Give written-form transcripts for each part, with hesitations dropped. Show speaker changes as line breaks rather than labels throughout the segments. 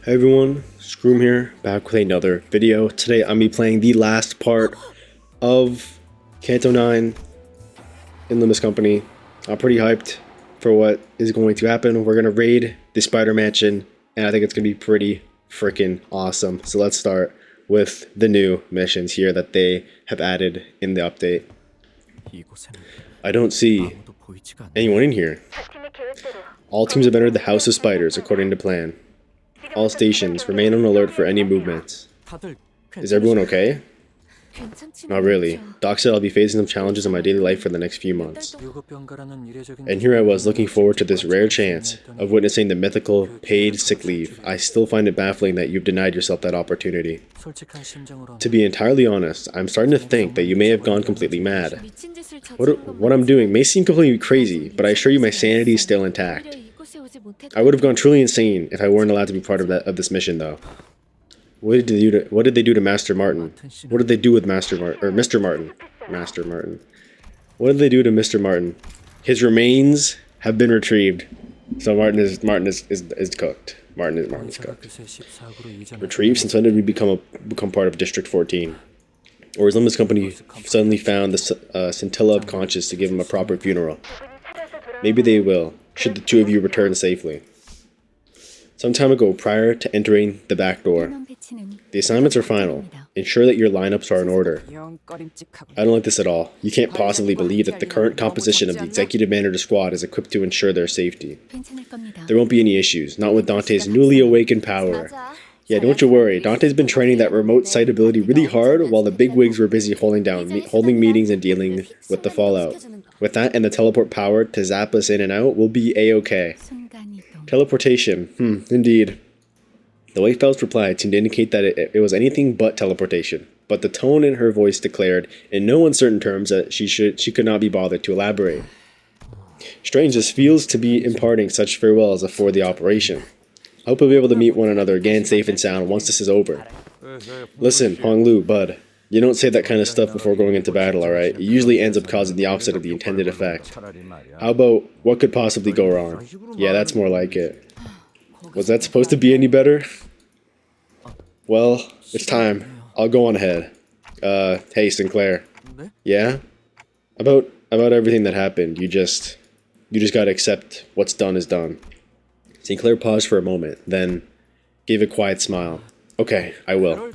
Hey everyone, Scroom here, back with another video. Today I'm be playing the last part of Canto 9 in Limbus Company. I'm pretty hyped for what is going to happen. We're gonna raid the Spider Mansion, and I think it's gonna be pretty freaking awesome. So let's start with the new missions here that they have added in the update. I don't see anyone in here. All teams have entered the House of Spiders according to plan. All stations, remain on alert for any movements. Is everyone okay? Not really. Doc said I'll be facing some challenges in my daily life for the next few months. And here I was looking forward to this rare chance of witnessing the mythical paid sick leave. I still find it baffling that you've denied yourself that opportunity. To be entirely honest, I'm starting to think that you may have gone completely mad. What I'm doing may seem completely crazy, but I assure you my sanity is still intact. I would have gone truly insane if I weren't allowed to be part of this mission, though. What did they do to Master Martin? What did they do with Mr. Martin? Master Martin. What did they do to Mr. Martin? His remains have been retrieved. So Martin is cooked. Martin is cooked. Retrieved? Since when did we become part of District 14? Or has Limbus Company suddenly found the scintilla of conscience to give him a proper funeral? Maybe they will, should the two of you return safely. Some time ago, prior to entering the back door, the assignments are final. Ensure that your lineups are in order. I don't like this at all. You can't possibly believe that the current composition of the executive manager squad is equipped to ensure their safety. There won't be any issues, not with Dante's newly awakened power. Yeah, don't you worry. Dante's been training that remote sight ability really hard while the bigwigs were busy holding meetings and dealing with the fallout. With that and the teleport power to zap us in and out, we'll be a-okay. Teleportation. Indeed. The way Faust replied seemed to indicate that it was anything but teleportation, but the tone in her voice declared, in no uncertain terms, that she could not be bothered to elaborate. Strange this feels to be imparting such farewells before the operation. I hope we'll be able to meet one another again safe and sound once this is over. Listen, Honglu, bud, you don't say that kind of stuff before going into battle, alright? It usually ends up causing the opposite of the intended effect. How about, what could possibly go wrong? Yeah, that's more like it. Was that supposed to be any better? Well, it's time. I'll go on ahead. Hey, Sinclair. Yeah? About everything that happened, you just gotta accept what's done is done. Sinclair paused for a moment, then gave a quiet smile. Okay, I will.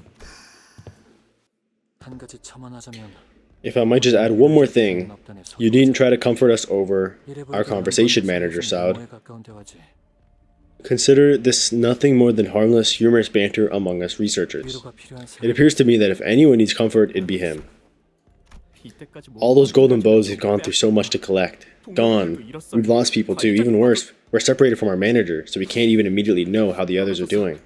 If I might just add one more thing, you needn't try to comfort us over our conversation, Manager Saud. Consider this nothing more than harmless, humorous banter among us researchers. It appears to me that if anyone needs comfort, it'd be him. All those golden bows have gone through so much to collect. Gone. We've lost people too, even worse. We're separated from our manager, so we can't even immediately know how the others are doing.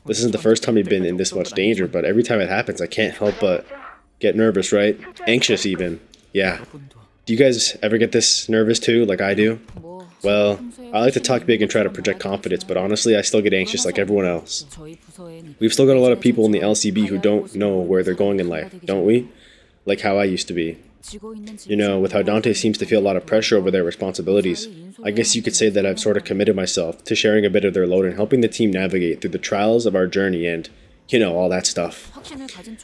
This isn't the first time we've been in this much danger, but every time it happens, I can't help but get nervous, right? Anxious even. Yeah. Do you guys ever get this nervous too, like I do? Well, I like to talk big and try to project confidence, but honestly, I still get anxious like everyone else. We've still got a lot of people in the LCB who don't know where they're going in life, don't we? Like how I used to be. You know, with how Dante seems to feel a lot of pressure over their responsibilities, I guess you could say that I've sort of committed myself to sharing a bit of their load and helping the team navigate through the trials of our journey and, you know, all that stuff.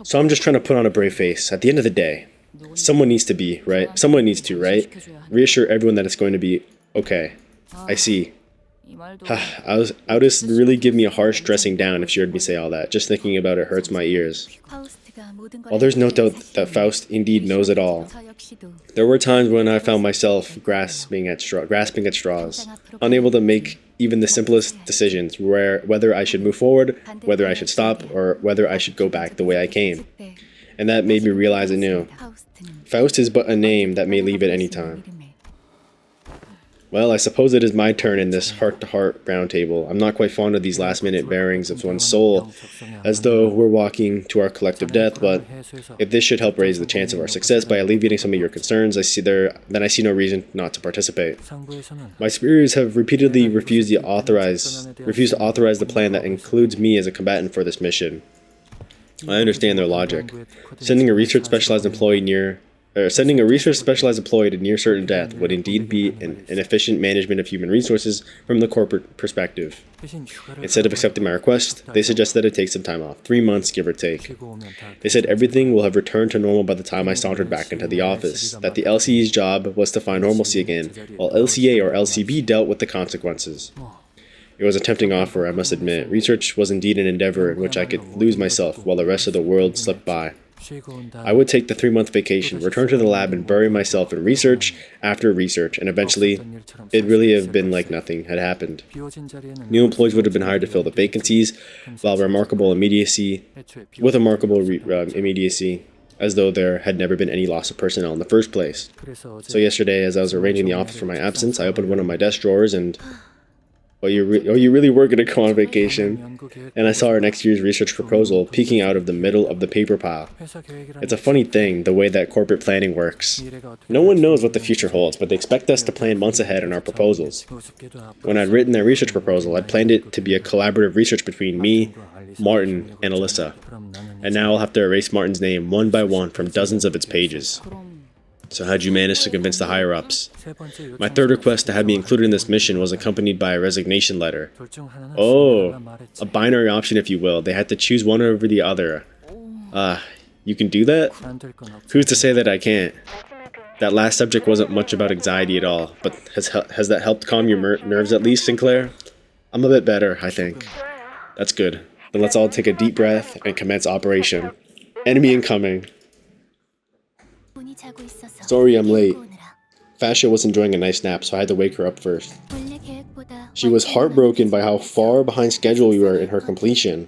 So I'm just trying to put on a brave face. At the end of the day, someone needs to be, right? Someone needs to, right? Reassure everyone that it's going to be okay. I see. I would just really give me a harsh dressing down if she heard me say all that. Just thinking about it hurts my ears. While there's no doubt that Faust indeed knows it all, there were times when I found myself grasping at straws, unable to make even the simplest decisions, whether I should move forward, whether I should stop, or whether I should go back the way I came. And that made me realize anew. Faust is but a name that may leave at any time. Well, I suppose it is my turn in this heart-to-heart roundtable. I'm not quite fond of these last-minute bearings of one's soul, as though we're walking to our collective death, but if this should help raise the chance of our success by alleviating some of your concerns, then I see no reason not to participate. My superiors have repeatedly refused to authorize the plan that includes me as a combatant for this mission. I understand their logic. Sending a research-specialized employee near Sending a research specialized employee to near certain death would indeed be an efficient management of human resources from the corporate perspective. Instead of accepting my request, they suggested I take some time off, 3 months give or take. They said everything will have returned to normal by the time I sauntered back into the office, that the LCE's job was to find normalcy again, while LCA or LCB dealt with the consequences. It was a tempting offer, I must admit. Research was indeed an endeavor in which I could lose myself while the rest of the world slipped by. I would take the 3-month vacation, return to the lab, and bury myself in research after research, and eventually, it'd really have been like nothing had happened. New employees would have been hired to fill the vacancies, with remarkable immediacy, as though there had never been any loss of personnel in the first place. So yesterday, as I was arranging the office for my absence, I opened one of my desk drawers and... you really were going to go on vacation? And I saw our next year's research proposal peeking out of the middle of the paper pile. It's a funny thing, the way that corporate planning works. No one knows what the future holds, but they expect us to plan months ahead in our proposals. When I'd written their research proposal, I'd planned it to be a collaborative research between me, Martin, and Alyssa. And now I'll have to erase Martin's name one by one from dozens of its pages. So how'd you manage to convince the higher-ups? My third request to have me included in this mission was accompanied by a resignation letter. Oh, a binary option if you will. They had to choose one over the other. You can do that? Who's to say that I can't? That last subject wasn't much about anxiety at all, but has that helped calm your nerves at least, Sinclair? I'm a bit better, I think. That's good. Then let's all take a deep breath and commence operation. Enemy incoming. Sorry I'm late. Fascia was enjoying a nice nap, so I had to wake her up first. She was heartbroken by how far behind schedule we were in her completion.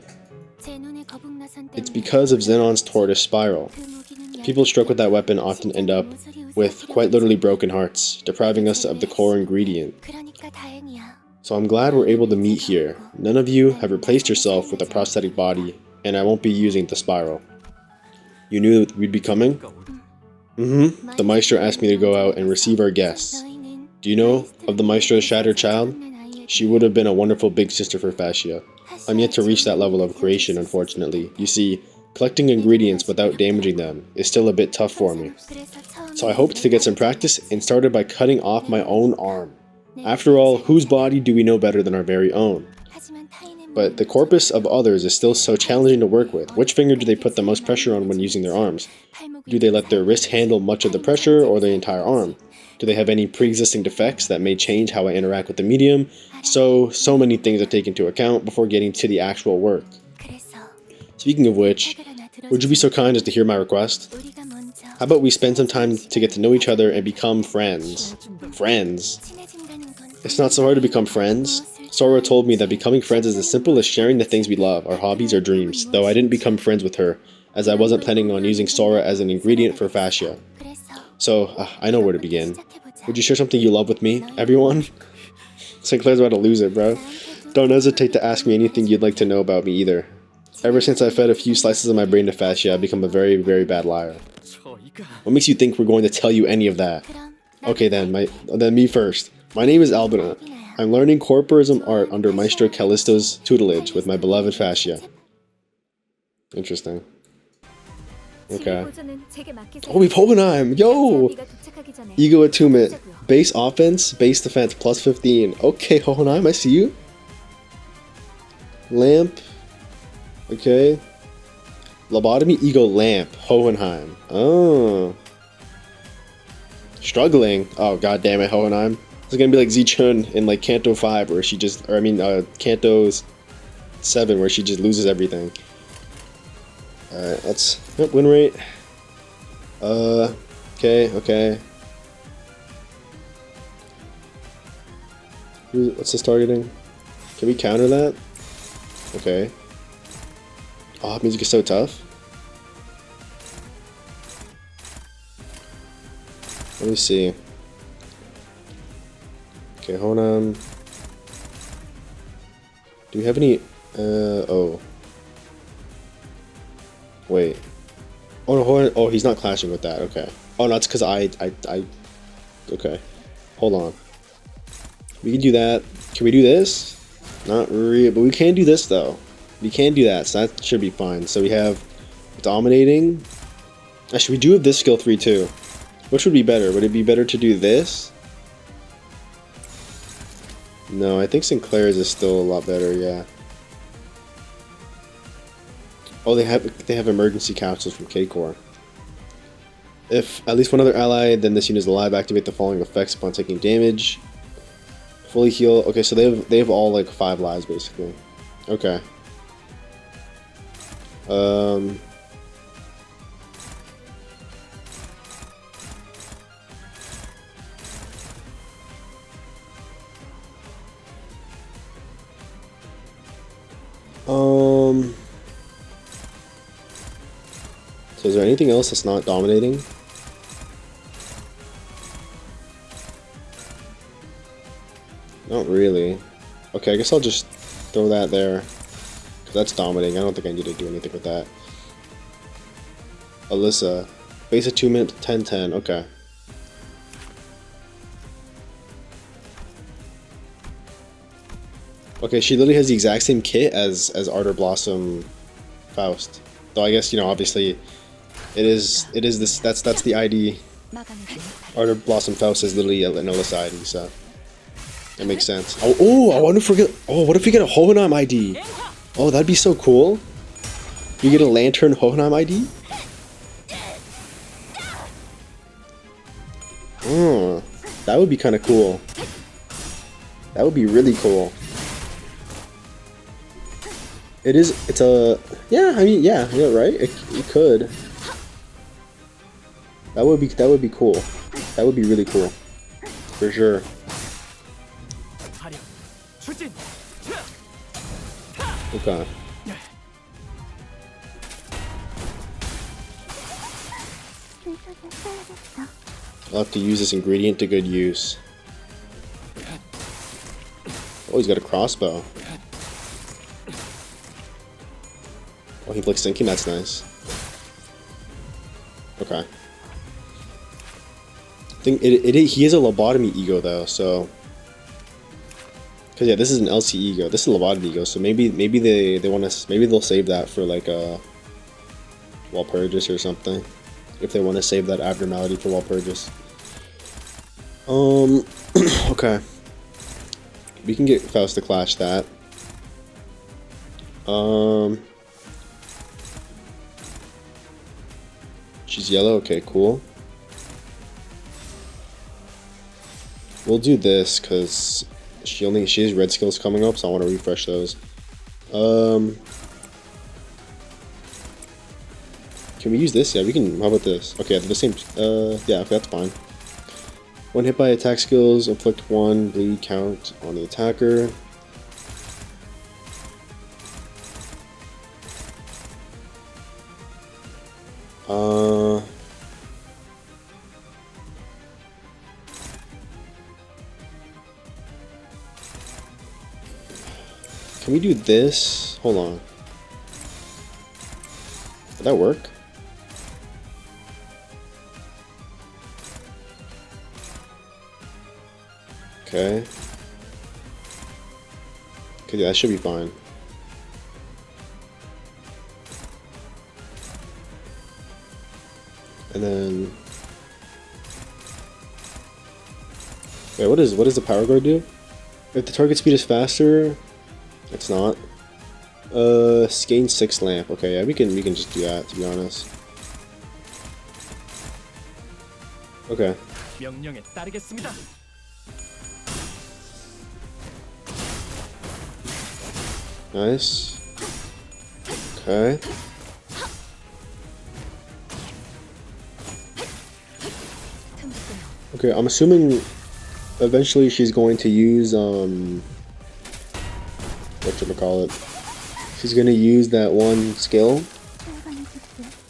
It's because of Xenon's tortoise spiral. People struck with that weapon often end up with quite literally broken hearts, depriving us of the core ingredient. So I'm glad we're able to meet here. None of you have replaced yourself with a prosthetic body, and I won't be using the spiral. You knew we'd be coming? The Maestro asked me to go out and receive our guests. Do you know of the Maestro's shattered child? She would have been a wonderful big sister for Fascia. I'm yet to reach that level of creation, unfortunately. You see, collecting ingredients without damaging them is still a bit tough for me. So I hoped to get some practice and started by cutting off my own arm. After all, whose body do we know better than our very own? But the corpus of others is still so challenging to work with. Which finger do they put the most pressure on when using their arms? Do they let their wrist handle much of the pressure or the entire arm? Do they have any pre-existing defects that may change how I interact with the medium? So many things are taken into account before getting to the actual work. Speaking of which, would you be so kind as to hear my request? How about we spend some time to get to know each other and become friends? Friends? It's not so hard to become friends. Sora told me that becoming friends is as simple as sharing the things we love, our hobbies or dreams, though I didn't become friends with her, as I wasn't planning on using Sora as an ingredient for Fascia. So, I know where to begin. Would you share something you love with me, everyone? Sinclair's about to lose it, bro. Don't hesitate to ask me anything you'd like to know about me either. Ever since I fed a few slices of my brain to Fascia, I've become a very, very bad liar. What makes you think we're going to tell you any of that? Okay then me first. My name is Albina. I'm learning corporism art under Maestro Callisto's tutelage with my beloved Fascia. Interesting. Okay. Oh, we've Hohenheim! Yo! Ego attunement. Base offense, base defense, plus 15. Okay, Hohenheim, I see you. Lamp. Okay. Lobotomy, ego, lamp. Hohenheim. Oh. Struggling. Oh, god damn it, Hohenheim. It's gonna be like Zichun in like Canto 5 where she just, or I mean Canto 7 where she just loses everything. Alright, let's, win rate. Okay. What's this targeting? Can we counter that? Okay. Oh, music is so tough. Let me see. Okay, hold on. Do we have any, oh. Wait. Oh no, hold on. Oh, he's not clashing with that, okay. Oh no, it's because okay. Hold on. We can do that. Can we do this? Not really, but we can do this though. We can do that, so that should be fine. So we have dominating. Actually, we do have this skill 3 too. Which would be better? Would it be better to do this? No, I think Sinclair's is still a lot better, yeah. Oh, they have emergency capsules from K-Core. If at least one other ally, then this unit is alive, activate the following effects upon taking damage. Fully heal. Okay, so they have all like 5 lives basically. Okay. So is there anything else that's not dominating? Not really. Okay, I guess I'll just throw that there. Cause that's dominating. I don't think I need to do anything with that. Alyssa. Base attunement 10-10. Okay. Okay, she literally has the exact same kit as Ardor Blossom Faust. Though I guess, you know, obviously it is this that's the ID. Ardor Blossom Faust is literally an Alyssa ID, so that makes sense. Oh, I want to forget. Oh, what if we get a Hohenheim ID? Oh, that'd be so cool. You get a Lantern Hohenheim ID? Oh, that would be kind of cool. That would be really cool. It's a, yeah, I mean, yeah, right? It could. That would be cool. That would be really cool. For sure. Okay. I'll have to use this ingredient to good use. Oh, he's got a crossbow. Oh, he looks thinking, that's nice. Okay. I think he is a lobotomy ego though, so. Cause yeah, this is an LC ego. This is a lobotomy ego, so maybe they want to, maybe they'll save that for like a Walpurgis or something. If they want to save that abnormality for Walpurgis. Okay. We can get Faust to clash that. She's yellow, okay, cool. We'll do this because she has red skills coming up, so I want to refresh those. Can we use this? Yeah, we can. How about this? Okay, they're the same. Yeah, okay, that's fine. One hit by attack skills, inflict 1 bleed count on the attacker. Can we do this? Hold on. Did that work? Okay. Okay, yeah, that should be fine. And then, wait, what does the power guard do? If the target speed is faster, it's not. Gain 6 lamp. Okay, yeah, we can just do that, to be honest. Okay. Nice. Okay. Okay, I'm assuming eventually she's going to use whatchamacallit. She's gonna use that one skill.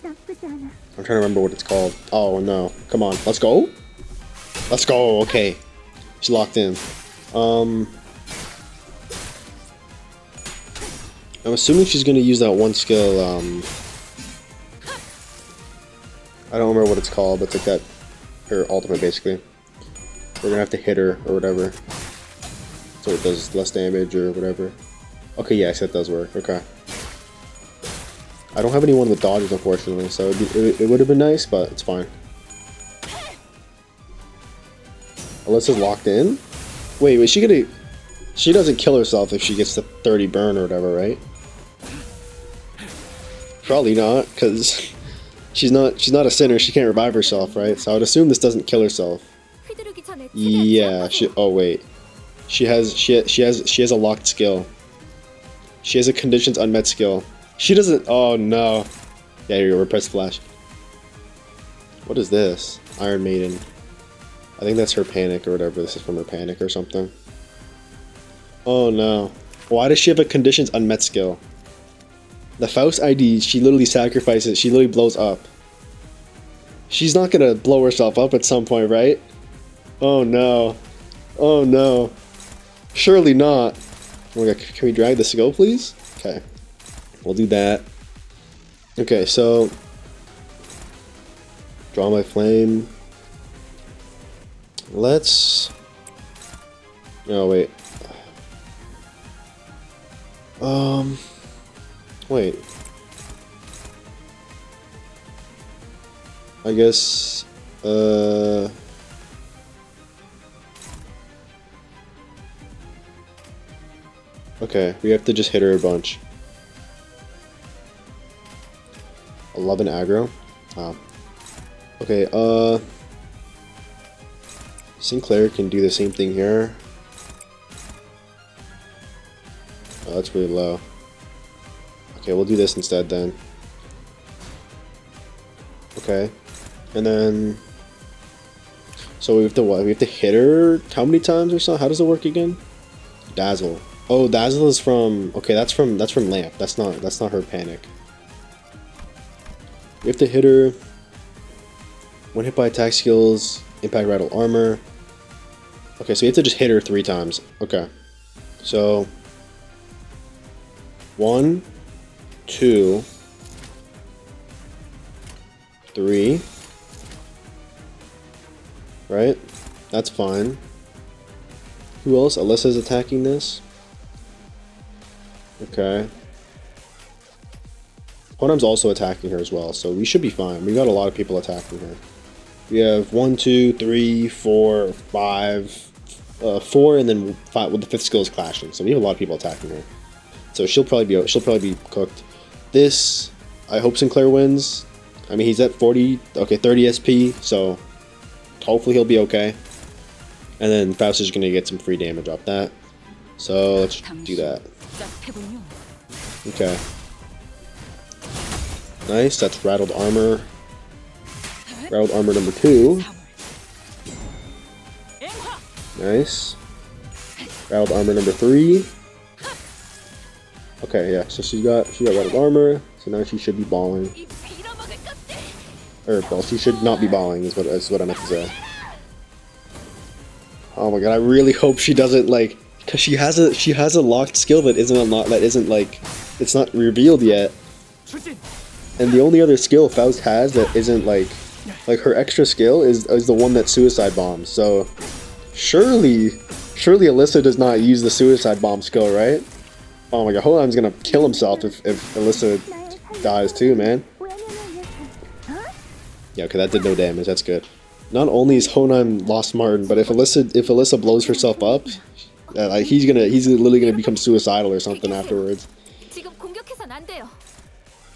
I'm trying to remember what it's called. Oh no. Come on, let's go. Let's go, okay. She's locked in. I'm assuming she's gonna use that one skill, I don't remember what it's called, but it's like that, her ultimate basically. We're gonna have to hit her or whatever, so it does less damage or whatever. Okay, yes, that does work. Okay. I don't have anyone with dodges, unfortunately, so it would have been nice, but it's fine. Alyssa's locked in? Wait, is she gonna... She doesn't kill herself if she gets the 30 burn or whatever, right? Probably not, because she's not a sinner, she can't revive herself, right? So I would assume this doesn't kill herself. Yeah, oh wait. She has a locked skill. She has a conditions unmet skill. She doesn't... Oh no. Yeah, here you go, repress flash. What is this? Iron Maiden. I think that's her panic or whatever. This is from her panic or something. Oh no. Why does she have a conditions unmet skill? The Faust ID, she literally sacrifices, she literally blows up. She's not gonna blow herself up at some point, right? Oh no. Oh no. Surely not. Oh my god, can we drag the skill, please? Okay. We'll do that. Okay, so... Draw my flame. Let's... Oh, wait. Wait. I guess... Okay, we have to just hit her a bunch. 11 aggro. Oh. Okay, Sinclair can do the same thing here. Oh, that's really low. Okay, we'll do this instead then. Okay. And then... So we have to what? We have to hit her how many times or so? How does it work again? Dazzle. Oh, Dazzle is from... Okay, that's from Lamp. That's not her panic. We have to hit her... When hit by attack skills, impact rattle armor. Okay, so you have to just hit her 3 times. Okay. So... 1, 2, 3. Right? That's fine. Who else? Alyssa's attacking this. Okay. Honam's also attacking her as well, so we should be fine. We got a lot of people attacking her. We have 1, 2, 3, 4, 5, 4, and then 5. Well, the 5th skill is clashing, so we have a lot of people attacking her. So she'll probably be cooked. This, I hope Sinclair wins. I mean, he's at 40, okay, 30 SP, so hopefully he'll be okay. And then Faust is gonna get some free damage off that. So let's do that. Okay. Nice, that's rattled armor. Rattled armor number 2. Nice. Rattled armor number 3. Okay, yeah, so she got rattled armor, so now she should be balling. Or, well, she should not be balling is what I meant to say. Oh my god, I really hope she doesn't, like, because she has a locked skill that isn't unlocked, that isn't, like, it's not revealed yet. And the only other skill Faust has that isn't, like her extra skill is the one that suicide bombs, so surely Alyssa does not use the suicide bomb skill, right? Oh my god, Honam's gonna kill himself if Alyssa dies too, man. Yeah, okay, that did no damage, that's good. Not only is Honam lost Martin, but if Alyssa blows herself up, he's literally gonna become suicidal or something afterwards.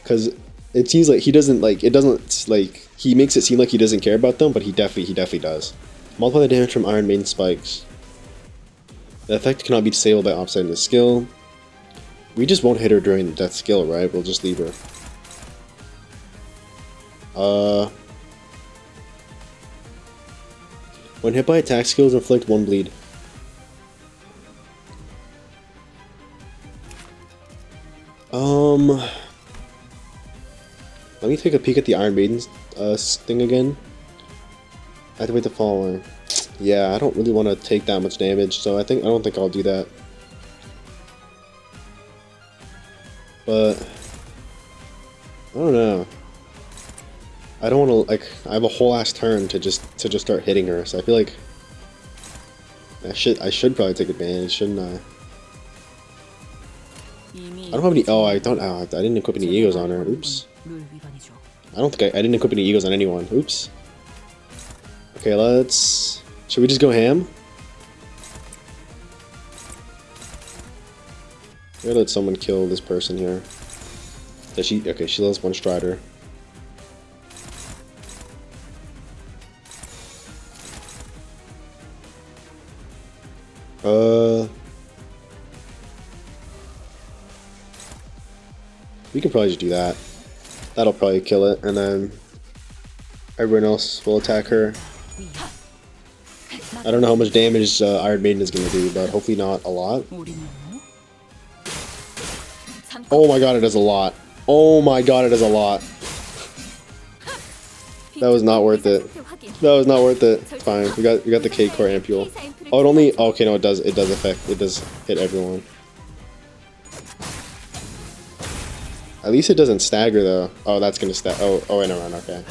Because it seems like he doesn't he makes it seem like he doesn't care about them, but he definitely does. Multiply the damage from Iron Maiden spikes. The effect cannot be disabled by offsetting the skill. We just won't hit her during that skill, right? We'll just leave her. When hit by attack skills, inflict 1 bleed. Let me take a peek at the Iron Maiden's thing again. I have to wait the following. Yeah, I don't really want to take that much damage, so I don't think I'll do that. But I don't know. I don't want to, like, I have a whole ass turn to just start hitting her, so I feel like I should probably take advantage, shouldn't I? I don't have any. Oh, I didn't equip any egos on her. Oops. I didn't equip any egos on anyone. Oops. Okay, let's Should we just go ham? I'm gonna let someone kill this person here. Does she? Okay, she loves one Strider. We can probably just do that. That'll probably kill it, and then everyone else will attack her. I don't know how much damage Iron Maiden is gonna do, but hopefully not a lot. Oh my god, it does a lot. Oh my god, it does a lot. That was not worth it. That was not worth it. Fine, we got the K core ampule. Oh, it only. Oh, okay, no, it does affect. It does hit everyone. At least it doesn't stagger though. Oh, that's gonna stagger. Oh, wait, never mind. Okay.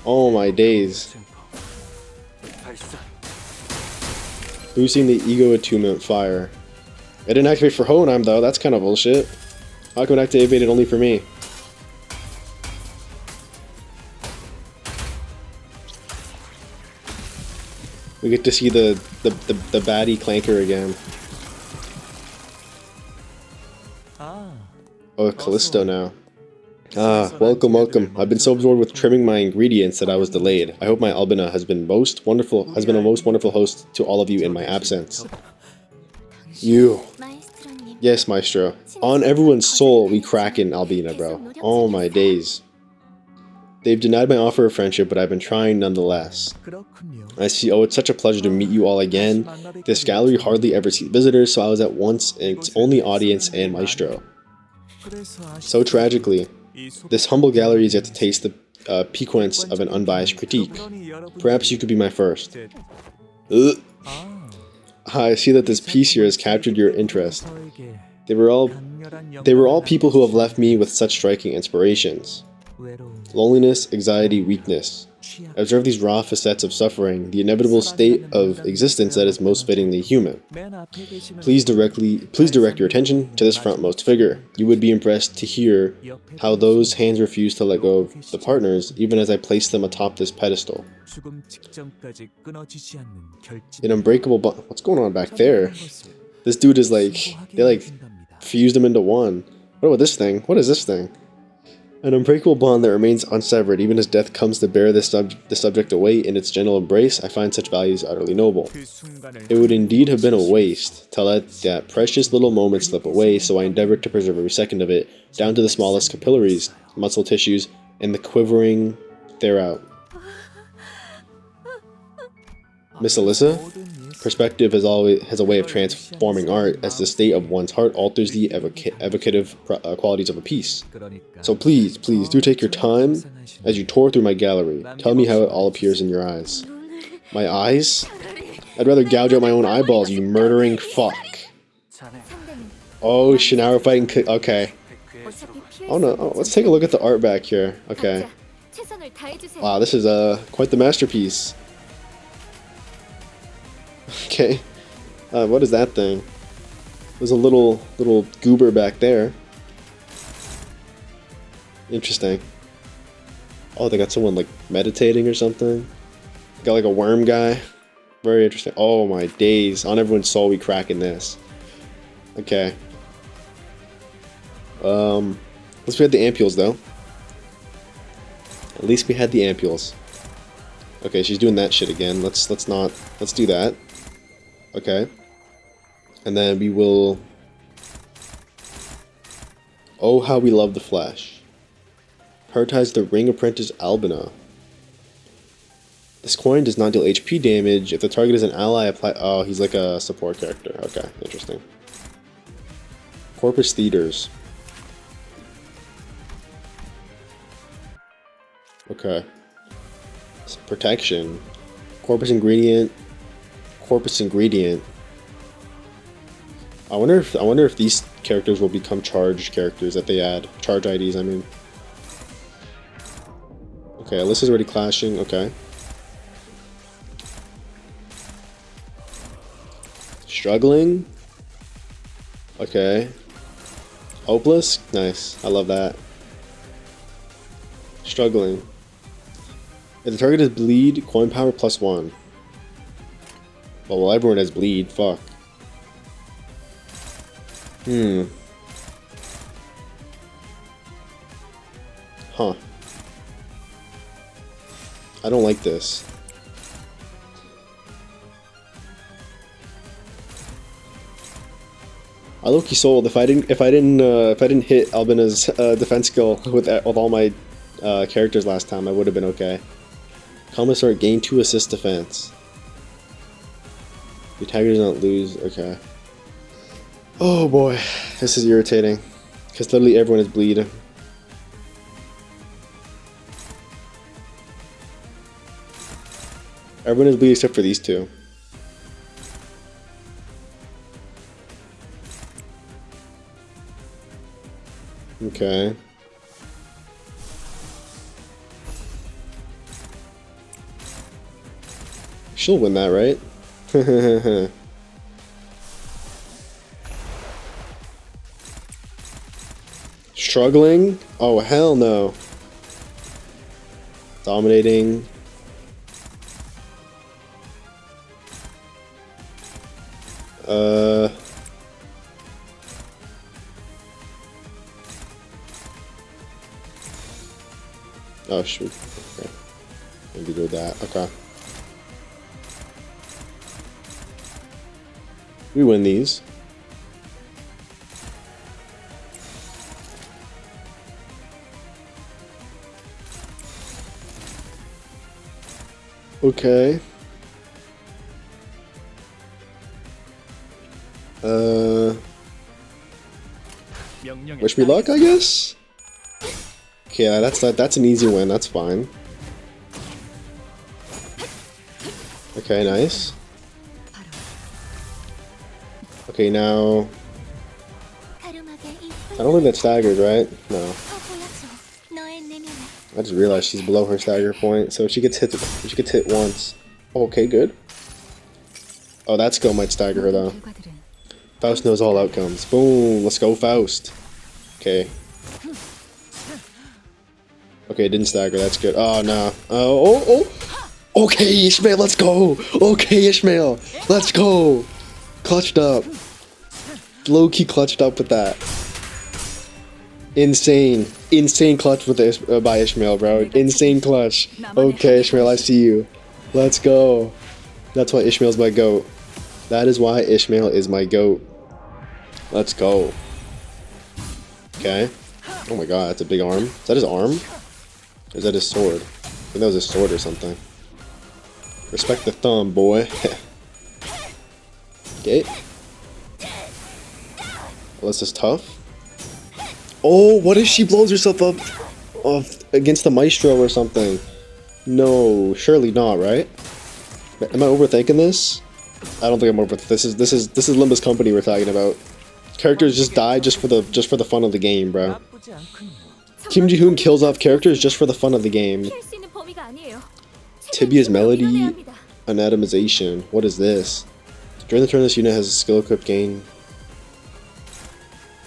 Oh my days. Boosting the ego attunement fire. It didn't activate for Hohenheim though. That's kind of bullshit. How come it activated only for me? We get to see the baddie Clanker again. Oh, Callisto now. Ah, welcome. I've been so absorbed with trimming my ingredients that I was delayed. I hope my Albina has been a most wonderful host to all of you in my absence. You. Yes, Maestro. On everyone's soul, we crack in Albina, bro. Oh my days. They've denied my offer of friendship, but I've been trying nonetheless. I see. Oh, it's such a pleasure to meet you all again. This gallery hardly ever sees visitors, so I was at once its only audience and Maestro. So tragically, this humble gallery is yet to taste the piquance of an unbiased critique. Perhaps you could be my first. Ugh. I see that this piece here has captured your interest. They were all people who have left me with such striking inspirations. Loneliness, anxiety, weakness. Observe these raw facets of suffering, the inevitable state of existence that is most fittingly human. Please direct your attention to this frontmost figure. You would be impressed to hear how those hands refuse to let go of the partners, even as I place them atop this pedestal. An unbreakable bond. What's going on back there? This dude is like, they like fused him into one. What about this thing? What is this thing? An unbreakable bond that remains unsevered even as death comes to bear the subject away in its gentle embrace. I find such values utterly noble. It would indeed have been a waste to let that precious little moment slip away, so I endeavored to preserve every second of it, down to the smallest capillaries, muscle tissues, and the quivering thereout. Miss Alyssa? Perspective has a way of transforming art as the state of one's heart alters the evocative qualities of a piece. So please do take your time as you tour through my gallery. Tell me how it all appears in your eyes. My eyes? I'd rather gouge out my own eyeballs, you murdering fuck. Oh shit, now we're fighting. Okay. Oh no, let's take a look at the art back here. Okay. Wow, this is quite the masterpiece. Okay, what is that thing? There's a little goober back there. Interesting. Oh, they got someone like meditating or something. Got like a worm guy. Very interesting. Oh my days! On everyone's soul, we cracking this. Okay. At least we had the ampules though. At least we had the ampules. Okay, she's doing that shit again. Let's do that. Okay. And then we will... Oh, how we love the flesh. Prioritize the Ring Apprentice Albina. This coin does not deal HP damage. If the target is an ally, apply... Oh, he's like a support character. Okay, interesting. Corpus Theaters. Okay. Protection. Corpus ingredient. I wonder if these characters will become charged characters that they add. Charge IDs, I mean. Okay, Alyssa's already clashing. Okay. Struggling. Okay. Hopeless. Nice. I love that. Struggling. If the target is bleed, coin power +1. Well, everyone has bleed. Fuck. Huh. I don't like this. I low-key sold. If I didn't hit Albina's defense skill with all my characters last time, I would have been okay. Commissar gain 2 assist defense. The attacker does not lose. Okay. Oh boy, this is irritating. Because literally everyone is bleeding. Everyone is bleeding except for these two. Okay. She'll win that, right? Struggling? Oh, hell no. Dominating. Oh, shoot. Okay. Maybe do that. Okay. We win these. Okay. Wish me luck, I guess? Okay, yeah, that's an easy win, that's fine. Okay, nice. Okay, now... I don't think that staggers, right? No. I just realized she's below her stagger point, so if she gets hit once. Okay, good. Oh, that skill might stagger her though. Faust knows all outcomes. Boom, let's go Faust. Okay. Okay, didn't stagger, that's good. Oh no. Oh. Okay, Ishmael, let's go. Okay, Ishmael, let's go. Clutched up. Low-key clutched up with that. Insane clutch with by Ishmael, bro. Insane clutch. Okay, Ishmael, I see you. Let's go. That's why Ishmael's my goat. That is why Ishmael is my goat. Let's go. Okay. Oh my god, that's a big arm. Is that his arm? Or is that his sword? I think that was his sword or something. Respect the thumb, boy. Okay. Alyssa's tough. Oh, what if she blows herself up against the maestro or something? No, surely not, right? Am I overthinking this? I don't think I'm overthinking. This is Limbus Company we're talking about. Characters just die just for the fun of the game, bro. Kim Ji-hoon kills off characters just for the fun of the game. Tibia's melody anatomization. What is this? During the turn, this unit has a skill equipped gain.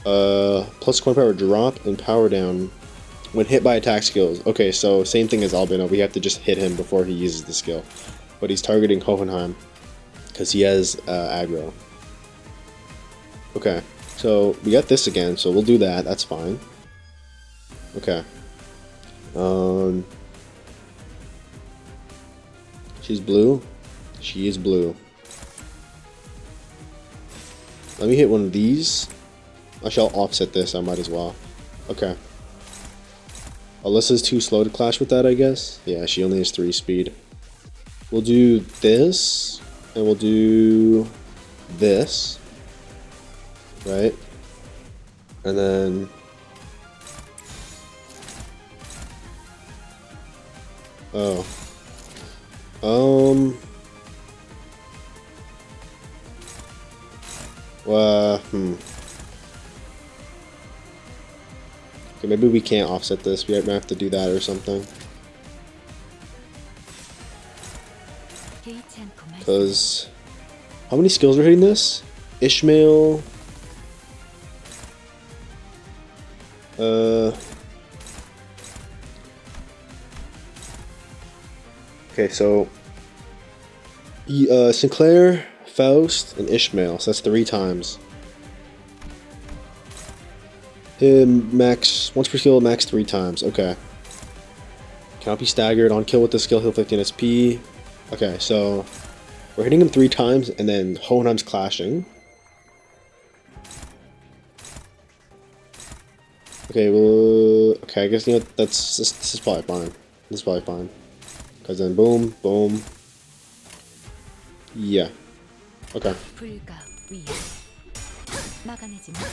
Plus coin power drop and power down when hit by attack skills. Okay, so same thing as Albino. We have to just hit him before he uses the skill. But he's targeting Hohenheim because he has aggro. Okay, so we got this again, so we'll do that. That's fine. Okay. She's blue. She is blue. Let me hit one of these. I shall offset this, I might as well. Okay. Alyssa's too slow to clash with that, I guess. Yeah, she only has 3 speed. We'll do this, and we'll do this. Right? And then... Oh. Okay, maybe we can't offset this. We might have to do that or something. Because... How many skills are hitting this? Ishmael... Okay, so Sinclair, Faust, and Ishmael. So that's 3 times. Him max once per skill, max 3 times. Okay. Cannot be staggered. On kill with the skill, heal 15 SP. Okay, so we're hitting him 3 times, and then Hohenheim's clashing. Okay, well, okay, I guess, you know, this is probably fine. This is probably fine. Because then boom, boom. Yeah. Okay.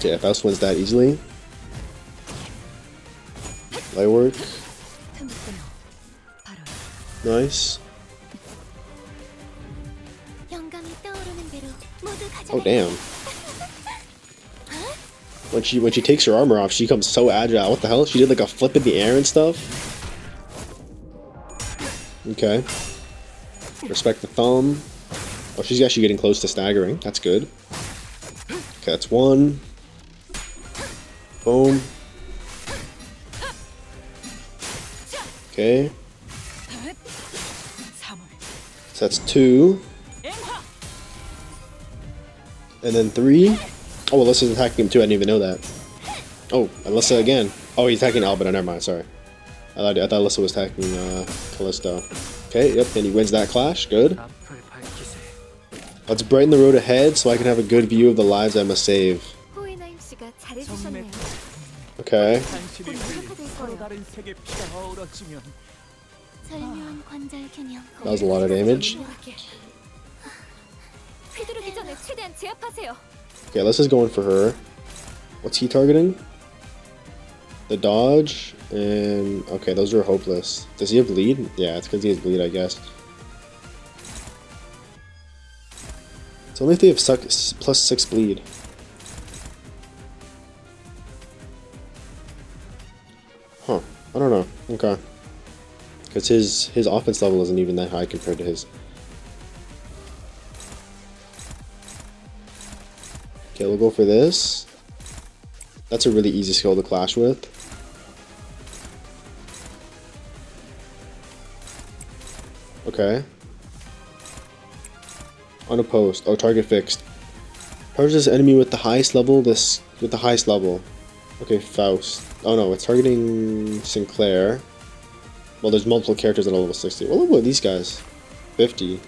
Yeah, Faust wins that easily. Light work. Nice. Oh damn. When she takes her armor off, she becomes so agile. What the hell? She did like a flip in the air and stuff. Okay. Respect the thumb. Oh, she's actually getting close to staggering. That's good. Okay, that's 1. Boom. Okay. So that's 2. And then 3. Oh, Alyssa's attacking him too. I didn't even know that. Oh, Alyssa again. Oh, he's attacking Albina. Never mind. Sorry. I thought Alyssa was attacking Callisto. Okay, yep, and he wins that clash. Good. Let's brighten the road ahead so I can have a good view of the lives I must save. Okay. That was a lot of damage. Okay, Alyssa's going for her. What's he targeting? The dodge, and okay, those are hopeless. Does he have bleed? Yeah, it's because he has bleed, I guess. It's only if they have plus 6 bleed. Huh, I don't know. Okay. Because his offense level isn't even that high compared to his. Okay, we'll go for this. That's a really easy skill to clash with. Okay. Unopposed. Oh, target fixed. Target this enemy with the highest level. Okay, Faust. Oh no, it's targeting Sinclair. Well, there's multiple characters at a level 60. What level are these guys? 50.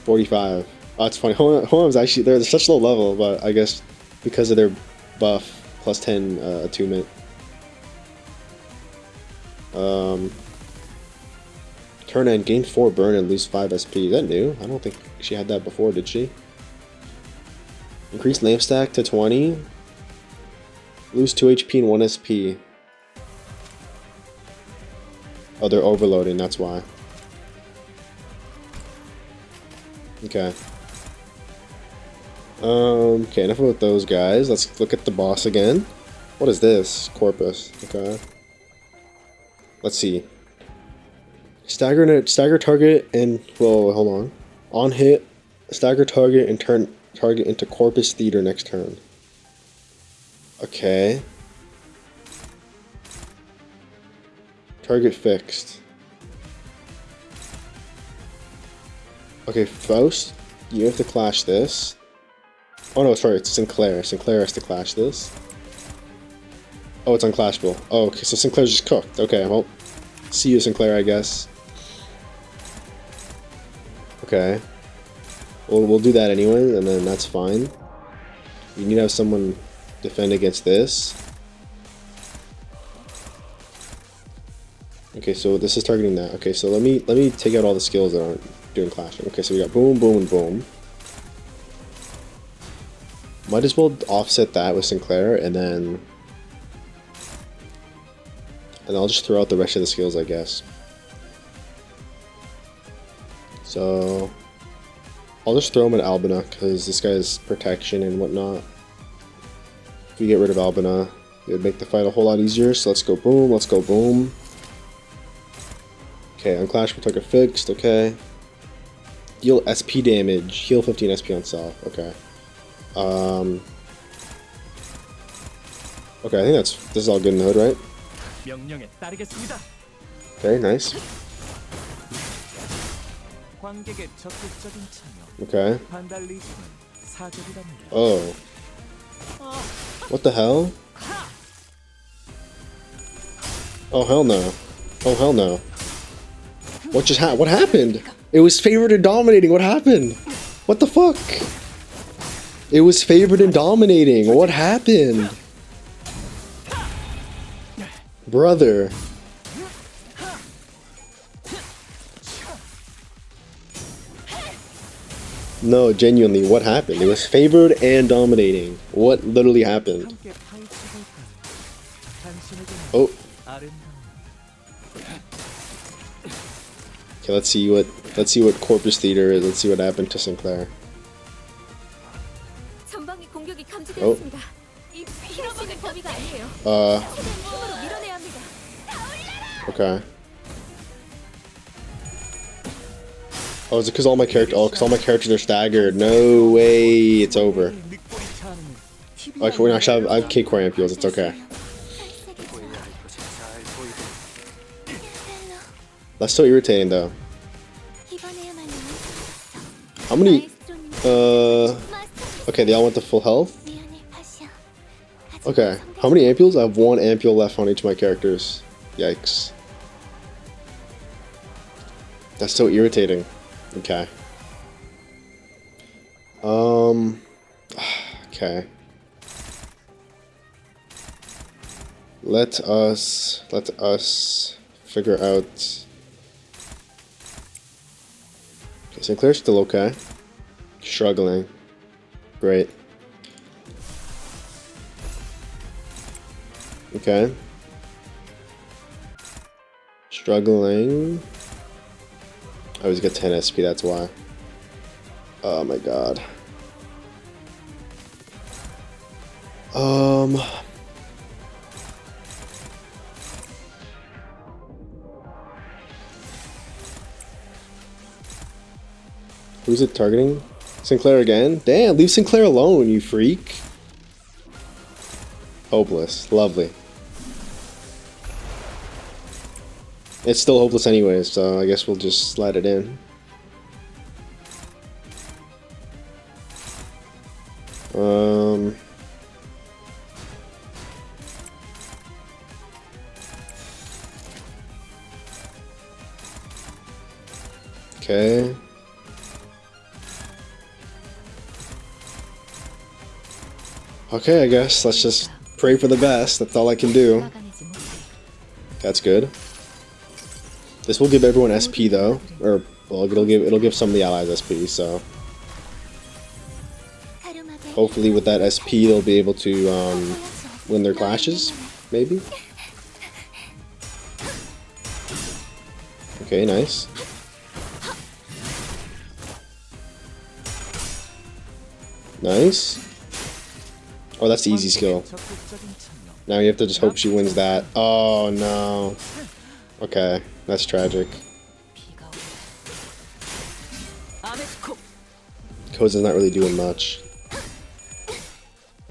45. Oh, it's funny. Hohenheim's actually, they're such low level, but I guess because of their buff, plus 10 attunement. Turn end, gain 4 burn and lose 5 SP. Is that new? I don't think she had that before, did she? Increase lamp stack to 20. Lose 2 HP and 1 SP. Oh, they're overloading, that's why. Okay. Okay, enough about those guys. Let's look at the boss again. What is this? Corpus. Okay. Let's see. Stagger target and, well, hold on. On hit, stagger target and turn target into Corpus Theater next turn. Okay. Target fixed. Okay, Faust, you have to clash this. Oh no, sorry, it's Sinclair. Sinclair has to clash this. Oh, it's unclashable. Oh, okay, so Sinclair's just cooked. Okay, well, see you, Sinclair, I guess. Okay. Well, we'll do that anyway, and then that's fine. You need to have someone defend against this. Okay, so this is targeting that. Okay, so let me take out all the skills that aren't doing clashing. Okay, so we got boom, boom, and boom. Might as well offset that with Sinclair, and then I'll just throw out the rest of the skills, I guess. So I'll just throw him at Albina, because this guy's protection and whatnot. If we get rid of Albina, it would make the fight a whole lot easier. So let's go boom, let's go boom. Okay, unclash will target fixed, okay. Deal SP damage, heal 15 SP on self, okay. Okay, I think this is all good in the hood, right? Okay, nice. Okay. Oh. What the hell? Oh hell no. Oh hell no. What just happened? What happened? It was favored and dominating. What happened? What the fuck? It was favored and dominating. What happened? Brother. No, genuinely, what happened? It was favored and dominating. What literally happened? Oh. Okay, let's see what Corpus Theater is. Let's see what happened to Sinclair. Oh. Okay. Oh, is it because all my characters? Oh, because all my characters are staggered. No way, it's over. Okay, I have K-Core ampules. It's okay. That's so irritating, though. How many? Okay, they all went to full health. Okay, how many ampules? I have 1 ampule left on each of my characters. Yikes. That's so irritating. Okay. Okay. Let us figure out. Okay, Sinclair's still okay. Struggling. Great. Okay. Struggling. I always get 10 SP, that's why. Oh my god. Who's it targeting? Sinclair again? Damn, leave Sinclair alone, you freak. Hopeless. Lovely. It's still hopeless anyways, so I guess we'll just slide it in. Okay. Okay, I guess. Let's just pray for the best. That's all I can do. That's good. This will give everyone SP though, or well, it'll give some of the allies SP. So hopefully, with that SP, they'll be able to win their clashes. Maybe. Okay, nice. Nice. Oh, that's the easy skill. Now you have to just hope she wins that. Oh no. Okay, that's tragic. Koza's not really doing much.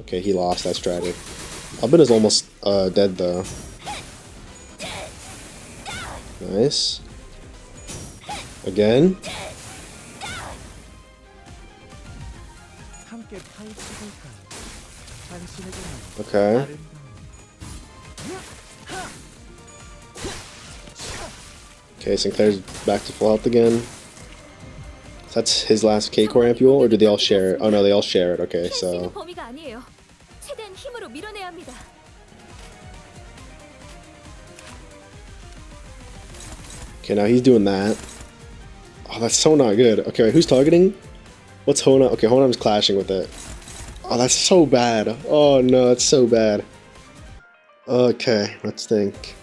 Okay, he lost. That's tragic. Albin is almost dead though. Nice. Again. Okay. Okay, Sinclair's back to full health again. That's his last K-Core ampule, or do they all share it? Oh no, they all share it. Okay, so. Okay, now he's doing that. Oh, that's so not good. Okay, wait, who's targeting? What's Hona? Okay, Honam's clashing with it. Oh, that's so bad. Oh no, that's so bad. Okay, let's think.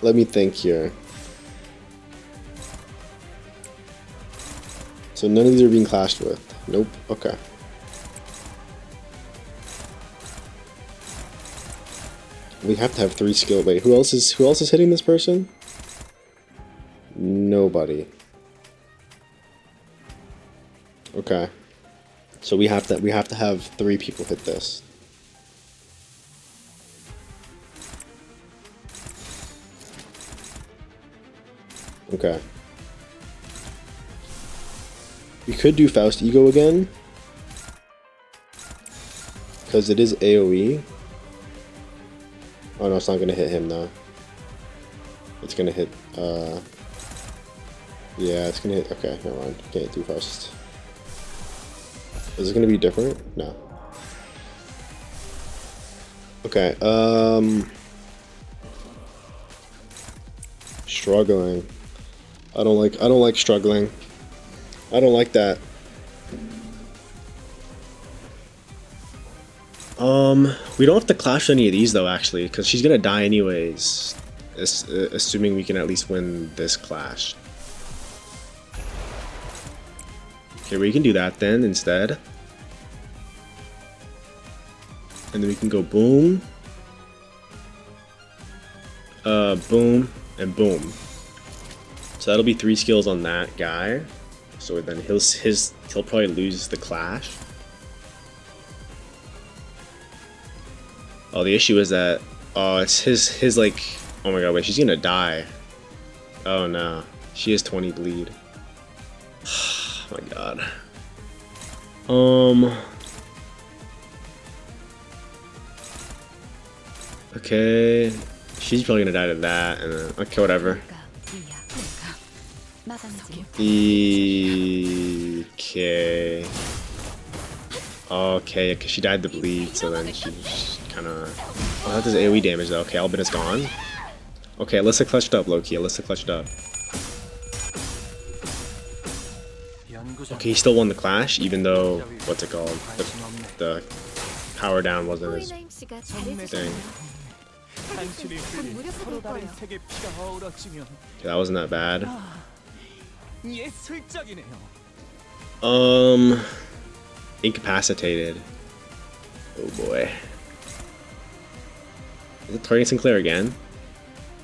Let me think here. So none of these are being clashed with. Nope. Okay. We have to have 3 skill. Wait, who else is hitting this person? Nobody. Okay. So we have to have 3 people hit this. Okay. We could do Faust Ego again, because it is AoE. Oh no, it's not gonna hit him though. It's gonna hit, yeah, it's gonna hit, okay, never mind. Can't do Faust. Is it gonna be different? No. Okay, struggling. I don't like struggling. I don't like that. We don't have to clash any of these though, actually, because she's gonna die anyways. Assuming we can at least win this clash. Okay, we can do that then instead. And then we can go boom. Boom, and boom. So that'll be 3 skills on that guy. So then he'll probably lose the clash. Oh, the issue is that, oh, it's his like, oh my god, wait, she's gonna die. Oh no, she has 20 bleed. Oh my god. Okay, she's probably gonna die to that, and then, okay, whatever. Okay. Okay, because she died to bleed, so then she's kind of... Oh, that does AoE damage though. Okay, Albin is gone. Okay, Alyssa clutched up, low-key. Alyssa clutched up. Okay, he still won the clash, even though... What's it called? The power down wasn't his thing. Okay, that wasn't that bad. Incapacitated. Oh boy. Is it targeting Sinclair again?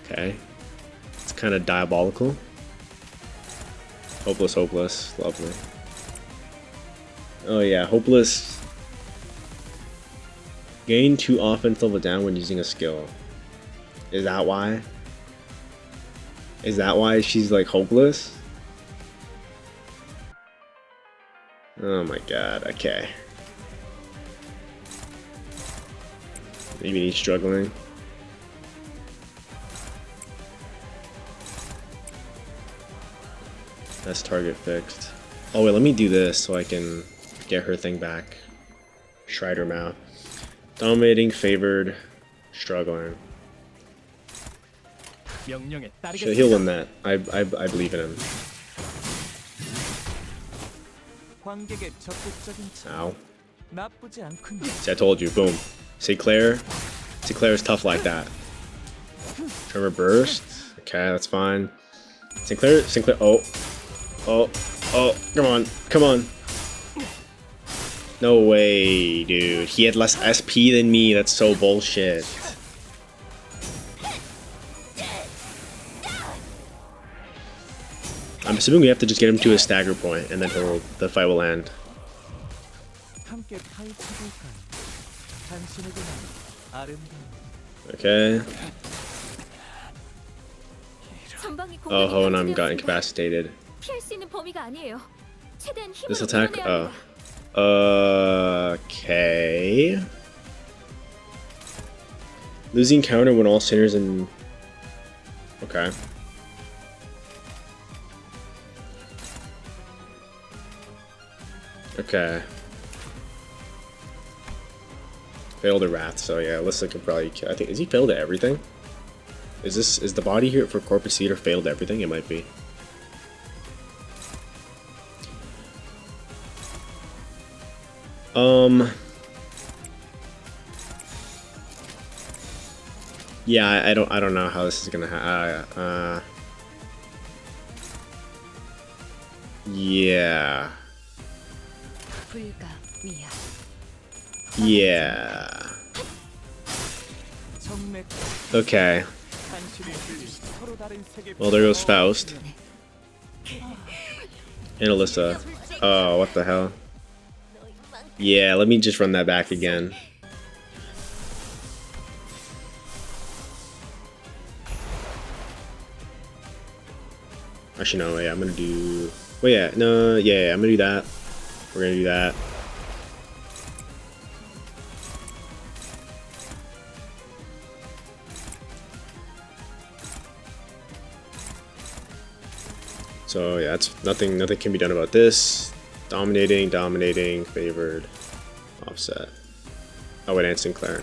Okay. It's kind of diabolical. Hopeless, hopeless. Lovely. Oh yeah, hopeless. Gain 2 offense level down when using a skill. Is that why? Is that why she's like hopeless? Oh my god, okay. Maybe he's struggling. That's target fixed. Oh wait, let me do this so I can get her thing back. Strider mouth. Dominating, favored, struggling. He'll win that. I believe in him. Ow. See, I told you. Boom. Sinclair is tough like that. Trevor burst. Okay, that's fine. Sinclair. Oh, come on. No way, dude. He had less SP than me. That's so bullshit. I'm assuming we have to just get him to a stagger point, and then the fight will end. Okay. Oh, Honam got incapacitated. This attack, oh. Okay. Losing counter when all sinners and... Okay. Okay. Failed a wrath, so yeah, Alyssa could probably kill. I think, is he failed at everything? Is the body here for Corpus Eater failed at everything? It might be. Yeah, I don't know how this is gonna yeah. Yeah. Okay. Well, there goes Faust. And Alyssa. Oh, what the hell? Yeah, let me just run that back again. Actually, no, yeah, I'm gonna do... Wait, yeah, no, yeah, I'm gonna do that. We're gonna do that. So yeah, that's nothing can be done about this. Dominating, favored, offset. Oh wait, and Sinclair.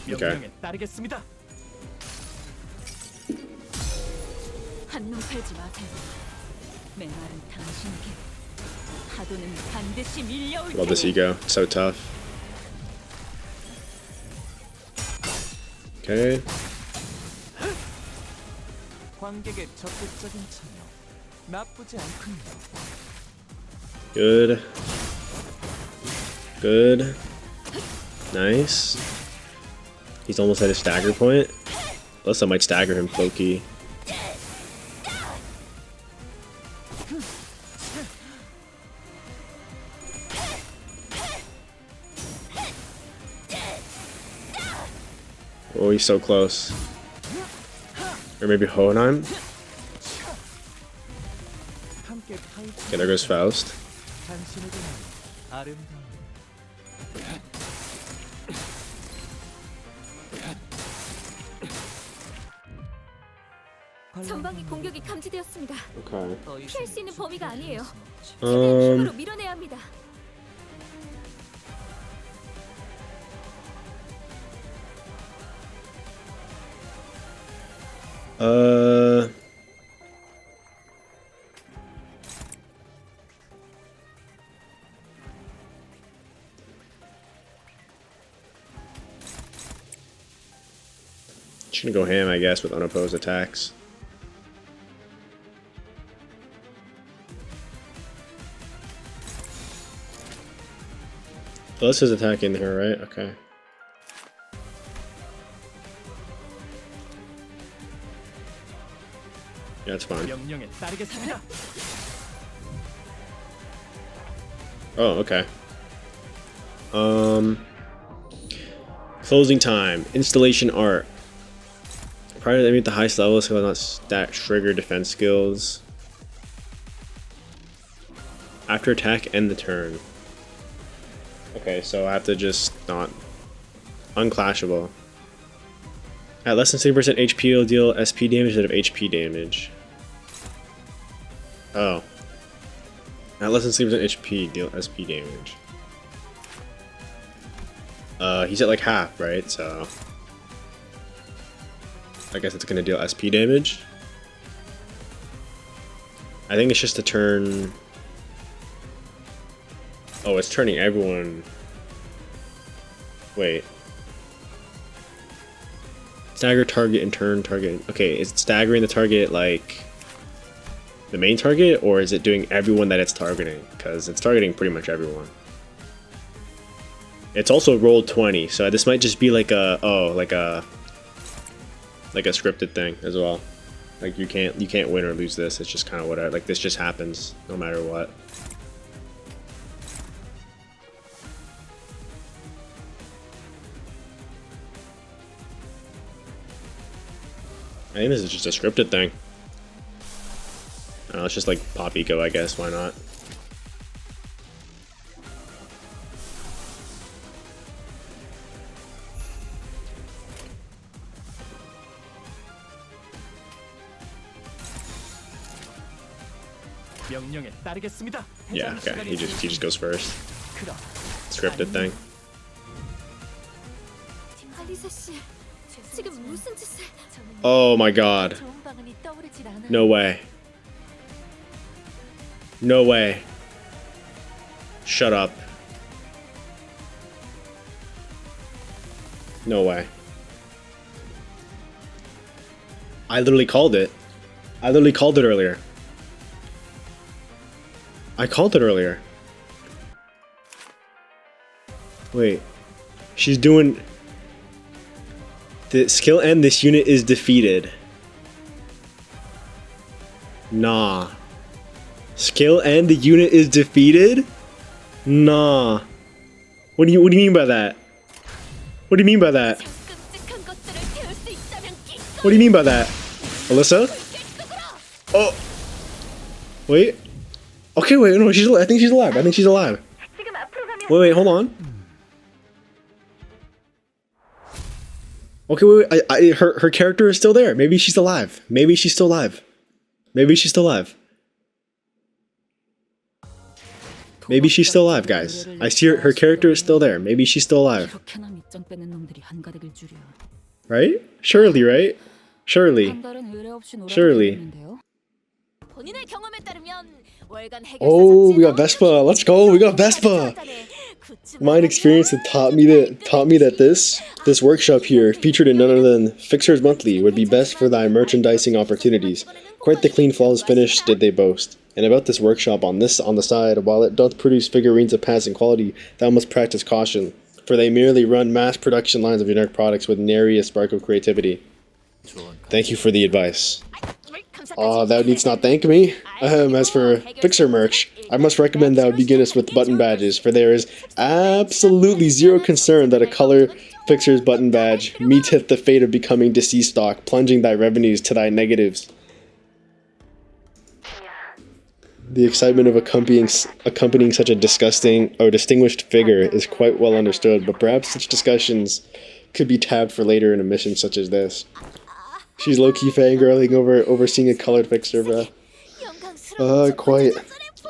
Okay. Love this ego, so tough. Okay. Good. Good. Nice. He's almost at his stagger point. Alyssa might stagger him, low-key. Oh, he's so close. Or maybe Hohenheim? Okay, there goes Faust.
전방위 공격이 감지되었습니다.
Okay.
피할 수 있는 범위가 아니에요. 최대한 힘으로 밀어내야 합니다. Should go ham, I guess, with unopposed attacks. Alyssa's attacking her, right? Okay. Yeah, it's fine. Oh, okay. Closing time. Installation art. Prior to the enemy at the highest level, so not stat trigger defense skills. After attack, end the turn. Okay, so I have to just not unclashable. At less than 60% HP, it'll deal SP damage instead of HP damage. Oh. At less than 60% HP, deal SP damage. He's at like half, right? So I guess it's gonna deal SP damage. I think it's just a turn. Oh, it's turning everyone. Wait. Stagger target and turn target. Okay, is it staggering the target like the main target, or is it doing everyone that it's targeting? Because it's targeting pretty much everyone. It's also rolled 20, so this might just be like a like a scripted thing as well. Like you can't win or lose this. It's just kind of whatever. Like this just happens no matter what. I think this is just a scripted thing. It's just like pop eco, I guess. Why not? Yeah, okay. He just goes first. Scripted thing. Oh my god. No way. No way. Shut up. No way. I literally called it. I literally called it earlier. I called it earlier. Wait. She's doing... The skill end, this unit is defeated. Nah. Skill end, the unit is defeated? Nah. What do you mean by that? What do you mean by that? What do you mean by that? Alyssa? Oh! Wait. Okay, wait, no, she's. I think she's alive. I think she's alive. Wait, hold on. Okay, wait. Her character is still there. Maybe she's alive. Maybe she's still alive. Maybe she's still alive. Maybe she's still alive, guys. I see her character is still there. Maybe she's still alive. Right? Surely, right? Surely. Surely. Oh, we got Vespa. Let's go. We got Vespa. My experience had taught me that this workshop here, featured in none other than Fixers Monthly, would be best for thy merchandising opportunities. Quite the clean, flawless finish did they boast. And about this workshop on the side, while it doth produce figurines of passing quality, thou must practice caution, for they merely run mass production lines of generic products with nary a spark of creativity. Thank you for the advice. Thou needst not thank me. As for Fixer merch, I must recommend thou beginnest with button badges, for there is absolutely zero concern that a color Fixer's button badge meeteth the fate of becoming deceased stock, plunging thy revenues to thy negatives. The excitement of accompanying such a distinguished figure is quite well understood, but perhaps such discussions could be tabbed for later in a mission such as this. She's low-key fangirling over seeing a colored Fixer, bruh. Quite.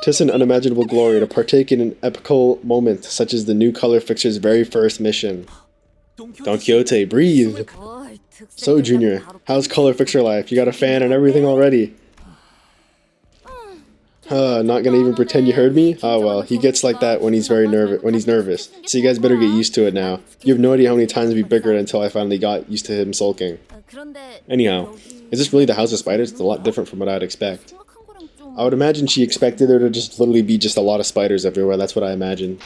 'Tis an unimaginable glory to partake in an epical moment such as the new color Fixer's very first mission. Don Quixote, breathe! So, Junior, how's color Fixer life? You got a fan and everything already? Not gonna even pretend you heard me? Oh well, he gets like that when he's nervous. So you guys better get used to it now. You have no idea how many times we bickered until I finally got used to him sulking. Anyhow, is this really the House of Spiders? It's a lot different from what I'd expect. I would imagine she expected there to just literally be just a lot of spiders everywhere. That's what I imagine.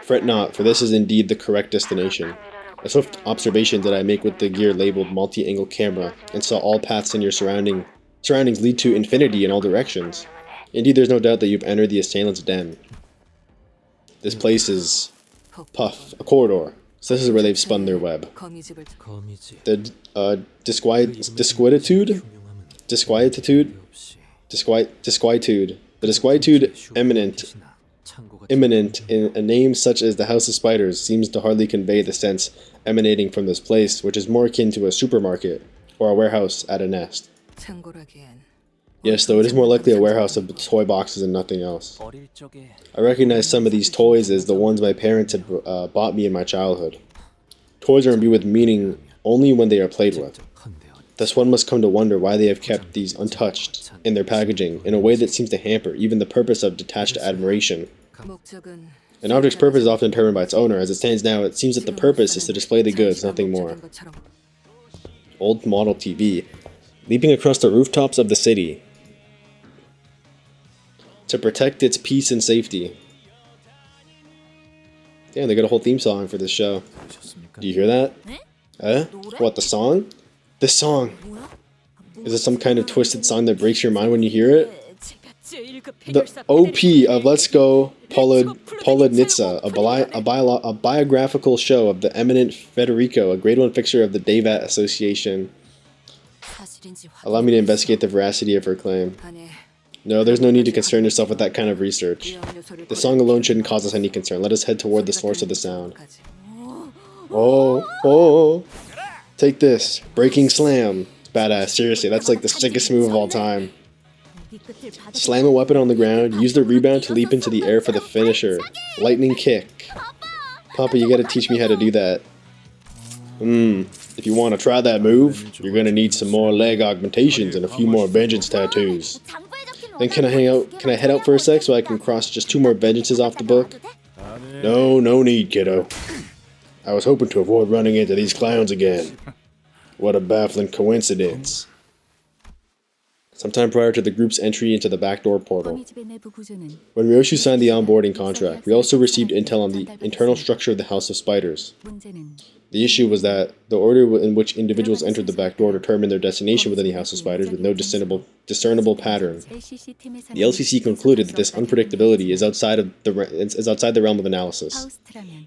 Fret not, for this is indeed the correct destination. A swift observation did I make with the gear labeled multi-angle camera, and saw all paths in your surroundings lead to infinity in all directions. Indeed, there's no doubt that you've entered the assailant's den. This place is a corridor. So this is where they've spun their web. The disquietude, imminent in a name such as the House of Spiders seems to hardly convey the sense emanating from this place, which is more akin to a supermarket or a warehouse at a nest. Yes, though it is more likely a warehouse of toy boxes and nothing else. I recognize some of these toys as the ones my parents had bought me in my childhood. Toys are imbued with meaning only when they are played with. Thus one must come to wonder why they have kept these untouched in their packaging in a way that seems to hamper even the purpose of detached admiration. An object's purpose is often determined by its owner. As it stands now, it seems that the purpose is to display the goods, nothing more. Old model TV. Leaping across the rooftops of the city to protect its peace and safety. Damn, they got a whole theme song for this show. Do you hear that? What, the song? This song. Is it some kind of twisted song that breaks your mind when you hear it? The OP of Let's Go Polonitsa, a biographical show of the eminent Federico, a grade 1 fixer of the Devat Association. Allow me to investigate the veracity of her claim. No, there's no need to concern yourself with that kind of research. The song alone shouldn't cause us any concern. Let us head toward the source of the sound. Oh. Take this. Breaking slam. It's badass. Seriously, that's like the sickest move of all time. Slam a weapon on the ground. Use the rebound to leap into the air for the finisher. Lightning kick. Papa, you gotta teach me how to do that. If you want to try that move, you're gonna need some more leg augmentations and a few more vengeance tattoos. Then can I head out for a sec so I can cross just 2 more vengeances off the book? No need, kiddo. I was hoping to avoid running into these clowns again. What a baffling coincidence. Sometime prior to the group's entry into the backdoor portal. When Ryoshu signed the onboarding contract, we also received intel on the internal structure of the House of Spiders.
The issue was that the order in which individuals entered the back door determined their destination within the House of Spiders with no discernible pattern. The LCC concluded that this unpredictability is outside the realm of analysis.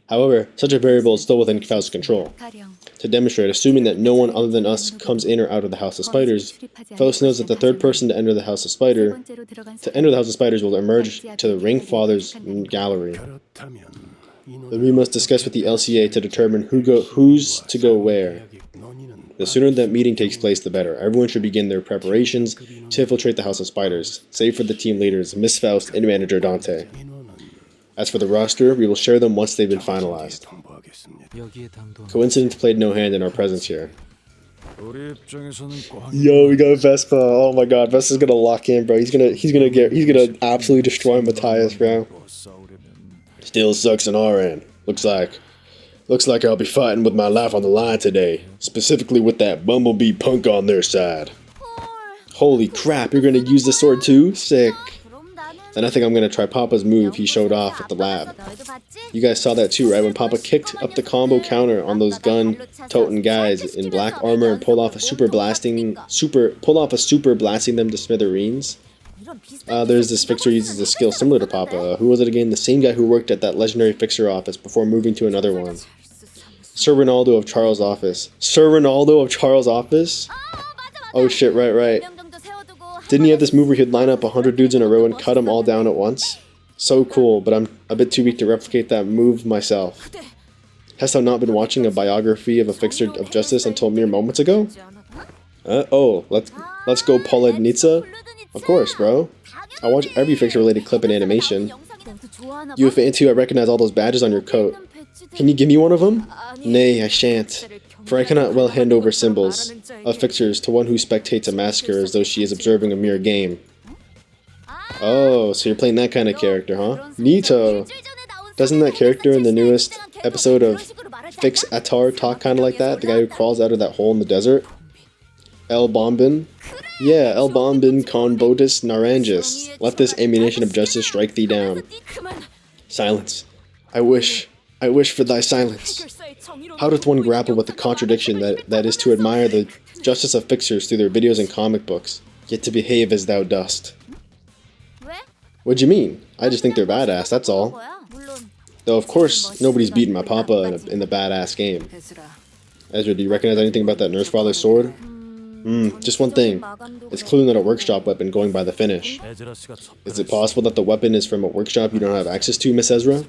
However, such a variable is still within Faust's control. To demonstrate, assuming that no one other than us comes in or out of the House of Spiders, Faust knows that the third person to enter the House of Spiders will emerge to the Ring Father's gallery. Then we must discuss with the LCA to determine who's to go where. The sooner that meeting takes place, the better. Everyone should begin their preparations to infiltrate the House of Spiders, save for the team leaders, Miss Faust and Manager Dante. As for the roster, we will share them once they've been finalized. Coincidence played no hand in our presence here. Yo, we got Vespa. Oh my god, Vespa's gonna lock in, bro. He's gonna absolutely destroy Matthias, bro. Still sucks on our end. Looks like I'll be fighting with my life on the line today. Specifically with that bumblebee punk on their side. Holy crap, you're gonna use the sword too? Sick. Then I think I'm gonna try Papa's move he showed off at the lab. You guys saw that too, right? When Papa kicked up the combo counter on those gun-toting guys in black armor and pulled off a super blasting them to smithereens. There's this fixer who uses a skill similar to Papa. Who was it again? The same guy who worked at that legendary fixer office before moving to another one. Sir Ronaldo of Charles' office. Sir Ronaldo of Charles' office? Oh shit, right. Didn't he have this move where he'd line up 100 dudes in a row and cut them all down at once? So cool, but I'm a bit too weak to replicate that move myself. Hast thou not been watching a biography of a fixer of justice until mere moments ago? Let's go Pollednica? Of course, bro. I watch every fixer-related clip in animation. You a fan too? I recognize all those badges on your coat. Can you give me one of them? Nay, I shan't. For I cannot well hand over symbols of fixers to one who spectates a massacre as though she is observing a mere game. Oh, so you're playing that kind of character, huh? Neato! Doesn't that character in the newest episode of Fix Atar talk kind of like that? The guy who crawls out of that hole in the desert? El Bombin? Yeah, El Bombin con botus naranjus. Let this ammunition of justice strike thee down. Silence. I wish for thy silence. How doth one grapple with the contradiction that is to admire the justice of fixers through their videos and comic books, yet to behave as thou dost? What'd you mean? I just think they're badass, that's all. Though of course, nobody's beaten my papa in the badass game. Ezra, do you recognize anything about that Nurse Father's sword? Just one thing. It's clearly not a workshop weapon going by the finish. Is it possible that the weapon is from a workshop you don't have access to, Miss Ezra?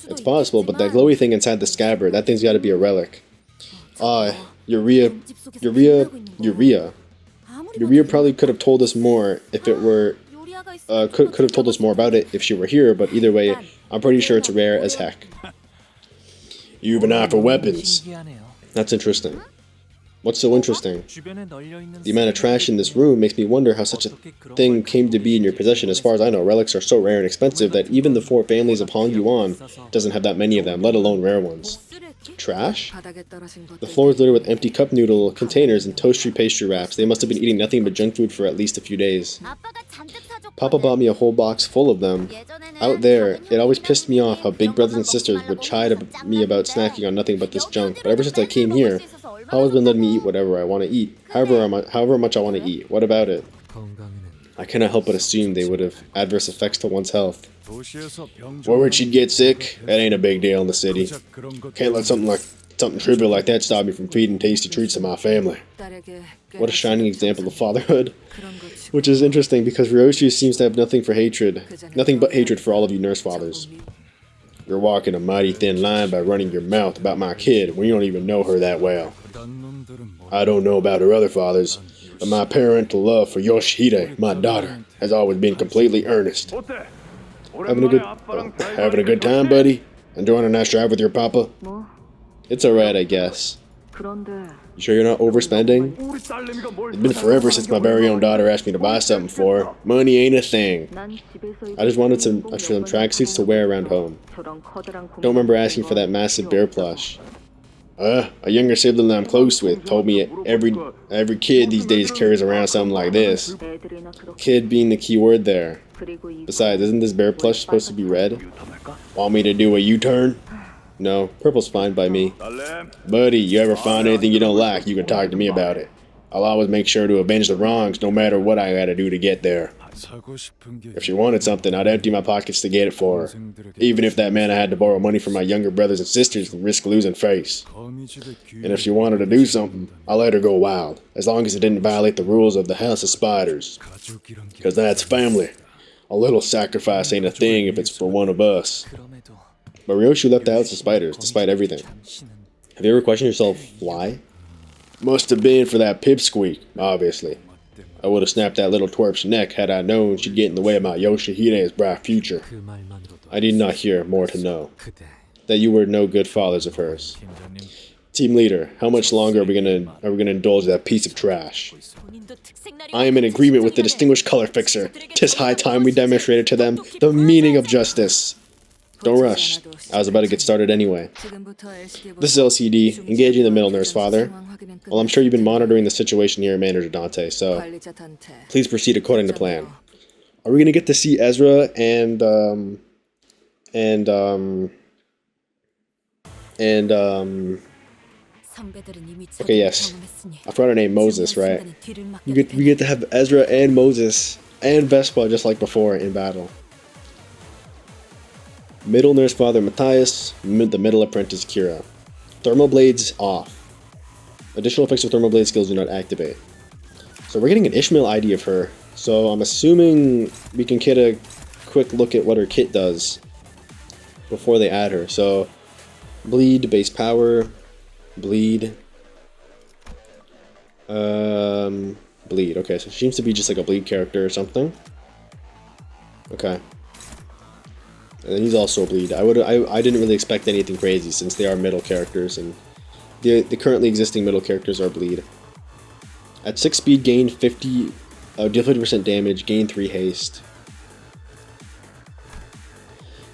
It's possible, but that glowy thing inside the scabbard, that thing's gotta be a relic. Urea probably could have told us more if it were, could have told us more about it if she were here, but either way, I'm pretty sure it's rare as heck. You've an eye for weapons. That's interesting. What's so interesting? The amount of trash in this room makes me wonder how such a thing came to be in your possession. As far as I know, relics are so rare and expensive that even the 4 families of Hong Yuan doesn't have that many of them, let alone rare ones. Trash? The floor is littered with empty cup noodle containers and toasty pastry wraps. They must have been eating nothing but junk food for at least a few days. Papa bought me a whole box full of them. Out there, it always pissed me off how big brothers and sisters would chide me about snacking on nothing but this junk, but ever since I came here, Papa's been letting me eat whatever I want to eat, however much I want to eat. What about it? I cannot help but assume they would have adverse effects to one's health. Worried she'd get sick? That ain't a big deal in the city. Can't let something trivial like that stop me from feeding tasty treats to my family. What a shining example of fatherhood. Which is interesting because Ryoshi seems to have nothing but hatred for all of you nurse fathers. You're walking a mighty thin line by running your mouth about my kid when you don't even know her that well. I don't know about her other fathers, but my parental love for Yoshihide, my daughter, has always been completely earnest. Having a good time, buddy? Enjoying a nice drive with your papa? It's alright, I guess. You sure you're not overspending? It's been forever since my very own daughter asked me to buy something for her. Money ain't a thing. I just wanted some tracksuits to wear around home. Don't remember asking for that massive bear plush. A younger sibling that I'm close with told me every kid these days carries around something like this. Kid being the key word there. Besides, isn't this bear plush supposed to be red? Want me to do a U-turn? No, purple's fine by me. Buddy, you ever find anything you don't like, you can talk to me about it. I'll always make sure to avenge the wrongs, no matter what I gotta do to get there. If she wanted something, I'd empty my pockets to get it for her. Even if that meant I had to borrow money from my younger brothers and sisters and risk losing face. And if she wanted to do something, I let her go wild, as long as it didn't violate the rules of the House of Spiders. Because that's family. A little sacrifice ain't a thing if it's for one of us. But Ryoshi left the House of Spiders, despite everything. Have you ever questioned yourself why? Must have been for that pipsqueak, obviously. I would have snapped that little twerp's neck had I known she'd get in the way of my Yoshihide's bright future. I need not hear more to know. That you were no good fathers of hers. Team leader, how much longer are we gonna indulge that piece of trash? I am in agreement with the distinguished color fixer. 'Tis high time we demonstrated to them the meaning of justice. Don't rush. I was about to get started anyway. This is LCD, engaging the middle nurse father. Well, I'm sure you've been monitoring the situation here, Manager Dante, so please proceed according to plan. Are we gonna get to see Ezra and okay, yes. I forgot her name, Moses, right? We get to have Ezra and Moses and Vespa just like before in battle. Middle nurse father Matthias, the middle apprentice Kira. Thermal blades off. Additional effects of thermal blade skills do not activate. So we're getting an Ishmael ID of her. So I'm assuming we can get a quick look at what her kit does before they add her. So bleed, base power, bleed. Bleed. Okay, so she seems to be just like a bleed character or something. Okay. And then he's also a bleed. I didn't really expect anything crazy since they are middle characters, and the currently existing middle characters are bleed. At 6 speed, gain 50, deal 50% damage, gain 3 haste.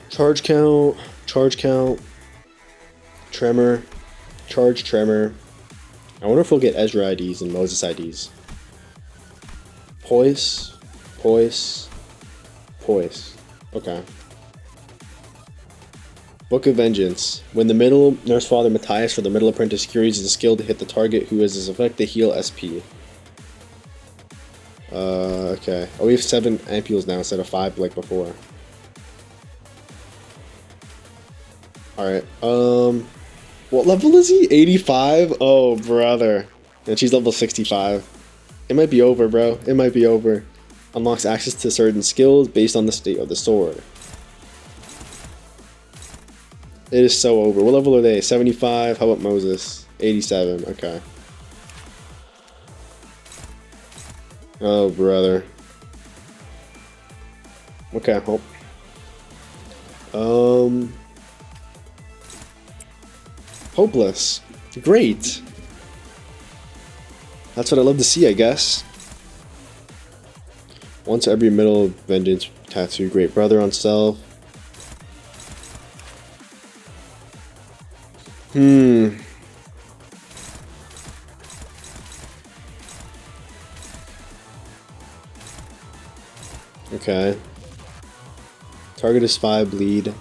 Charge count, tremor, charge tremor. I wonder if we'll get Ezra IDs and Moses IDs. Poise. Okay. Book of Vengeance. When the middle nurse father Matthias for the middle apprentice Kira uses a skill to hit the target who has this effect to heal SP. Okay. Oh, we have 7 ampules now instead of 5 like before. Alright, what level is he? 85? Oh, brother. And she's level 65. It might be over, bro. It might be over. Unlocks access to certain skills based on the state of the sword. It is so over. What level are they? 75? How about Moses? 87. Okay. Oh, brother. Okay, hope. Hopeless. Great. That's what I love to see, I guess. Once every middle vengeance tattoo. Great brother on self. Okay. Target is 5 bleed.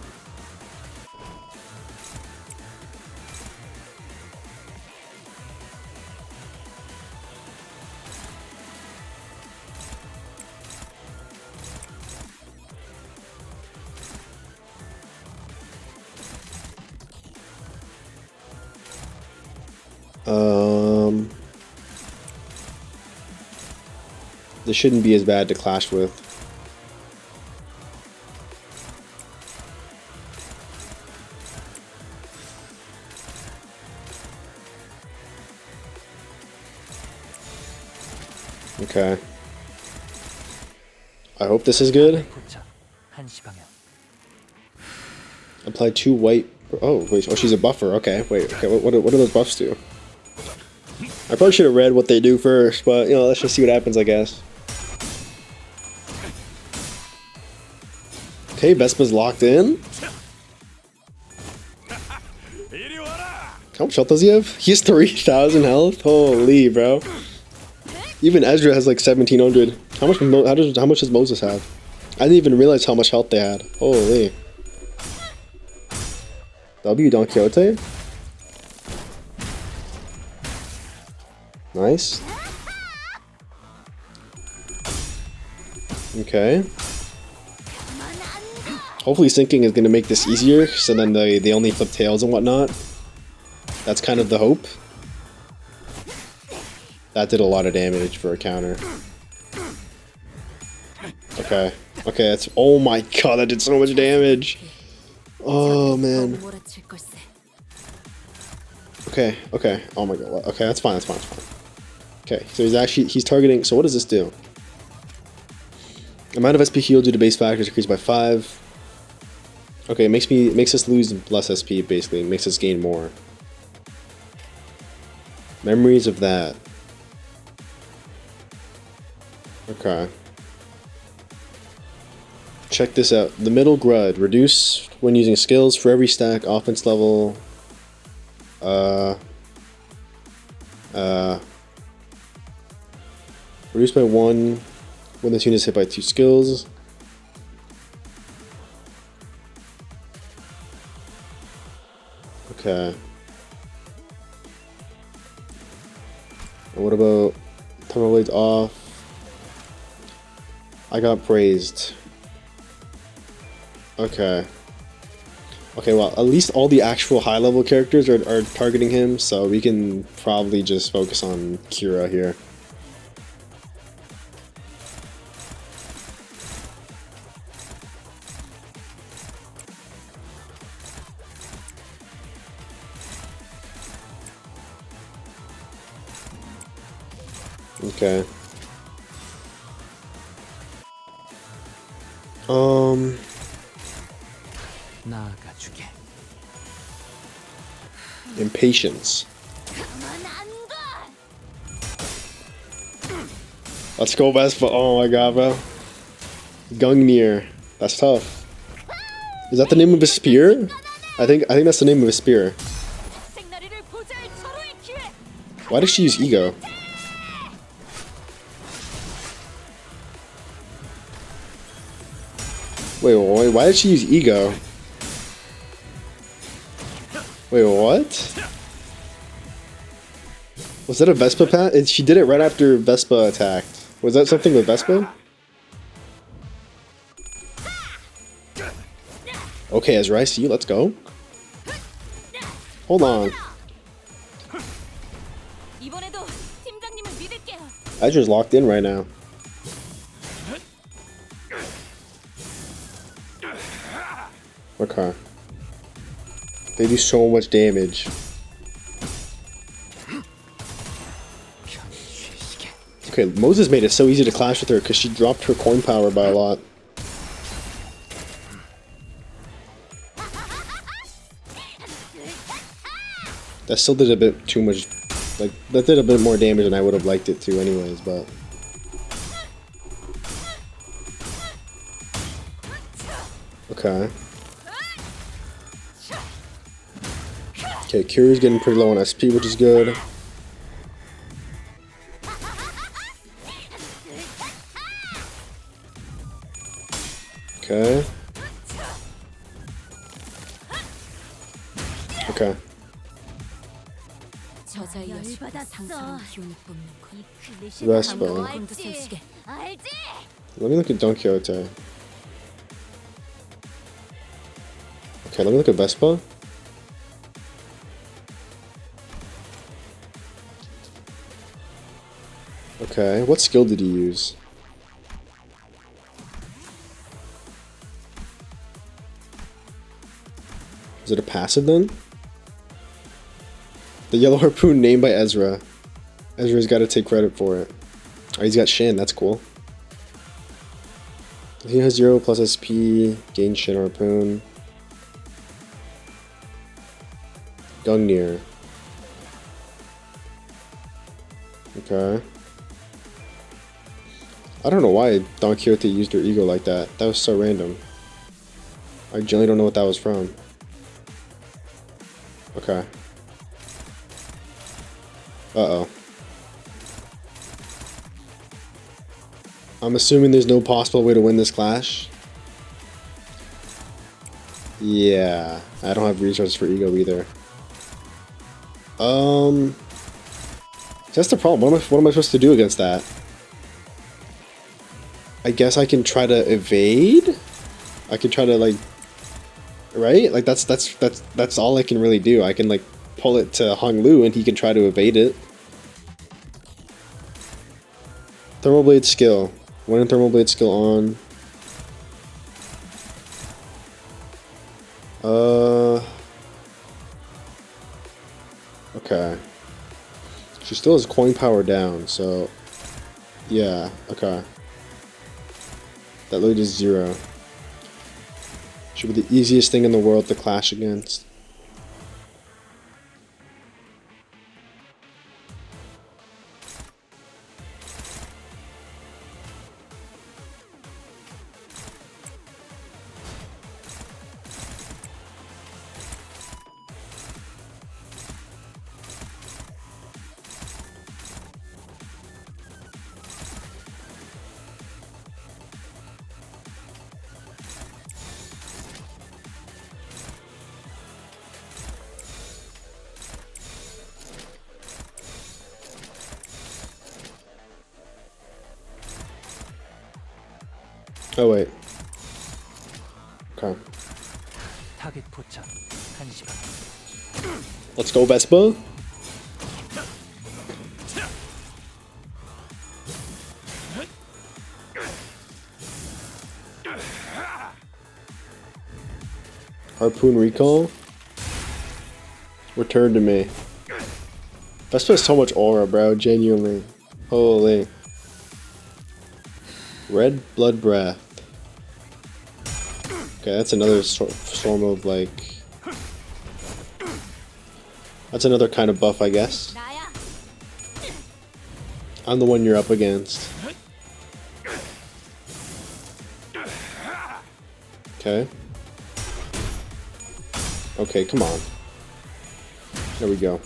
This shouldn't be as bad to clash with. Okay. I hope this is good. Apply 2 white. Oh, wait. Oh, she's a buffer. Okay. Wait. Okay. What do those buffs do? I probably should have read what they do first, but you know, let's just see what happens, I guess. Okay, Vespa's locked in. How much health does he have? He has 3,000 health. Holy, bro. Even Ezra has like 1,700. How much does Moses have? I didn't even realize how much health they had. Holy. W Don Quixote. Nice. Okay. Hopefully syncing is going to make this easier, so then they only flip tails and whatnot. That's kind of the hope. That did a lot of damage for a counter. Okay. Okay, that's... Oh my god, that did so much damage! Oh, man. Okay, okay. Oh my god. Okay, that's fine, that's fine, that's fine. Okay, so he's targeting... So what does this do? Amount of SP healed due to base factors increased by 5. Okay, it makes us lose less SP, basically. It makes us gain more. Memories of that. Okay. Check this out. The middle grud. Reduce when using skills for every stack. Offense level. Reduce by 1 when this unit is hit by 2 skills. Okay. And what about Terminal Blades off? I got praised. Okay. Okay, well, at least all the actual high-level characters are targeting him, so we can probably just focus on Kira here. Okay. Impatience. Let's go, Vespa. Oh my god, bro. Gungnir. That's tough. Is that the name of his spear? I think that's the name of his spear. Why does she use ego? Wait, why did she use ego? Wait, what? Was that a Vespa pat? She did it right after Vespa attacked. Was that something with Vespa? Okay, Ezra, I see you. Let's go. Hold on. Ezra's locked in right now. Okay. They do so much damage. Okay, Moses made it so easy to clash with her because she dropped her coin power by a lot. That still did a bit too much, like, that did a bit more damage than I would have liked it to anyways, but... Okay. Okay, Kiri's getting pretty low on SP, which is good. Okay. Okay. Vespa. Let me look at Don Quixote. Okay, let me look at Vespa. Okay, what skill did he use? Is it a passive then? The yellow harpoon named by Ezra. Ezra's got to take credit for it. Oh, he's got Shin, that's cool. He has 0 plus SP, gain Shin harpoon. Gungnir. Okay. I don't know why Don Quixote used her ego like that. That was so random. I generally don't know what that was from. Okay. Uh-oh. I'm assuming there's no possible way to win this clash. Yeah, I don't have resources for ego either. That's the problem. What am I supposed to do against that? I guess I can try to evade? I can try to like, right? Like that's all I can really do. I can like pull it to Hong Lu and he can try to evade it. Thermal Blade skill. When Thermal Blade skill on. Okay. She still has coin power down, so yeah, okay. That load is 0. Should be the easiest thing in the world to clash against. Oh wait. Okay. Let's go, Vespa. Harpoon recall. Return to me. Vespa has so much aura, bro. Genuinely. Holy. Red blood breath. Okay, that's another form of like. That's another kind of buff, I guess. I'm the one you're up against. Okay. Okay, come on. There we go.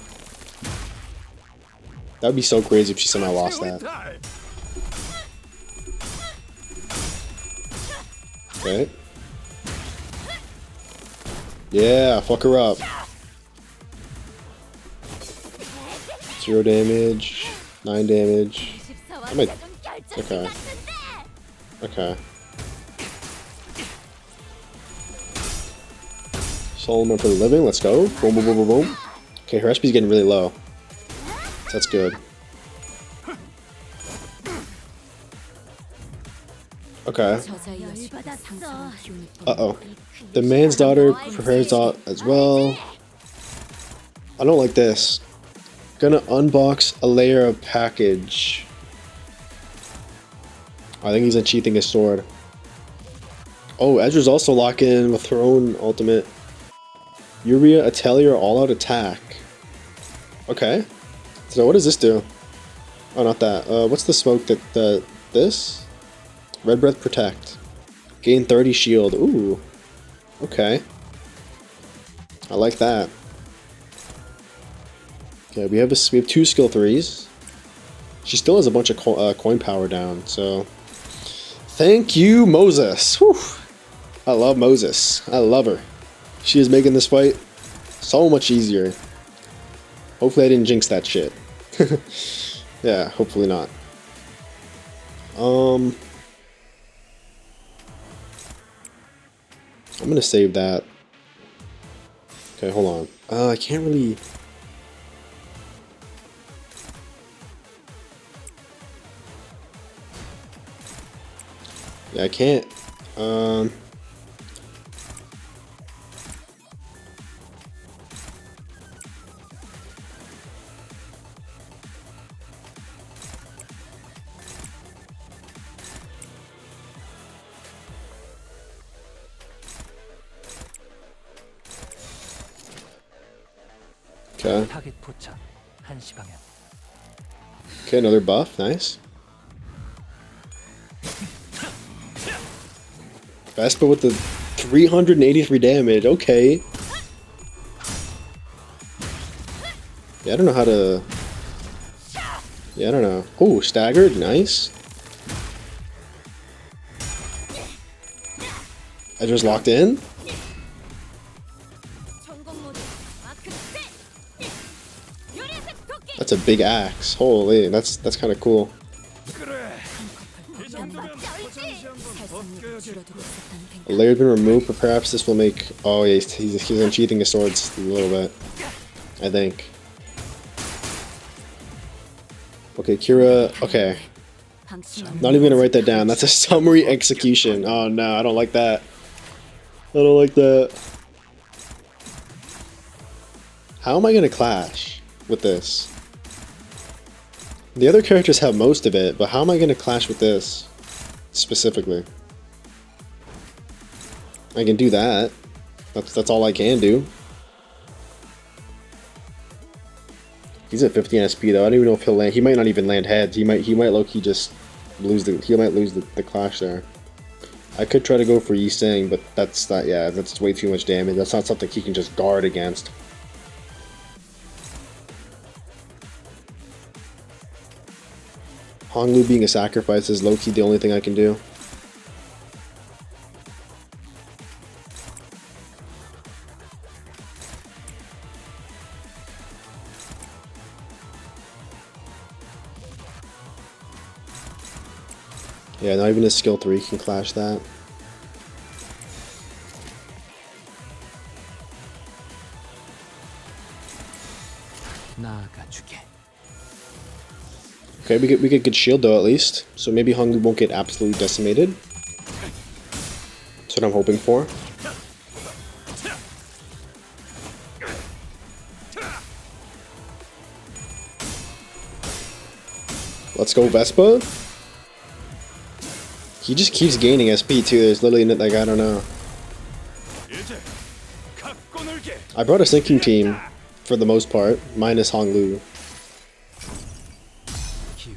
That would be so crazy if she somehow lost that. Okay. Yeah, fuck her up. 0 damage, 9 damage. I might. Okay. Okay. Solomon for the living, let's go. Boom, boom, boom, boom, boom. Okay, her SP's getting really low. That's good. Okay. Uh-oh. The man's daughter prepares as well. I don't like this. Gonna unbox a layer of package. I think he's unsheathing his sword. Oh, Ezra's also locking in with her own ultimate. Uria, Atelier, all-out attack. Okay. So what does this do? Oh, not that. What's the smoke that this? Red Breath Protect. Gain 30 shield. Ooh. Okay. I like that. Okay, we have 2 skill 3s. She still has a bunch of coin power down, so thank you, Moses. Whew. I love Moses. I love her. She is making this fight so much easier. Hopefully I didn't jinx that shit. Yeah, hopefully not. I'm gonna save that. Okay, hold on. I can't really. Yeah, I can't. Okay. Okay, another buff. Nice. Vespa with the 383 damage. Okay. Yeah, I don't know how to. Yeah, I don't know. Oh, staggered. Nice. I just locked in. That's a big axe. Holy, that's kind of cool. A layer's been removed, but perhaps this will make... Oh yeah, he's unsheathing his swords a little bit, I think. Okay, Kira... Okay. Not even gonna write that down. That's a summary execution. Oh no, I don't like that. I don't like that. How am I gonna clash with this? The other characters have most of it, but how am I gonna clash with this specifically? I can do that. That's all I can do. He's at 15 SP though. I don't even know if he'll land. He might not even land heads. He might low-key just lose the. He might lose the clash there. I could try to go for Yi Sang, but that's not. Yeah, that's way too much damage. That's not something he can just guard against. Honglu being a sacrifice is low-key the only thing I can do. Yeah, not even a skill 3 can clash that. Okay, we get good shield though at least, so maybe Honglu won't get absolutely decimated. That's what I'm hoping for. Let's go Vespa. He just keeps gaining SP too. There's literally like I don't know. I brought a sinking team for the most part, minus Honglu.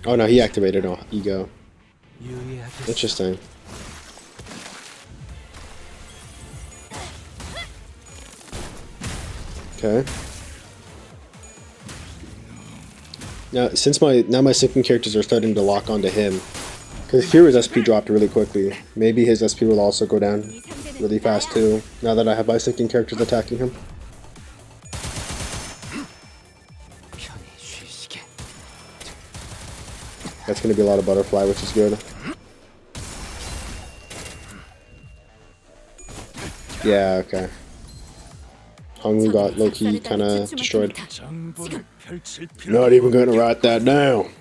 Oh no, he activated ego. Interesting. Okay. Now, since my sinking characters are starting to lock onto him, because Kira's SP dropped really quickly. Maybe his SP will also go down really fast too, now that I have my sinking characters attacking him. That's going to be a lot of butterfly, which is good. Yeah, okay. Honglu got low-key kind of destroyed. Not even going to write that down.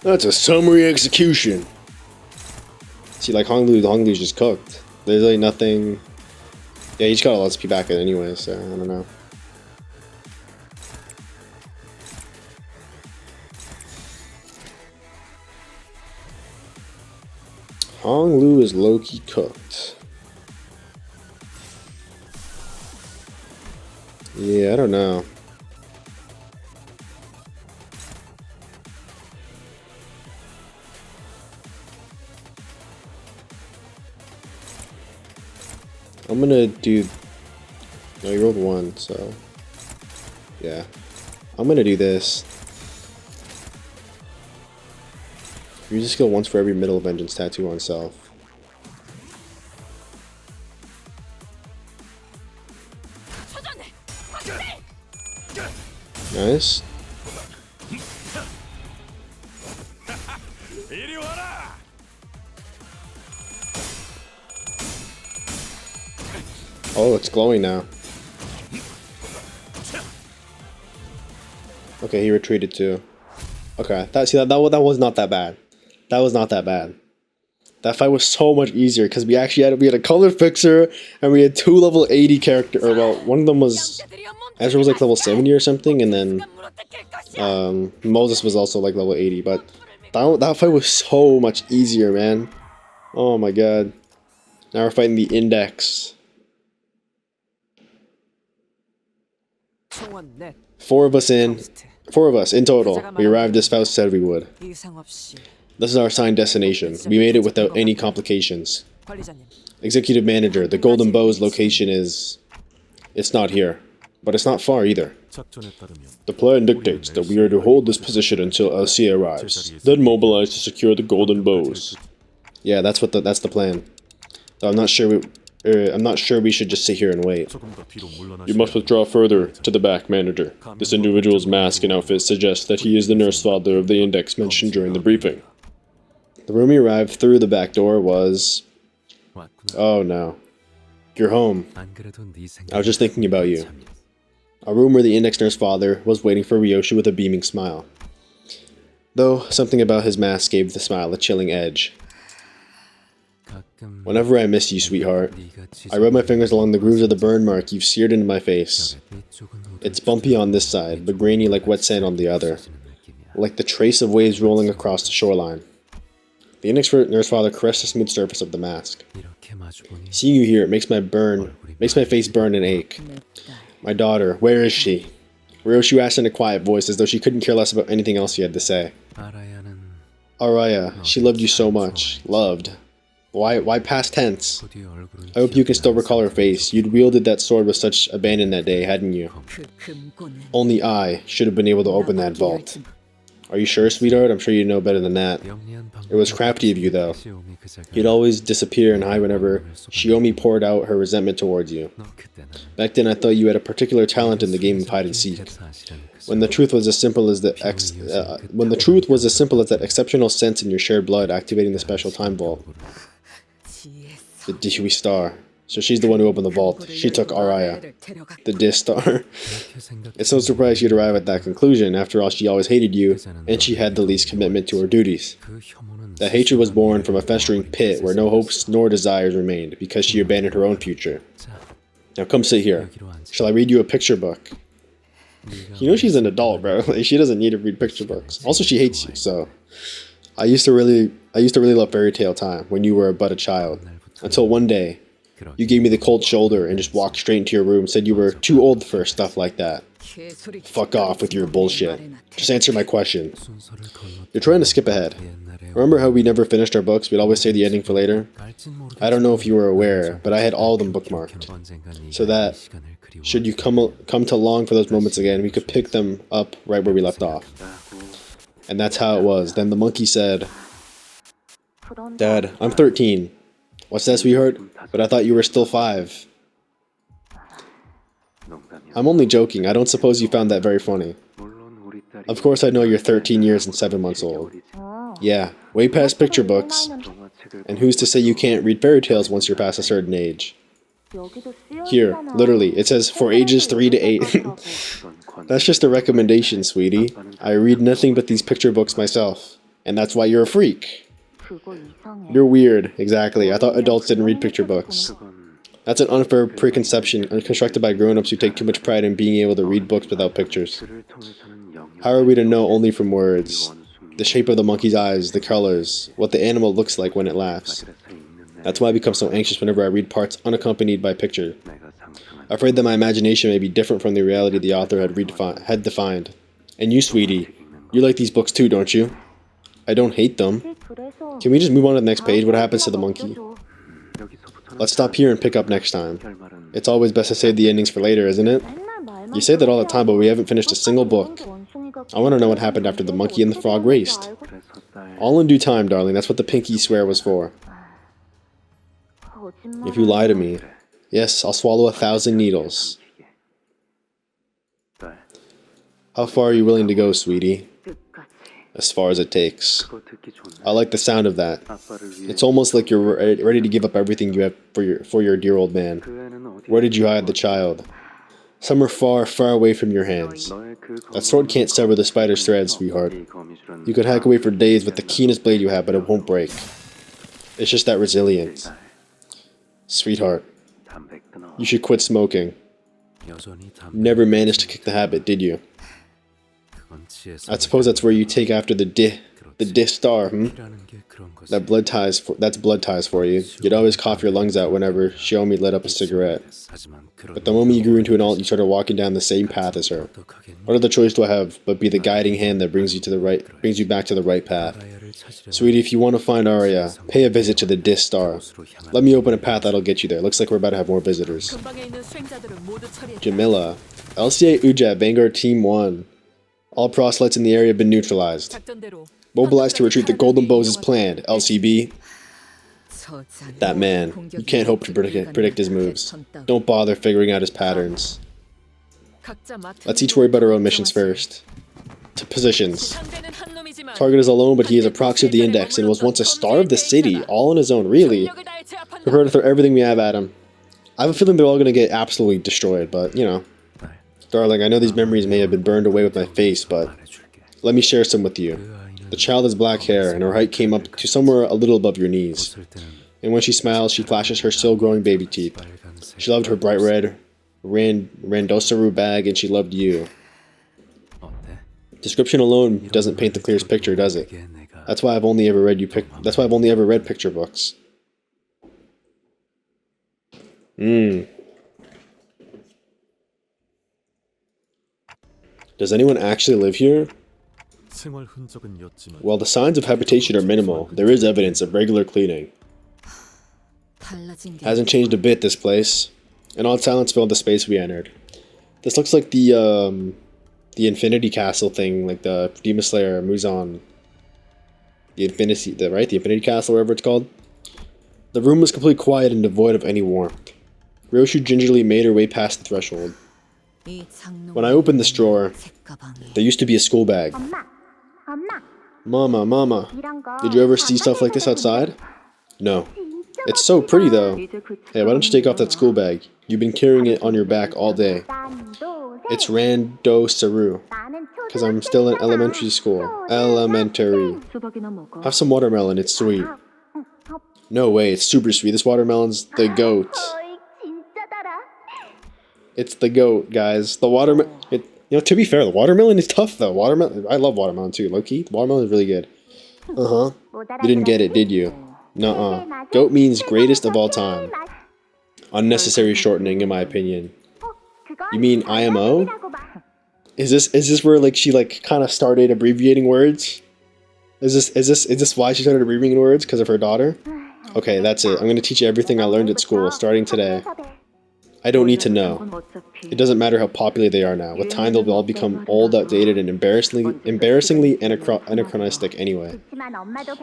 That's a summary execution. See, like Honglu's just cooked. There's really nothing. Yeah, he just got a lot of SP back anyway, so I don't know. Honglu is low-key cooked. Yeah, I don't know. I'm gonna do... No, you rolled 1, so... Yeah. I'm gonna do this. Use a skill once for every middle vengeance tattoo on self. Nice. Oh, it's glowing now. Okay, he retreated too. Okay, that was not that bad. That was not that bad. That fight was so much easier because we had a color fixer and we had 2 level 80 characters. Or well, one of them was Ezra was like level 70 or something, and then Moses was also like level 80. But that fight was so much easier, man. Oh my god. Now we're fighting the Index. 4 of us in total. We arrived as Faust said we would. This is our assigned destination. We made it without any complications. Executive Manager, the Golden Bow's location is... It's not here. But it's not far either. The plan dictates that we are to hold this position until Alyssa arrives, then mobilize to secure the Golden Bows. Yeah, that's the plan. So I'm not sure I'm not sure we should just sit here and wait.
조금 더 뒤로
You
물러나시면
must withdraw further to the back, manager. This individual's mask and outfit suggest that he is the nurse father of the index mentioned during the briefing.
The room he arrived through the back door was...
왔구나.
Oh no. You're home.
안 그래도 네
I was just thinking about you.
참이야.
A room where the index nurse father was waiting for Ryoshi with a beaming smile. Though, something about his mask gave the smile a chilling edge.
가끔
Whenever I miss you, sweetheart,
네가
I rub my fingers along the grooves of the burn mark you've seared into my face.
쪽은
It's bumpy on this side, but grainy like wet sand on the other, like the trace of waves rolling across the shoreline. The index nurse father caressed the smooth surface of the mask.
이렇게 마주보니
Seeing you here, it makes my face burn and ache. My daughter, where is she? Ryoshi asked in a quiet voice, as though she couldn't care less about anything else he had to say.
아라야는
Araya, she loved you so much. Loved. Why past tense?
부디 얼굴은
I hope you can still recall her face. You'd wielded that sword with such abandon that day, hadn't you?
그 금고는
Only I should have been able to open that vault. Are you sure, sweetheart? I'm sure you know better than that.
영리한 방법으로
It was crafty of you, though.
시오미 그 자가
You'd always disappear and hide whenever Shiomi poured out her resentment towards you.
너 그때는
Back then, I thought you had a particular talent in the game of hide and seek.
사실은 그
When the truth was as simple as that exceptional sense in your shared blood activating the special time vault,
지혜서
the Dishui star. So she's the one who opened the vault. She took Araya, the Dis star.
그렇게 생각
It's so surprised you'd arrive at that conclusion. After all, she always hated you, and she had the least commitment to her duties.
그 혐오는
That hatred was born from a festering pit where no hopes nor desires remained, because she abandoned her own future.
자
Now come sit here.
여기로 앉아
Shall I read you a picture book? You know she's an adult, bro. Like, she doesn't need to read picture books. Also, she hates you, so... I used to really love fairy tale time when you were but a child. Until one day, you gave me the cold shoulder and just walked straight into your room, said you were too old for stuff like that. Fuck off with your bullshit. Just answer my question.
순서를 걸러
You're trying to skip ahead.
옛날에
Remember how we never finished our books? We'd always save the ending for later?
알진 모르겠지만
I don't know if you were aware, but I had all of them bookmarked.
언젠간 네가
So that,
이 시간을 그리워
should you come to long for those moments again, we could pick them up right where we left off. And that's how it was. Then the monkey said, Dad, I'm 13. What's that, sweetheart? But I thought you were still 5. I'm only joking. I don't suppose you found that very funny. Of course I know you're 13 years and 7 months old. Yeah, way past picture books. And who's to say you can't read fairy tales once you're past a certain age? Here, literally, it says for ages 3 to 8. That's just a recommendation, sweetie. I read nothing but these picture books myself. And that's why you're a freak. You're weird, exactly. I thought adults didn't read picture books. That's an unfair preconception constructed by grown-ups who take too much pride in being able to read books without pictures. How are we to know only from words? The shape of the monkey's eyes, the colors, what the animal looks like when it laughs. That's why I become so anxious whenever I read parts unaccompanied by picture. Afraid that my imagination may be different from the reality the author had defined. And you, sweetie, you like these books too, don't you? I don't hate them. Can we just move on to the next page? What happens to the monkey? Let's stop here and pick up next time. It's always best to save the endings for later, isn't it? You say that all the time, but we haven't finished a single book. I want to know what happened after the monkey and the frog raced. All in due time, darling. That's what the pinky swear was for. If you lie to me, yes, I'll swallow 1,000 needles. How far are you willing to go, sweetie? As far as it takes. I like the sound of that. It's almost like you're ready to give up everything you have for your dear old man. Where did you hide the child? Somewhere far, far away from your hands. That sword can't sever the spider's thread, sweetheart. You could hack away for days with the keenest blade you have, but it won't break. It's just that resilience. Sweetheart, you should quit smoking.
여전히 담배
Never managed to kick the habit, did you?
그건 지혜서
I suppose that's where you take after the Dis star,
라는 게 그런 거지.
That's blood ties for you. You'd always cough your lungs out whenever Shiomi lit up a cigarette.
하지만 그런
But the moment you grew into an adult, you started walking down the same path as her.
어떡하겠니?
What other choice do I have but be the guiding hand that brings you back to the right path?
아라야를 찾으려면
Sweetie, if you want to find Arya, pay a visit to the Dis star. Let me open a path that'll get you there. Looks like we're about to have more visitors.
근방에 있는 수행자들은 모두 처리해.
Jamila. LCA Ujat, Vanguard Team 1. All proselytes in the area have been neutralized.
작전대로
Mobilize to retrieve the golden bows as planned. LCB. That man, you can't hope to predict his moves. Don't bother figuring out his patterns. Let's each worry about our own missions first. To positions. Target is alone, but he is a proxy of the index and was once a star of the city, all on his own, really. Prepare to throw everything we have at him. I have a feeling they're all going to get absolutely destroyed, but, you know. Darling, I know these memories may have been burned away with my face, but let me share some with you. The child has black hair, and her height came up to somewhere a little above your knees. And when she smiles, she flashes her still-growing baby teeth. She loved her bright red Randosaru bag, and she loved you. Description alone doesn't paint the clearest picture, does it? That's why I've only ever read picture books. Does anyone actually live here? While the signs of habitation are minimal, there is evidence of regular cleaning. Hasn't changed a bit, this place. An odd silence filled the space we entered. This looks like the Infinity Castle thing, like the Demon Slayer, Muzan. The Infinity Castle, whatever it's called. The room was completely quiet and devoid of any warmth. Ryoshu gingerly made her way past the threshold. When I opened this drawer, there used to be a school bag. Mama, did you ever see stuff like this outside? No. It's so pretty though. Hey, why don't you take off that school bag? You've been carrying it on your back all day. It's Randosaru. Because I'm still in elementary school. Elementary. Have some watermelon, it's sweet. No way, it's super sweet. This watermelon's the goat. It's the goat, guys. The watermelon. You know, to be fair, the watermelon is tough though. I love watermelon too. Low key, watermelon is really good. You didn't get it, did you? Nuh-uh. Goat means greatest of all time. Unnecessary shortening, in my opinion. You mean IMO? Is this where like she like kind of started abbreviating words? Is this why she started abbreviating words? Because of her daughter? Okay, that's it. I'm gonna teach you everything I learned at school, starting today. I don't need to know. It doesn't matter how popular they are now. With time, they'll all become old, outdated, and embarrassingly anachronistic anyway.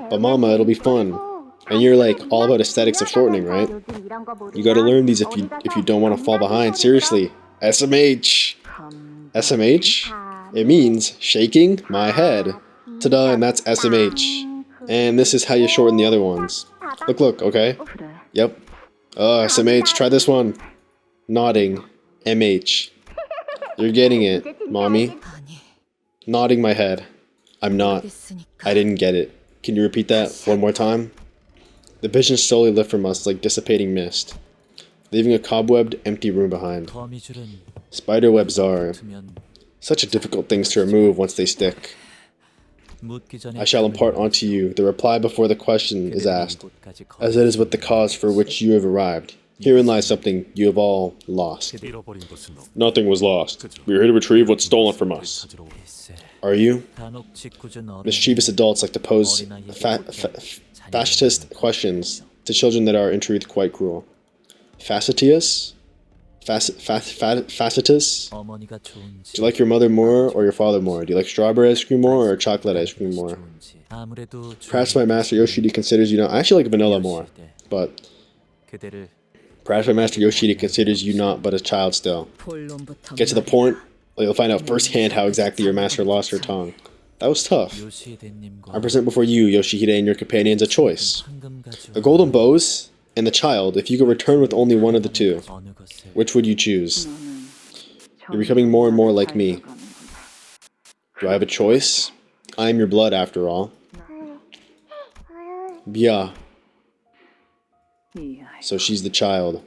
But mama, it'll be fun. And you're like all about aesthetics of shortening, right? You gotta learn these if you don't want to fall behind. Seriously. SMH. SMH? It means shaking my head. Ta-da, and that's SMH. And this is how you shorten the other ones. Look, okay? Yep. SMH, try this one. Nodding. MH. You're getting it, mommy. Nodding my head. I'm not. I didn't get it. Can you repeat that one more time? The visions slowly lift from us like dissipating mist, leaving a cobwebbed, empty room behind. Spiderwebs are such difficult things to remove once they stick. I shall impart onto you the reply before the question is asked, as it is with the cause for which you have arrived. Herein lies something you have all lost. Nothing was lost. We are here to retrieve what's stolen from us. Are you? Mischievous adults like to pose fascist questions to children that are, in truth, quite cruel. Facetious? Facetious? Do you like your mother more or your father more? Do you like strawberry ice cream more or chocolate ice cream more? Perhaps my master Yoshida considers you not. I actually like vanilla more, but perhaps my master Yoshida considers you not but a child still. Get to the point, or you'll find out firsthand how exactly your master lost her tongue. That was tough. I present before you, Yoshihide, and your companions a choice. The golden bows and the child, if you could return with only one of the two. Which would you choose? You're becoming more and more like me. Do I have a choice? I am your blood, after all. Yeah. So she's the child.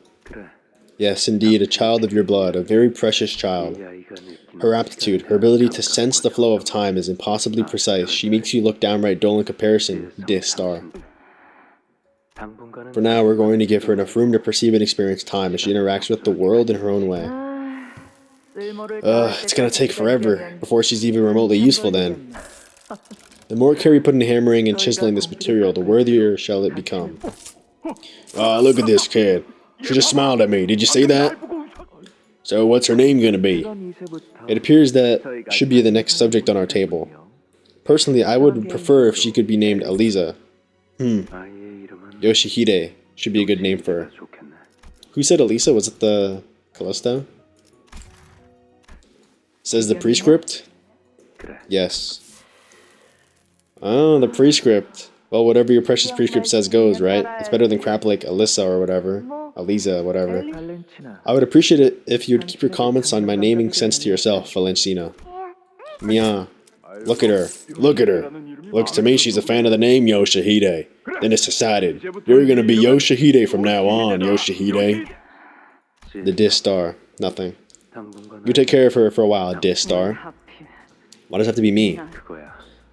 Yes, indeed, a child of your blood, a very precious child. Her aptitude, her ability to sense the flow of time is impossibly precise. She makes you look downright dull in comparison, star. For now, we're going to give her enough room to perceive and experience time as she interacts with the world in her own way. It's gonna take forever before she's even remotely useful then. The more care we put into hammering and chiseling this material, the worthier shall it become. Look at this kid. She just smiled at me. Did you see that? So what's her name gonna be? It appears that should be the next subject on our table. Personally, I would prefer if she could be named Alyssa. Yoshihide should be a good name for her. Who said Alyssa? Was it the Callisto? Says the prescript? Yes. Oh, the prescript. Well, whatever your precious prescript says goes, right? It's better than crap like Alyssa or whatever. Alyssa, whatever. I would appreciate it if you'd keep your comments on my naming sense to yourself, Valencina. Mia. Look at her. Look at her. Looks to me she's a fan of the name Yoshihide. Then it's decided. You're gonna be Yoshihide from now on, Yoshihide. The Dis Star. Nothing. You take care of her for a while, Dis Star. Why does it have to be me?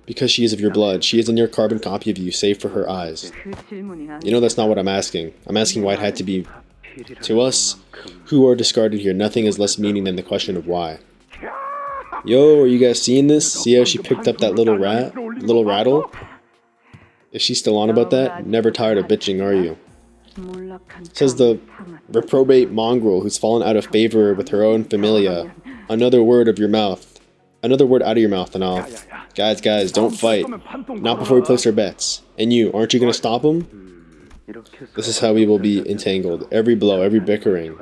Because she is of your blood. She is a near carbon copy of you, save for her eyes. You know that's not what I'm asking. I'm asking why it had to be. To us, who are discarded here, nothing is less meaning than the question of why. Yo, are you guys seeing this? See how she picked up that little rattle? Is she still on about that? Never tired of bitching, are you? Says the reprobate mongrel who's fallen out of favor with her own familia. Another word of your mouth. Another word out of your mouth and I'll... Guys, don't fight. Not before we place our bets. And you, aren't you gonna stop him? This is how we will be entangled. Every blow, every bickering.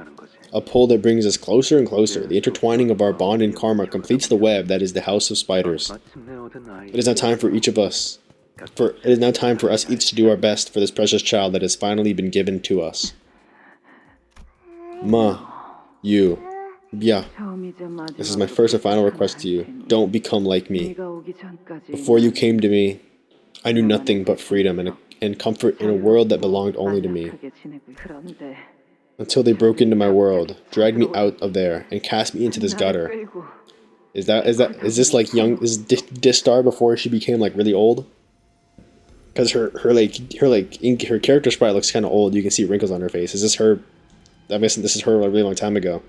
A pull that brings us closer and closer. The intertwining of our bond and karma completes the web that is the house of spiders. It is now time for each of us. It is now time for us each to do our best for this precious child that has finally been given to us. Ma, you, yeah. This is my first and final request to you. Don't become like me. Before you came to me, I knew nothing but freedom and comfort in a world that belonged only to me. Until they broke into my world, dragged me out of there, and cast me into this gutter. Is this like young? Is Dis Star before she became like really old? Because her character sprite looks kind of old. You can see wrinkles on her face. Is this her? I'm guessing this is her a really long time ago.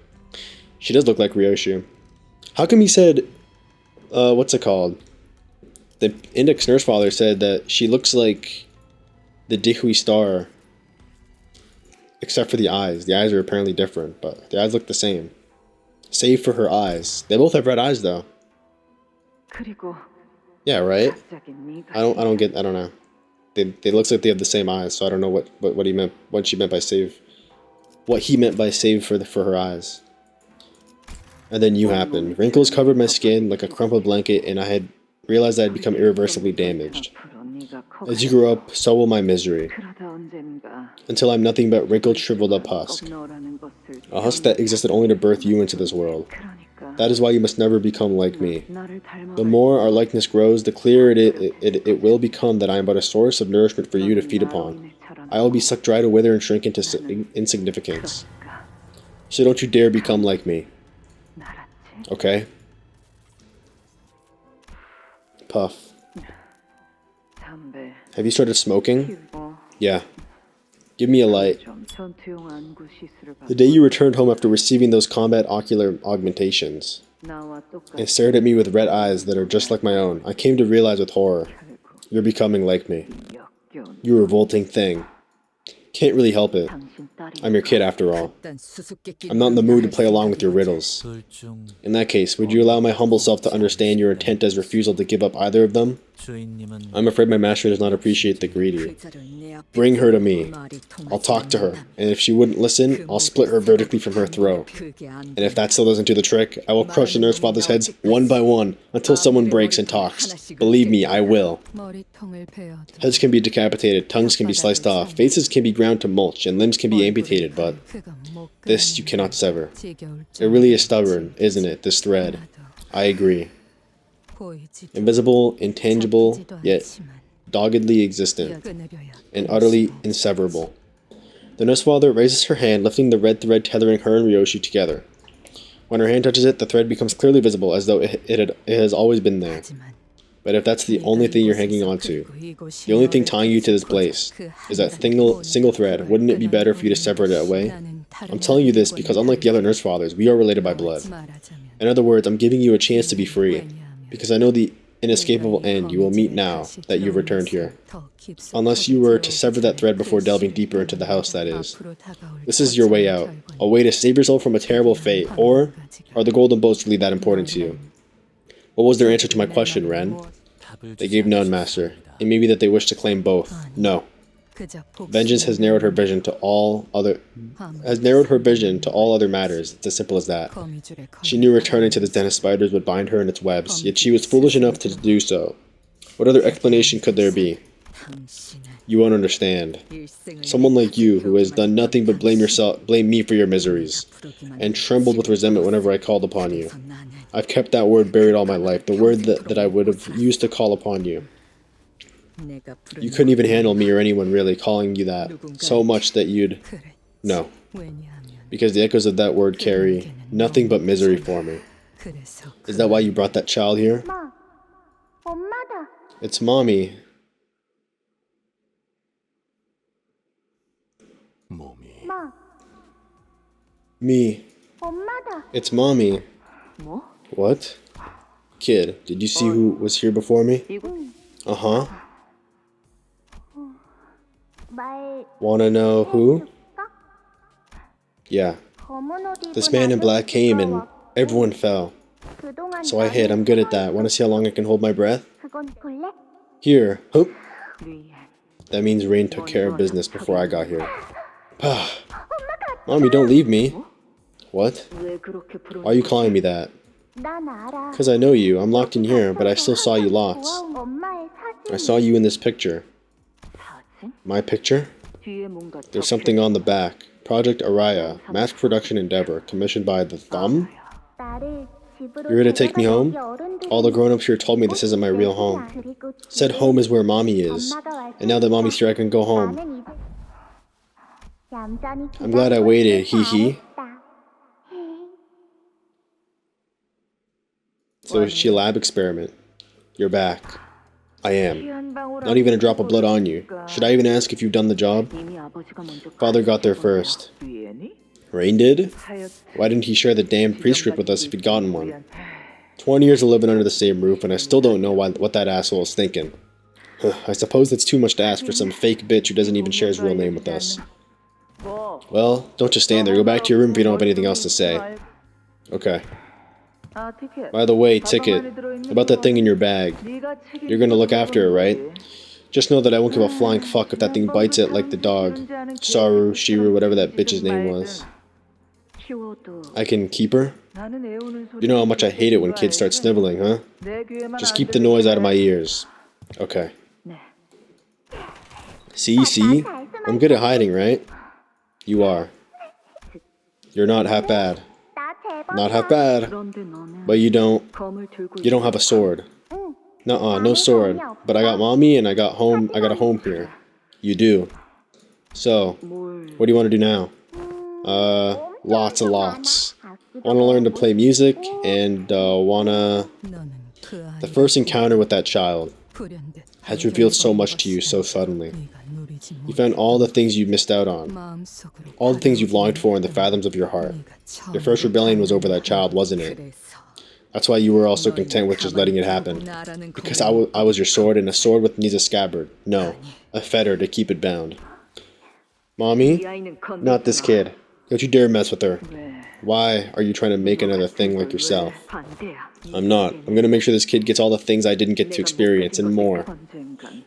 She does look like Ryoshu. How come he said, what's it called? The Index Nurse Father said that she looks like the Dihui Star, except for the eyes. The eyes are apparently different, but the eyes look the same. Save for her eyes. They both have red eyes, though. Yeah, right? I don't know. They looks like they have the same eyes, so I don't know what he meant, what she meant by save. What he meant by save for her eyes. And then you happened. Wrinkles covered my skin like a crumpled blanket, and I had realized I had become irreversibly damaged. As you grow up, so will my misery. Until I'm nothing but wrinkled, shriveled up husk. A husk that existed only to birth you into this world. That is why you must never become like me. The more our likeness grows, the clearer it will become that I am but a source of nourishment for you to feed upon. I will be sucked dry to wither and shrink into insignificance. So don't you dare become like me. Okay? Puff. Have you started smoking? Yeah. Give me a light. The day you returned home after receiving those combat ocular augmentations, and stared at me with red eyes that are just like my own, I came to realize with horror, you're becoming like me. You revolting thing. Can't really help it. I'm your kid after all. I'm not in the mood to play along with your riddles. In that case, would you allow my humble self to understand your intent as refusal to give up either of them? I'm afraid my master does not appreciate the greedy. Bring her to me. I'll talk to her, and if she wouldn't listen, I'll split her vertically from her throat. And if that still doesn't do the trick, I will crush the nurse father's heads one by one until someone breaks and talks. Believe me, I will. Heads can be decapitated, tongues can be sliced off, faces can be ground to mulch, and limbs can be amputated, but this you cannot sever. It really is stubborn, isn't it, this thread? I agree. Invisible, intangible, yet doggedly existent, and utterly inseverable. The nurse father raises her hand, lifting the red thread tethering her and Ryoshu together. When her hand touches it, the thread becomes clearly visible, as though it has always been there. But if that's the only thing you're hanging on to, the only thing tying you to this place, is that single thread, wouldn't it be better for you to sever it away? I'm telling you this because unlike the other nurse fathers, we are related by blood. In other words, I'm giving you a chance to be free, because I know the inescapable end you will meet now that you've returned here. Unless you were to sever that thread before delving deeper into the house, that is. This is your way out, a way to save yourself from a terrible fate, or are the golden boats really that important to you? What was their answer to my question, Ren? They gave none, master. It may be that they wish to claim both. No. Vengeance has narrowed her vision to all other matters. It's as simple as that. She knew returning to the den of spiders would bind her in its webs, yet she was foolish enough to do so. What other explanation could there be? You won't understand. Someone like you, who has done nothing but blame me for your miseries, and trembled with resentment whenever I called upon you. I've kept that word buried all my life, the word that I would have used to call upon you. You couldn't even handle me or anyone really calling you that, so much that you'd... No. Because the echoes of that word carry nothing but misery for me. Is that why you brought that child here? It's Mommy. Me. It's Mommy. What? Kid, did you see who was here before me? Uh-huh. Wanna know who? Yeah. This man in black came and everyone fell. So I hid. I'm good at that. Wanna see how long I can hold my breath? Here. Hoop. That means Rain took care of business before I got here. Mommy, don't leave me. What? Why are you calling me that? Because I know you. I'm locked in here, but I still saw you lots. I saw you in this picture. My picture? There's something on the back. Project Araya, mass production endeavor, commissioned by the Thumb? You're here to take me home? All the grown-ups here told me this isn't my real home. Said home is where Mommy is. And now that Mommy's here, I can go home. I'm glad I waited, hee hee. So is she a lab experiment? You're back. I am. Not even a drop of blood on you. Should I even ask if you've done the job? Father got there first. Rain did? Why didn't he share the damn prescript with us if he'd gotten one? 20 years of living under the same roof, and I still don't know what that asshole is thinking. I suppose that's too much to ask for some fake bitch who doesn't even share his real name with us. Well, don't just stand there. Go back to your room if you don't have anything else to say. Okay. By the way, Ticket, about that thing in your bag. You're gonna look after it, right? Just know that I won't give a flying fuck if that thing bites it like the dog. Saru, Shiru, whatever that bitch's name was. I can keep her? You know how much I hate it when kids start sniveling, huh? Just keep the noise out of my ears. Okay. See? I'm good at hiding, right? You are. You're not half bad. Not half bad. But you don't have a sword. Nuh-uh, no sword. But I got Mommy and I got a home here. You do. So, what do you want to do now? Lots and lots. Want to learn to play music and wanna... The first encounter with that child has revealed so much to you so suddenly. You found all the things you missed out on. All the things you've longed for in the fathoms of your heart. Your first rebellion was over that child, wasn't it? That's why you were all so content with just letting it happen. Because I was your sword, and a sword needs a scabbard. No, a fetter to keep it bound. Mommy? Not this kid. Don't you dare mess with her. Why are you trying to make another thing like yourself? I'm not. I'm gonna make sure this kid gets all the things I didn't get to experience, and more.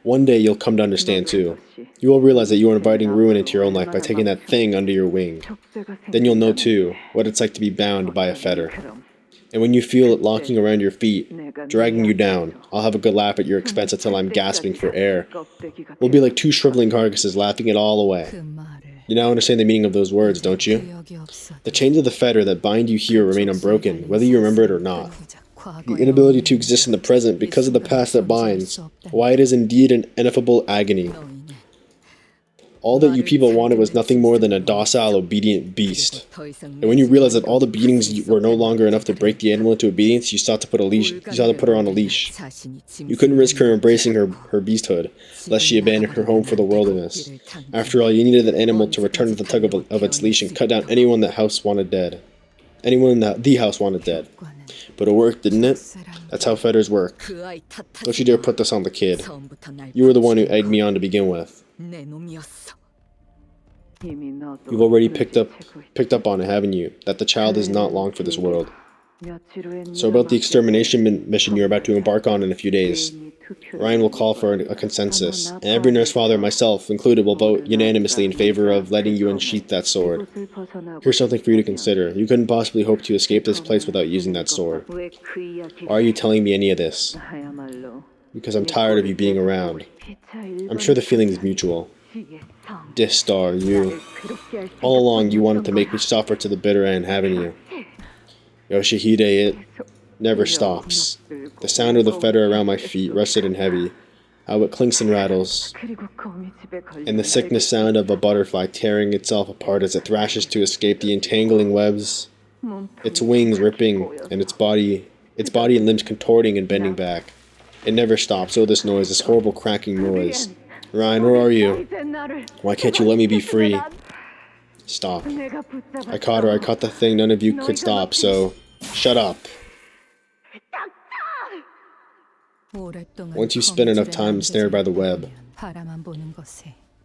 One day you'll come to understand too. You will realize that you are inviting ruin into your own life by taking that thing under your wing. Then you'll know too, what it's like to be bound by a fetter. And when you feel it locking around your feet, dragging you down, I'll have a good laugh at your expense until I'm gasping for air. We'll be like two shriveling carcasses laughing it all away. You now understand the meaning of those words, don't you? The chains of the fetter that bind you here remain unbroken, whether you remember it or not. The inability to exist in the present because of the past that binds, why it is indeed an ineffable agony. All that you people wanted was nothing more than a docile, obedient beast. And when you realized that all the beatings were no longer enough to break the animal into obedience, you sought to put her on a leash. You couldn't risk her embracing her beasthood, lest she abandon her home for the wilderness. After all, you needed that animal to return with the tug of its leash and cut down anyone that house wanted dead. Anyone that the house wanted dead. But it worked, didn't it? That's how fetters work. Don't you dare put this on the kid. You were the one who egged me on to begin with. You've already picked up on it, haven't you? That the child is not long for this world. So about the extermination mission you're about to embark on in a few days. Ryan will call for a consensus, and every nurse father, myself included, will vote unanimously in favor of letting you unsheath that sword. Here's something for you to consider. You couldn't possibly hope to escape this place without using that sword. Why are you telling me any of this? Because I'm tired of you being around. I'm sure the feeling is mutual. Distar, you. All along you wanted to make me suffer to the bitter end, haven't you? Yoshihide, it never stops. The sound of the fetter around my feet, rusted and heavy, how it clinks and rattles, and the sickness sound of a butterfly tearing itself apart as it thrashes to escape the entangling webs, its wings ripping, and its body and limbs contorting and bending back. It never stops. Oh, this noise, this horrible cracking noise. Ryan, where are you? Why can't you let me be free? Stop. I caught her. I caught the thing none of you could stop, so shut up. Once you spend enough time ensnared by the web,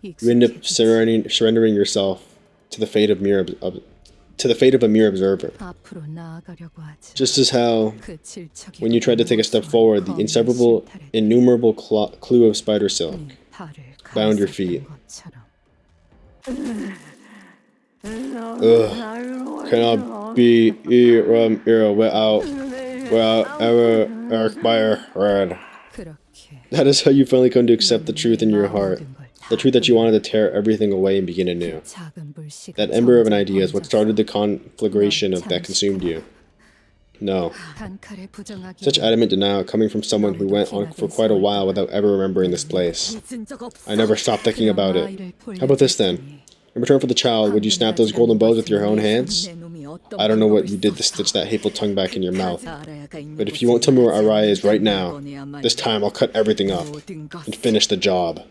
you end up surrendering yourself to the fate of a mere observer. Just as how, when you tried to take a step forward, the innumerable clue of spider silk bound your feet. Cannot be without ever expire. That is how you finally come to accept the truth in your heart. The truth that you wanted to tear everything away and begin anew. That ember of an idea is what started the conflagration that consumed you. No. Such adamant denial coming from someone who went on for quite a while without ever remembering this place. I never stopped thinking about it. How about this then? In return for the child, would you snap those golden bows with your own hands? I don't know what you did to stitch that hateful tongue back in your mouth. But if you won't tell me where Araya is right now, this time I'll cut everything up and finish the job.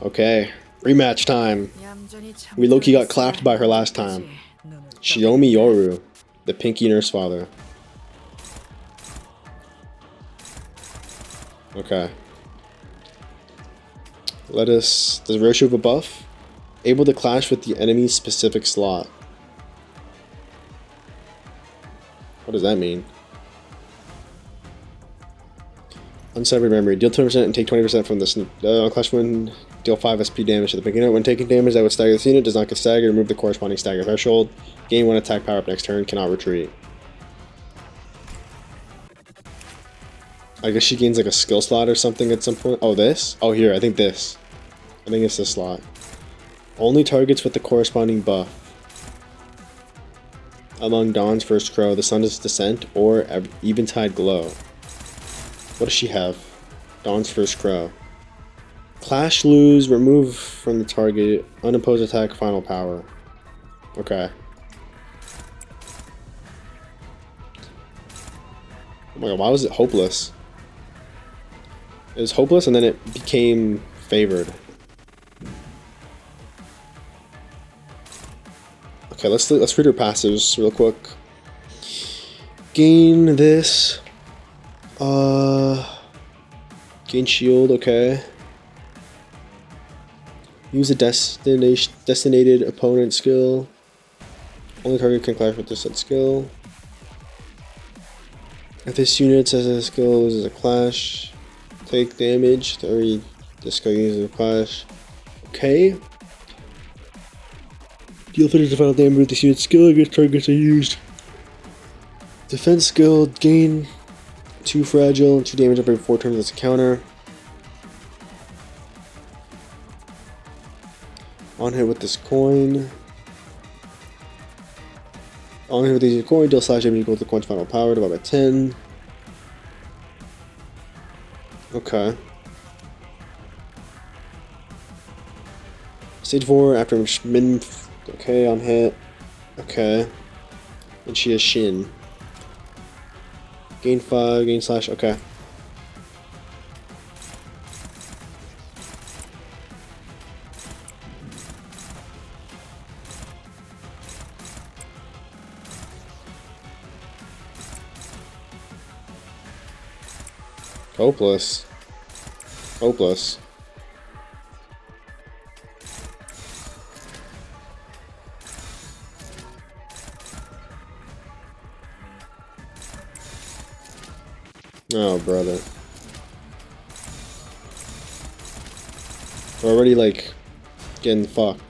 Okay. Rematch time. We low-key got clapped by her last time. Shiomi Yoru, the Pinky Nurse Father. Okay. Does Roshu have a buff? Able to clash with the enemy's specific slot. What does that mean? Unsevered memory. Deal 20% and take 20% from this. Clash when deal 5 SP damage to the beginner. When taking damage that would stagger this unit, does not get staggered. Remove the corresponding stagger threshold. Gain 1 attack power up next turn. Cannot retreat. I guess she gains like a skill slot or something at some point. Oh, this? Oh, here. I think this. I think it's this slot. Only targets with the corresponding buff. Among Dawn's First Crow, the Sun's Descent, or Eventide Glow. What does she have? Dawn's First Crow. Clash, lose, remove from the target, unopposed attack, final power. Okay. Oh my god, why was it hopeless? It was hopeless and then it became favored. Okay, let's read her passives real quick. Gain this. Gain shield, okay. Use a destinated opponent skill. Only target can clash with this set skill. If this unit has a skill, loses a clash. Take damage. This guy uses a clash. Okay. Deal 30 final damage with this unit's skill against targets are used. Defense skill, gain 2 fragile and 2 damage every 4 turns as a counter. On hit with this coin. On hit with this coin, deal slash damage equal to the coin's final power divided by 10. Okay. Stage 4 after min. Okay, on hit. Okay. And she has Shin. Gain 5, gain slash. Okay. Hopeless. Hopeless. Oh, brother. We're already, like, getting fucked.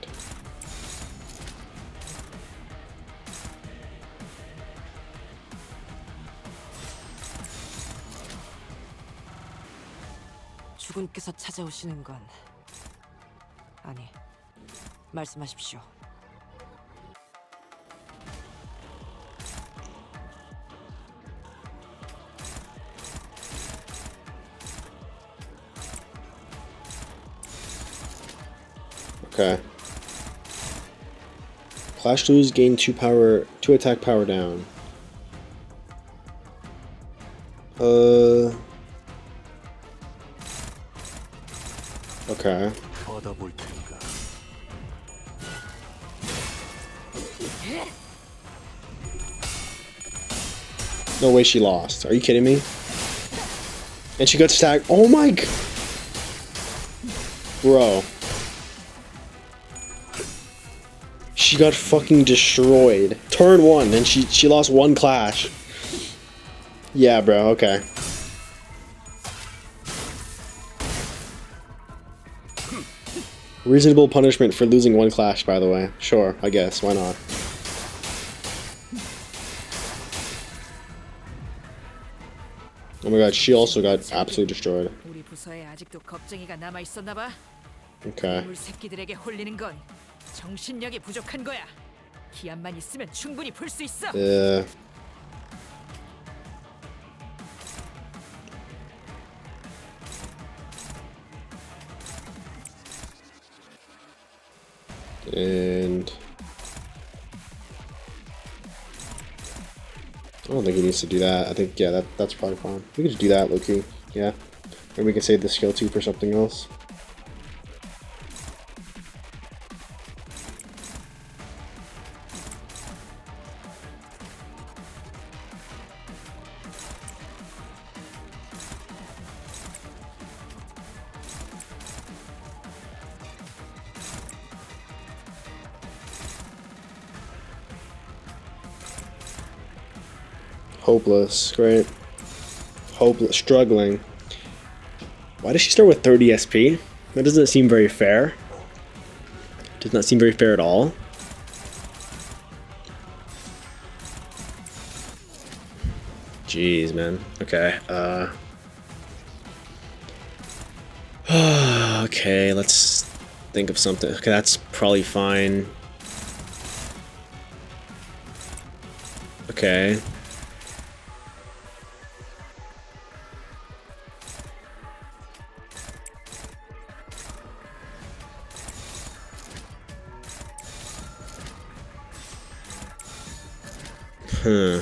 주군께서 찾아오시는 건 아니, 말씀하십시오.
Okay. Clash lose, gain 2 attack power down. Okay.
받아볼 테니까.
No way she lost. Are you kidding me? And she got stacked. Oh my god. Bro. She got fucking destroyed. Turn 1 and she lost 1 clash. Yeah, bro. Okay. Reasonable punishment for losing 1 clash, by the way. Sure, I guess. Why not? Oh my god, she also got absolutely destroyed.
우리 부서에 아직도 겁쟁이가 남아 있었나 봐.
Okay.
물 새끼들에게 홀리는 건 정신력이 부족한 거야. 기한만 있으면 충분히 풀 수 있어.
Yeah. And I don't think he needs to do that. I think, yeah, that's probably fine. We can just do that, Loki. Yeah. Maybe we can save the skill 2 for something else. Hopeless, great. Hopeless, struggling. Why does she start with 30 SP? That doesn't seem very fair. Does not seem very fair at all. Jeez, man. Okay, okay, let's think of something. Okay, that's probably fine. Okay. Huh.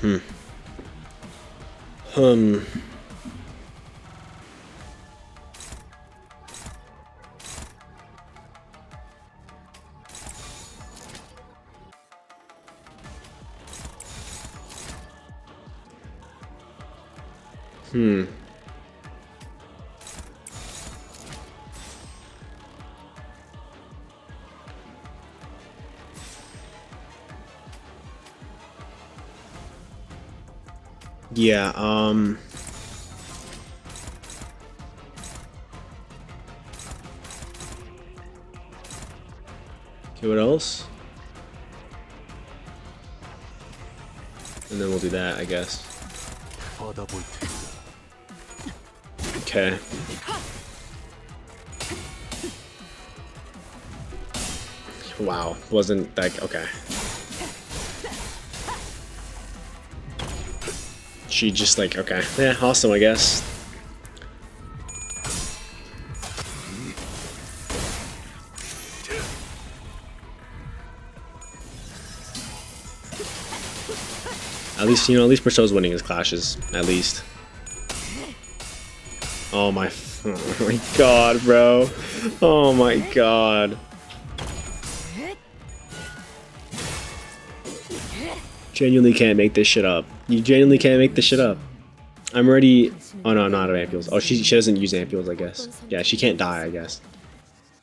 Hmm. Hmm. Yeah, okay, what else? And then we'll do that, I guess.
받아볼 테니까.
Okay. Wow, wasn't that okay? She just like, okay, yeah, awesome, I guess. At least, you know, at least Bristowe's winning his clashes, at least. Oh my god, bro. Oh my god. Genuinely can't make this shit up. You genuinely can't make this shit up.
I'm already. Oh no, I'm not out of ampules. Oh, she doesn't use ampules, I guess. Yeah, she can't die, I guess.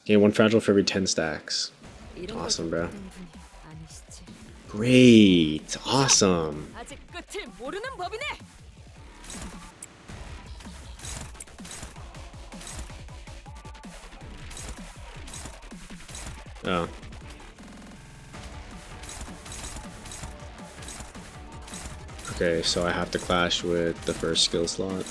Gain 1 fragile for every 10 stacks. Awesome, bro. Great, awesome.
아직 끝을 모르는 법이네.
Oh. Okay, so I have to clash with the first skill slot.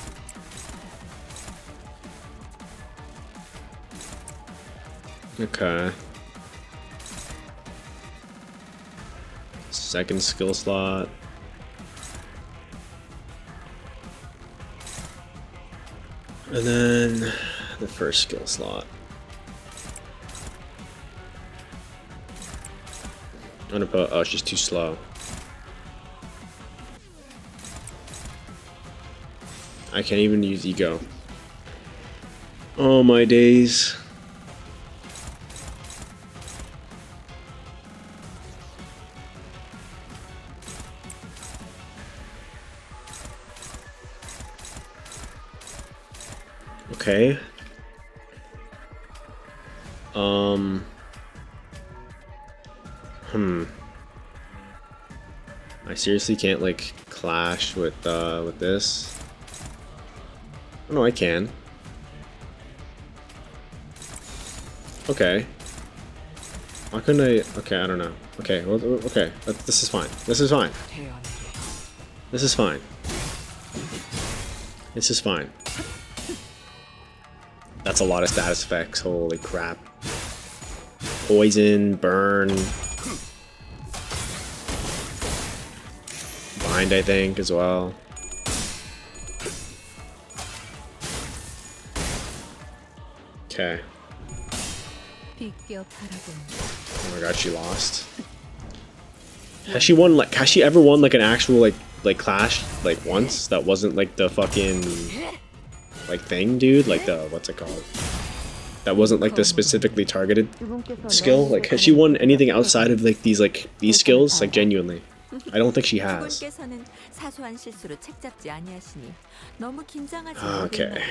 Okay. Second skill slot. And then the first skill slot. I'm gonna put, oh, she's too slow. I can't even use ego. Oh my days. Okay. I seriously can't like clash with this. Oh, no, I can. Okay. Why couldn't I? Okay, I don't know. Okay, well, okay. This is fine. This is fine. This is fine. This is fine. That's a lot of status effects. Holy crap. Poison, burn. Bind, I think, as well. Okay. Oh my god, she lost. Has she won like? Has she ever won like an actual like clash like once? That wasn't like the fucking like thing, dude. Like the what's it called? That wasn't like the specifically targeted skill. Like has she won anything outside of like these skills? Like genuinely, I don't think she has. Okay.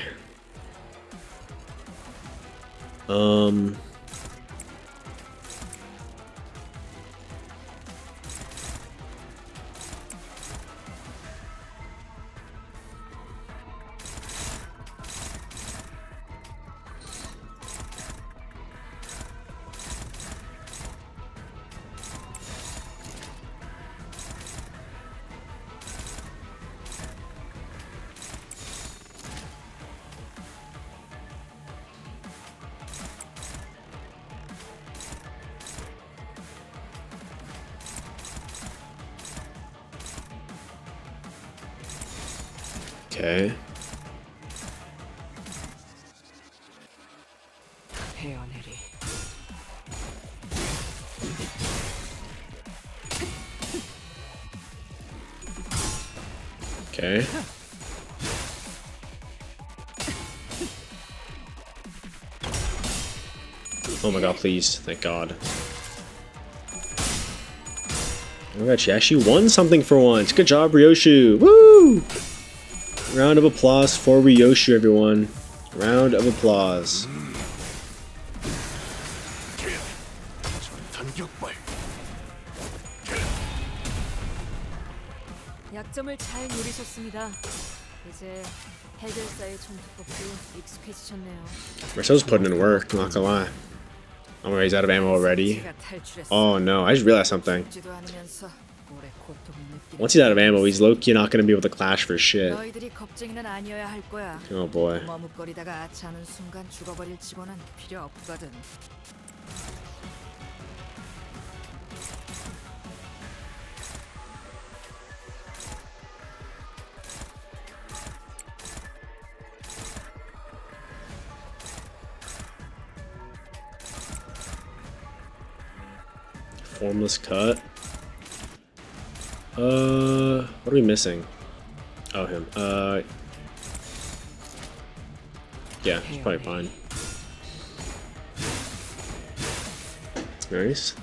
Okay. Okay. Oh my god, please. Thank god. Oh my god, she actually won something for once. Good job, Ryoshu. Woo! Round of applause for Ryoshu, everyone. Round of applause.
약점을 잘 노리셨습니다. 이제 해결사의 총투법도 익숙해지셨네요.
Marcel's putting in work, not gonna lie. Oh, he's out of ammo already. Oh no, I just realized something. Once he's out of ammo, he's low-key not gonna be able to clash for shit.
너희들이 겁쟁이는 아니어야 할 거야.
Oh boy.
머뭇거리다가 아차하는 순간 죽어버릴 직원은 필요 없거든.
Formless cut. What are we missing? Oh, him. Yeah, it's probably fine. Nice.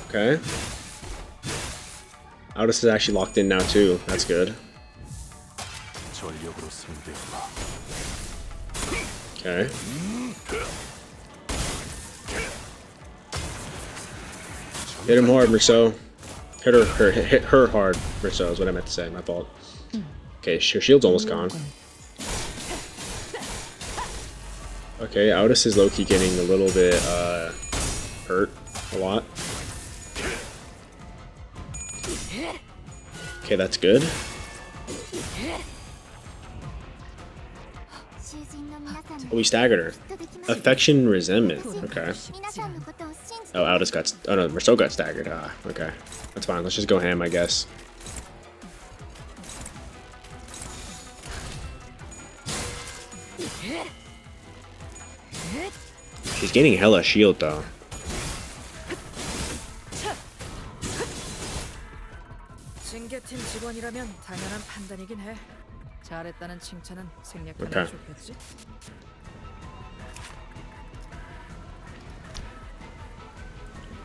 Okay. Aldous is actually locked in now too. That's good.
전력으로 승부해봐.
Okay. Hit him hard, Merceau. Hit her hard, Merceau is what I meant to say. My fault. Okay, her shield's almost gone. Okay, Aldous is low-key getting a little bit hurt a lot. Okay, that's good. Oh, we staggered her. Affection, resentment. Okay. Oh, Aldous got. Oh no, Merceau got staggered. Ah, okay. That's fine. Let's just go ham, I guess. She's gaining hella shield though.
징계팀 직원이라면 당연한 판단이긴 해. 잘했다는 칭찬은 생략하는
Okay.
게 좋겠지?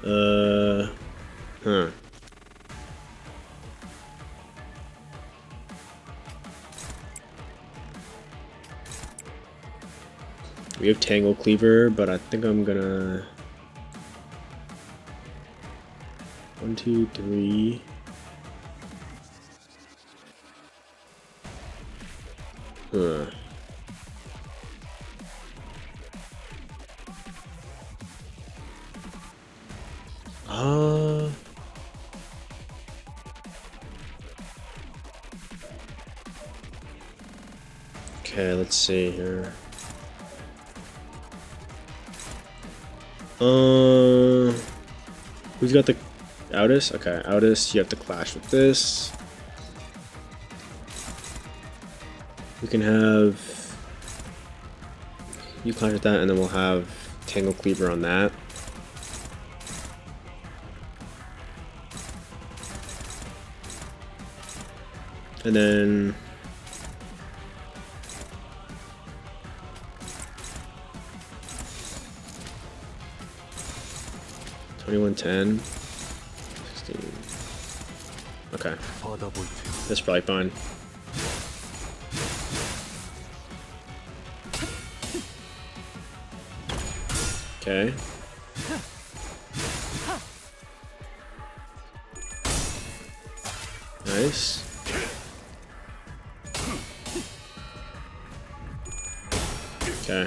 Huh. We have Tangle Cleaver, but I think I'm gonna 1, 2, 3. Huh. Okay, let's see here. Who's got the Aldous? Okay, Aldous, you have to clash with this. We can have you clash with that, and then we'll have Tangle Cleaver on that. And then $21.10. 16. Okay,
받아볼 테니
that's probably fine. Okay. Nice. Okay.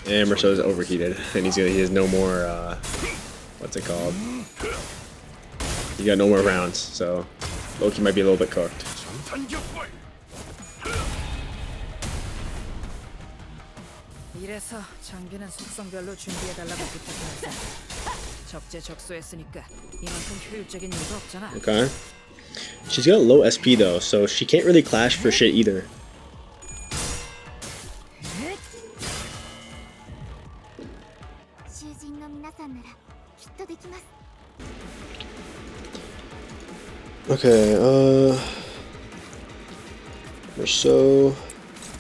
And Merceau's overheated, and he has no more, what's it called? He got no more rounds, so Loki might be a little bit cooked.
이래서 장비는 속성별로 준비해달라고 부탁했어. 적재적소했으니까 이만큼 효율적인 일도 없잖아.
Okay. She's got low SP though, so she can't really clash for shit either. Okay, Merceau,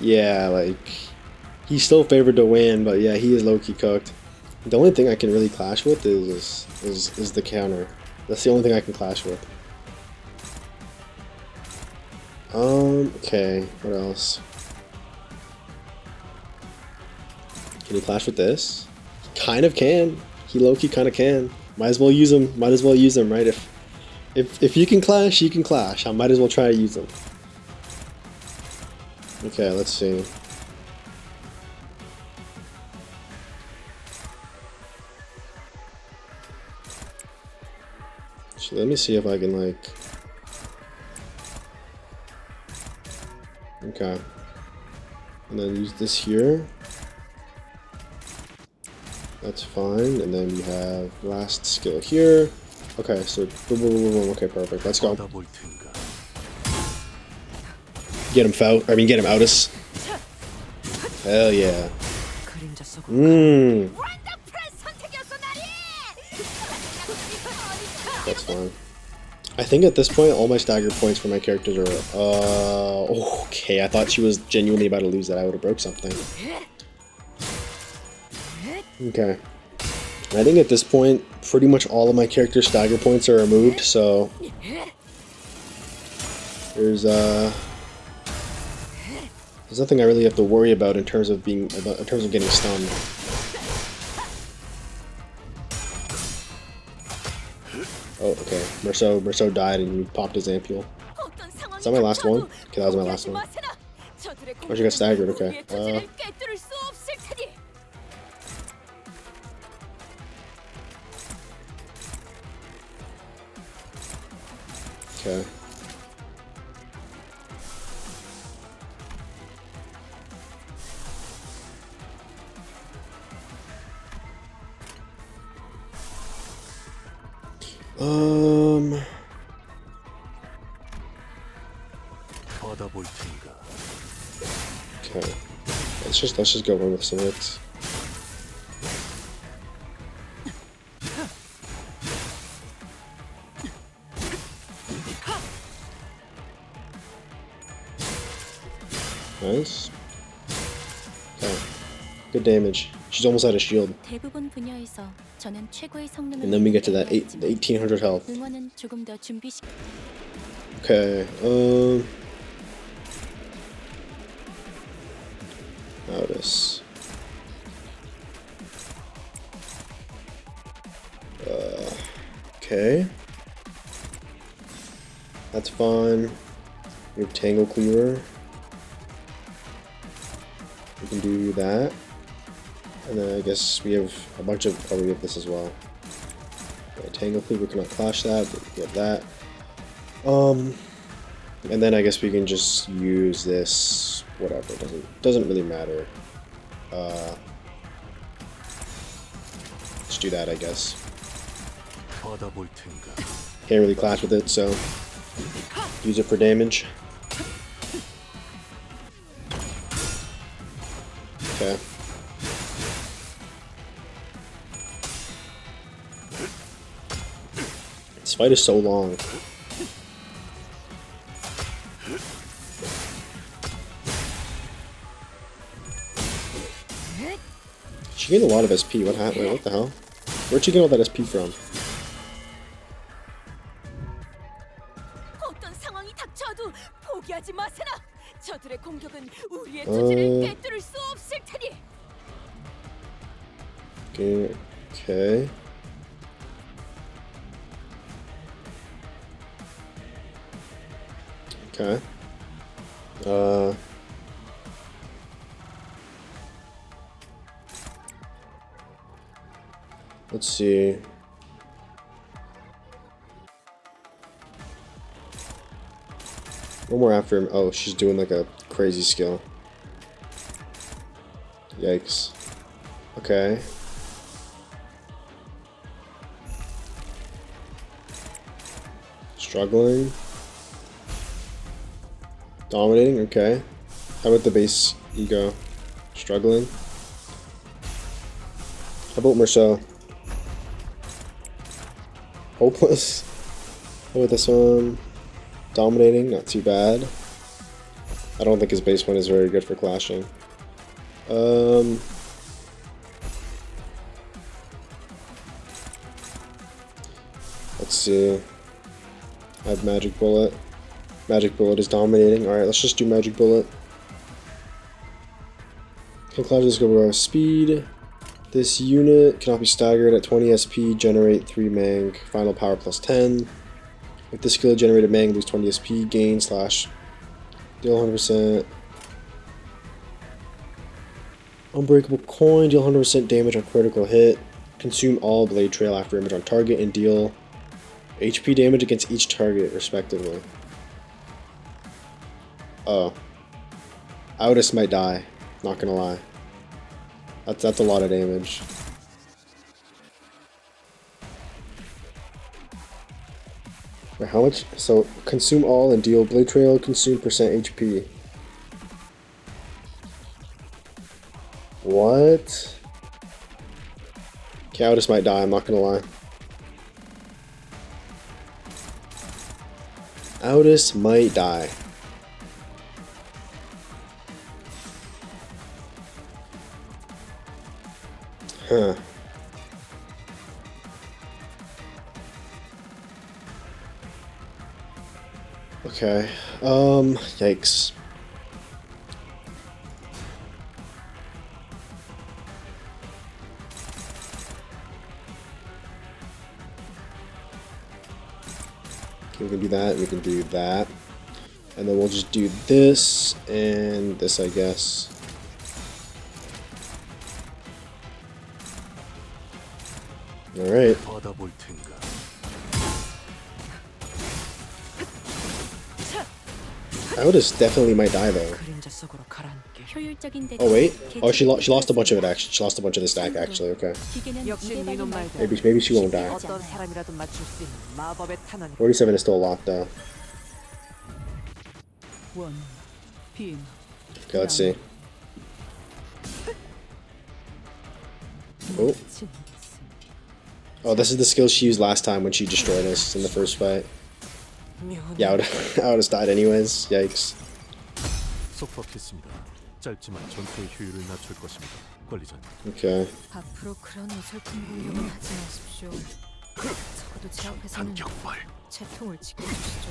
yeah, like, he's still favored to win, but yeah, he is low-key cooked. The only thing I can really clash with is the counter. That's the only thing I can clash with. Okay, what else? Can he clash with this? He kind of can. He low-key kind of can. Might as well use him. Might as well use him, right? If you can clash, you can clash. I might as well try to use him. Okay, let's see. So let me see if I can, like... Okay. And then use this here. That's fine. And then we have last skill here. Okay, so boom, boom, boom, boom. Okay, perfect. Let's go.
받아볼 텐가.
Get him, I mean, get him, Aldous. Hell yeah.
그림자 속으로
Mmm. That's fine. I think at this point, all my stagger points for my characters are, okay, I thought she was genuinely about to lose that. I would have broke something. Okay.
I think at this point, pretty much all of my character stagger points are removed, so there's nothing I really have to worry about in terms of getting stunned. Oh, okay. Merceau died and you popped his ampule. Is that my last one? Okay, that was my last one. Oh, she got staggered, okay. Okay.
받아볼 테니까.
Okay. Let's just go in with some hits. Nice. Okay. Good damage. She's almost out of shield.
대부분 분야에서 저는 최고의 성능을
And then we get to that
내야지만
1800 health.
응원은 조금 더 준비시.
Okay. Notice. Okay. That's fine. We have Tangle Cleaver. We can do that. And then I guess we have a bunch of... Oh, we have this as well. Okay, Tangle Cleaver cannot clash that, but we have that. And then I guess we can just use this... Whatever, doesn't really matter. Let's do that, I guess.
받아볼 테니까.
Can't really clash with it, so use it for damage. Okay. This fight is so long. She gained a lot of SP. What happened? Wait, what the hell? Where'd she get all that SP from?
어떤 상황이 닥쳐도 포기하지 마세나. 저들의 공격은 우리의 투지를 꿰뚫을 수 없을 테니.
Okay. Okay. Okay. Let's see. One more after him. Oh, she's doing like a crazy skill. Yikes. Okay. Struggling. Dominating, okay. How about the base ego? Struggling. How about Merceau? Hopeless. How about this one? Dominating, not too bad. I don't think his base one is very good for clashing. Let's see. I have Magic Bullet. Magic Bullet is dominating. Alright, let's just do Magic Bullet. Can clash this go with speed. This unit cannot be staggered at 20 SP, generate 3 Mang, final power plus 10. With this skill, generated Mang, lose 20 SP, gain slash deal 100%. Unbreakable coin, deal 100% damage on critical hit. Consume all blade trail after image on target and deal HP damage against each target, respectively. Oh. Audis might die, not gonna lie. That's a lot of damage. Wait, how much? So, consume all and deal blade trail, consume percent HP. What? Okay, Audis might die, I'm not gonna lie. Audis might die. Huh. Okay. Yikes. Okay, we can do that, we can do that. And then we'll just do this and this, I guess. Alright.
받아볼 텐가.
Otis definitely might die though.
그림자 속으로 가라앉게.
효율적인
Oh wait. Oh, she lost a bunch of it actually. She lost a bunch of the stack actually. Okay.
기계는
역시
이대로는
니놈 말대로
Maybe she won't die.
어떤 사람이라도 맞출 수 있는 마법의 탄환이
47 is still a lot though.
원, 빈,
Okay, let's see. Oh.
친,
Oh, this is the skill she used last time when she destroyed us in the first fight.
묘.
Yeah, I would have died anyways. Yikes.
속박했습니다. 짧지만 전투의 효율을 낮출 것입니다. 관리자님.
Okay.
앞으로 그런 어설픈 공격은 하지 마십시오. 적어도 제 앞에서는
반격발.
채통을 지켜주시죠.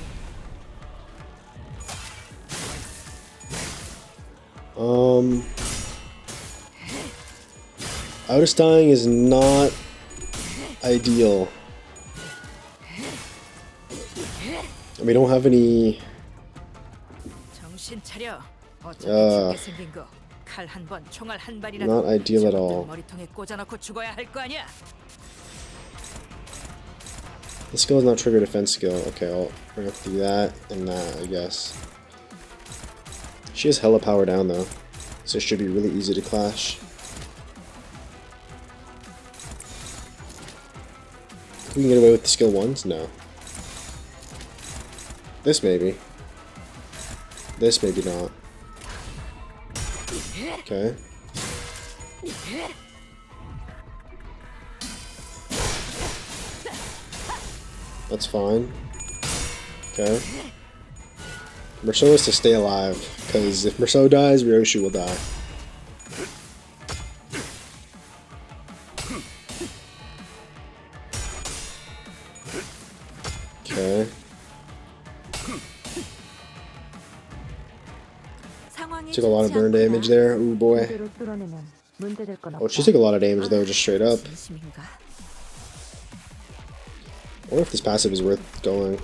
Otis dying is not ideal. And we don't have any.
정신 차려. 어차피
야.
죽게 생긴 거. 칼 한 번, 총알 한 발이라도
Not ideal at all.
머리통에 꽂아놓고 죽어야 할 거 아니야.
The skill is not trigger defense skill. Okay, we're gonna have to do that and that, I guess. She has hella power down though, so it should be really easy to clash. We can get away with the skill ones? No. This maybe. This maybe not. Okay. That's fine. Okay. Merceau is to stay alive, because if Merceau dies, Ryoshi will die. Okay. Took a lot of burn damage there. Ooh boy. Oh, she took a lot of damage though, just straight up.
진심인가?
I wonder if this passive is worth going.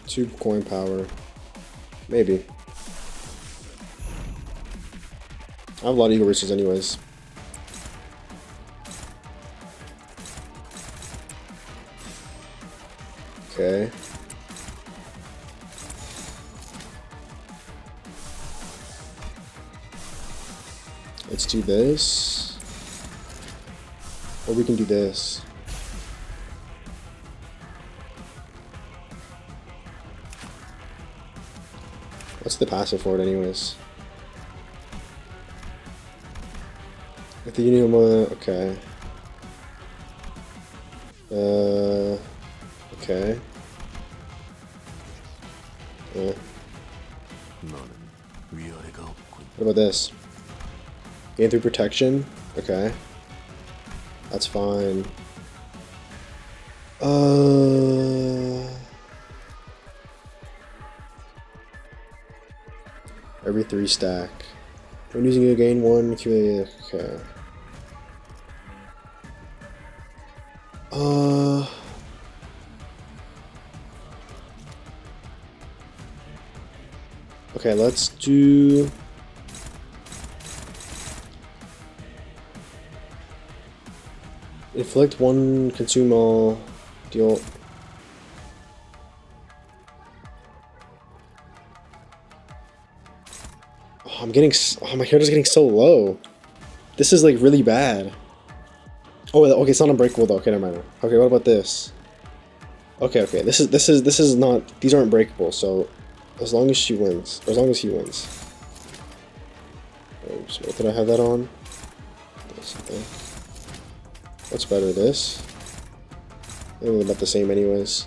2 coin power. Maybe. I have a lot of Eagle Reaches anyways. Okay. Let's do this. Or we can do this. What's the passive for it anyways? If the Union okay. Okay.
너는 위아래가 없군.
What about this? Gain through protection? Okay. That's fine. Every 3 stack. When using it, gain 1, accumulate. Okay. Okay, let's do. Inflict 1, consume all, deal. Oh, my character's getting so low. This is like really bad. Oh, okay, it's not unbreakable though. Okay, never mind. Okay, what about this? Okay, this is not. These aren't breakable. So, as long as she wins, or as long as he wins. Oops, what did I have that on? This, I think. What's better, this? They're about the same anyways.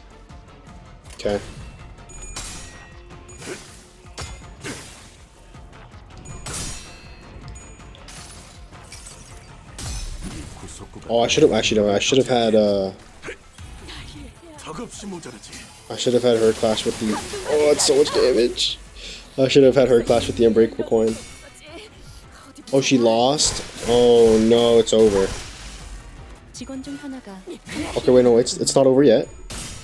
Okay. Oh, I should have actually no, I should have had
턱없이 모자라지.
I should have had her clash with the... Oh, that's so much damage. I should have had her clash with the Unbreakable coin. Oh, she lost? Oh no, it's over.
직원 중 하나가
Okay, wait, no, it's not over yet.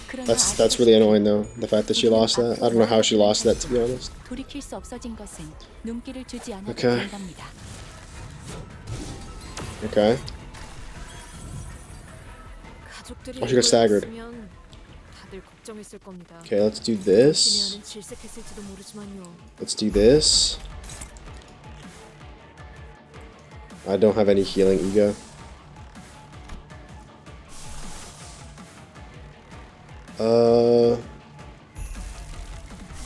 그러나
That's really annoying though, the fact that she lost that. I don't know how she lost that, to be honest.
돌이킬 수 없어진 것은 눈길을 주지 않아도
Okay.
된답니다.
Okay.
가족들이
Oh, she got staggered.
있으면 다들 걱정했을 겁니다.
Okay, let's do this.
지면은 질색했을지도 모르지만요.
Let's do this. I don't have any healing ego.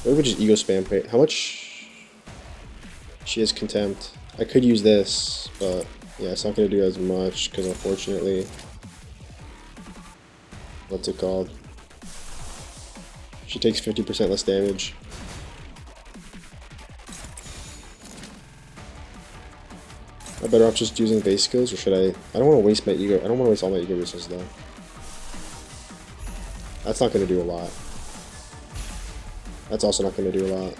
Maybe we just ego spam pay. How much? She has contempt. I could use this, but yeah, it's not gonna do as much because unfortunately, what's it called? She takes 50% less damage. Am I better off just using base skills, or should I? I don't want to waste my ego. I don't want to waste all my ego resources though. That's not going to do a lot. That's also not going to do a lot.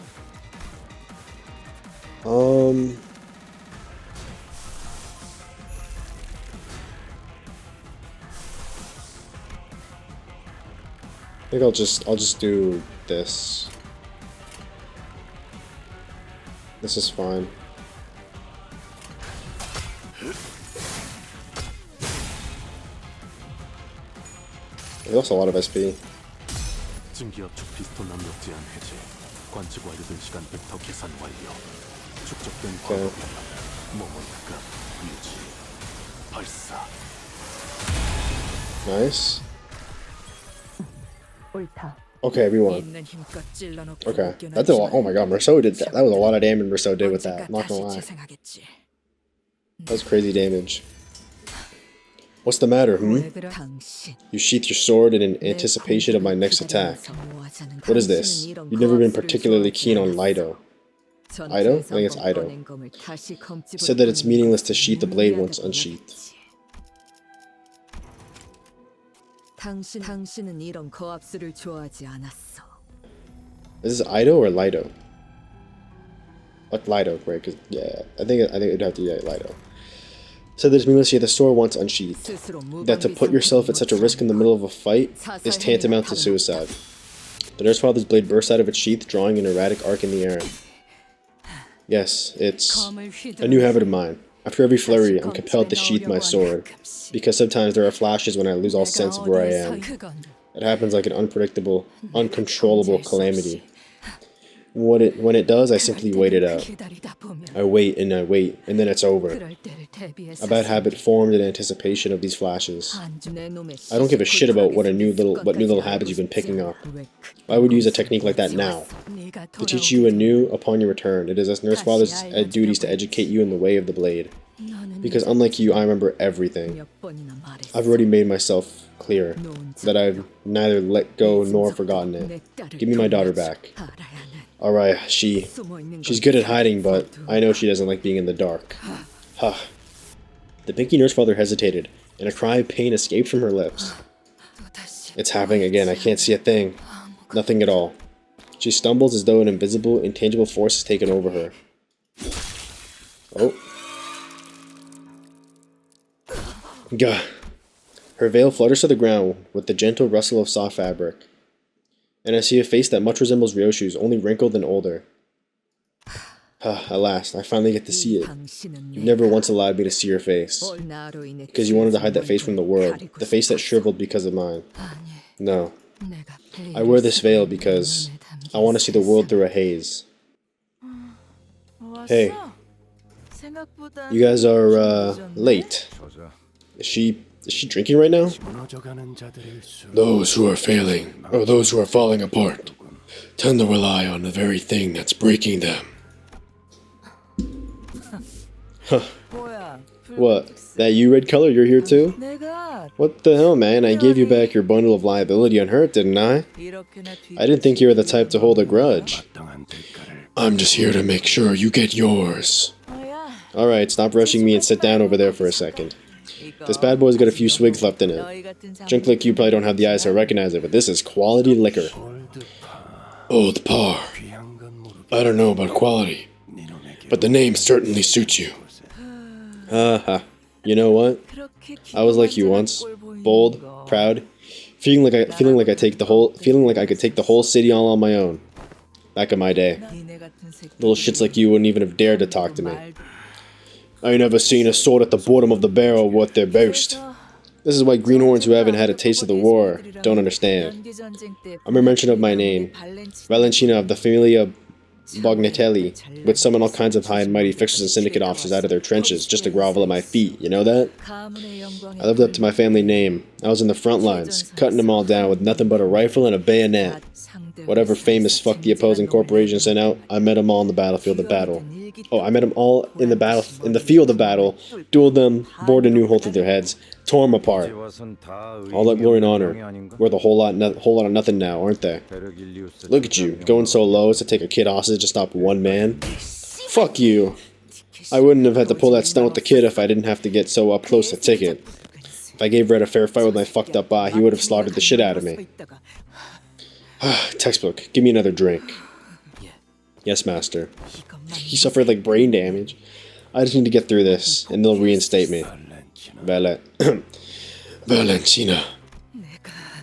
I think I'll just do this. This is fine. He lost a lot of SP.
증기압축 피스톤 압력 제한 해제. 관측 완료된 시간부터 계산 완료. 축적된 과거량. 모모니까 유지. 발사.
Nice.
옳다.
Okay, we won.
있는 힘껏 찔러놓고
Okay, that's a lot. Oh my god, Merceau did that. That was a lot of damage Merceau did with that. Not gonna lie.
재생하겠지.
That was crazy damage. What's the matter,
당신
You sheath your sword in anticipation of my next attack. What is this? You've never been particularly keen on Lido. Ido? I think it's Ido. It said that it's meaningless to sheath the blade once unsheathed.
당신은 이런 거압수를 좋아하지 않았어.
Is this Ido or Lido? Like Lido, right? Cause yeah, I think it'd have to be Lido. Said that it's meaningless to sheath the sword once unsheathed. That to put yourself at such a risk in the middle of a fight is tantamount to suicide. The Nurse Father's blade bursts out of its sheath, drawing an erratic arc in the air. Yes, it's a new habit of mine. After every flurry, I'm compelled to sheath my sword, because sometimes there are flashes when I lose all sense of where I am. It happens like an unpredictable, uncontrollable calamity. When it does, I simply wait it out. I wait, and then it's over. A bad habit formed in anticipation of these flashes. I don't give a shit about what new little habits you've been picking up. Why would you use a technique like that now? To teach you anew upon your return. It is as Nurse Father's duties to educate you in the way of the blade. Because unlike you, I remember everything. I've already made myself clear that I've neither let go nor forgotten it. Give me my daughter back. Alright, she's good at hiding, but I know she doesn't like being in the dark. Huh. The Pinky Nurse Father hesitated, and a cry of pain escaped from her lips. It's happening again, I can't see a thing. Nothing at all. She stumbles as though an invisible, intangible force has taken over her. Oh. Gah. Her veil flutters to the ground with the gentle rustle of soft fabric. And I see a face that much resembles Ryoshu's, only wrinkled and older. At last, I finally get to see it. You've never once allowed me to see your face. Because you wanted to hide that face from the world. The face that shriveled because of mine. No. I wear this veil because I want to see the world through a haze. Hey. You guys are, late. Is she drinking right now?
무너져가는 자들일 수.
Those who are failing, or those who are falling apart, tend to rely on the very thing that's breaking them. Huh. What? That you, Red Color? You're here too? What the hell, man? I gave you back your bundle of liability unhurt, didn't I? I didn't think you were the type to hold a grudge.
마땅한 대가를.
I'm just here to make sure you get yours. Alright, stop rushing me and sit down over there for a second. This bad boy's got a few swigs left in it. Junk like you probably don't have the eyes to recognize it, but this is quality liquor. Old par. I don't know about quality, but the name certainly suits you. Haha. You know what? I was like you once, bold, proud, feeling like I could take the whole city all on my own. Back in my day, little shits like you wouldn't even have dared to talk to me. I ain't never seen a sword at the bottom of the barrel worth their boast. This is why greenhorns who haven't had a taste of the war don't understand. I'm a mention of my name, Valentina of the Familia Bognatelli, would summon all kinds of high and mighty fixers and syndicate officers out of their trenches just to grovel at my feet, you know that? I lived up to my family name. I was in the front lines, cutting them all down with nothing but a rifle and a bayonet. Whatever famous fuck the opposing corporation sent out, I met them all in the battlefield of battle. Oh, I met them all in the field of battle, dueled them, bored a new hole through their heads, tore them apart. All that glory and honor, worth a whole lot of nothing now, aren't they? Look at you, going so low as to take a kid hostage to stop one man. Fuck you. I wouldn't have had to pull that stunt with the kid if I didn't have to get so up close to Ticket. If I gave Red a fair fight with my fucked up eye, he would have slaughtered the shit out of me. Textbook, give me another drink. Yes, master. He suffered like brain damage. I just need to get through this, and they'll reinstate me. Valentina.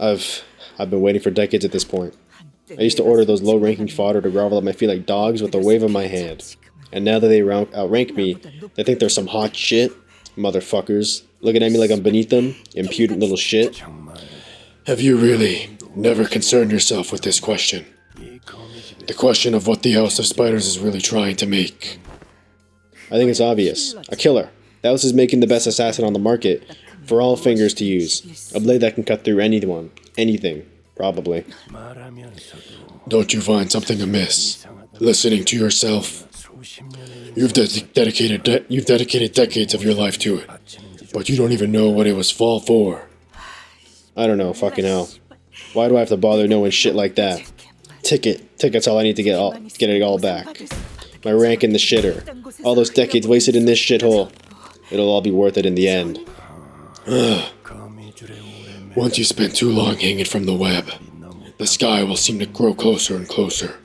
I've been waiting for decades at this point. I used to order those low-ranking fodder to grovel at my feet like dogs with a wave of my hand. And now that they outrank me, they think they're some hot shit. Motherfuckers. Looking at me like I'm beneath them. Impudent little shit. Have you really never concerned yourself with this question? The question of what the House of Spiders is really trying to make. I think it's obvious. A killer. The House is making the best assassin on the market for all fingers to use. A blade that can cut through anyone. Anything. Probably. Don't you find something amiss? Listening to yourself? You've dedicated decades of your life to it, but you don't even know what it was fall for. I don't know, fucking hell. Why do I have to bother knowing shit like that? Ticket's all I need to get it all back. My rank in the shitter. All those decades wasted in this shithole. It'll all be worth it in the end. Once you spend too long hanging from the web, the sky will seem to grow closer and closer,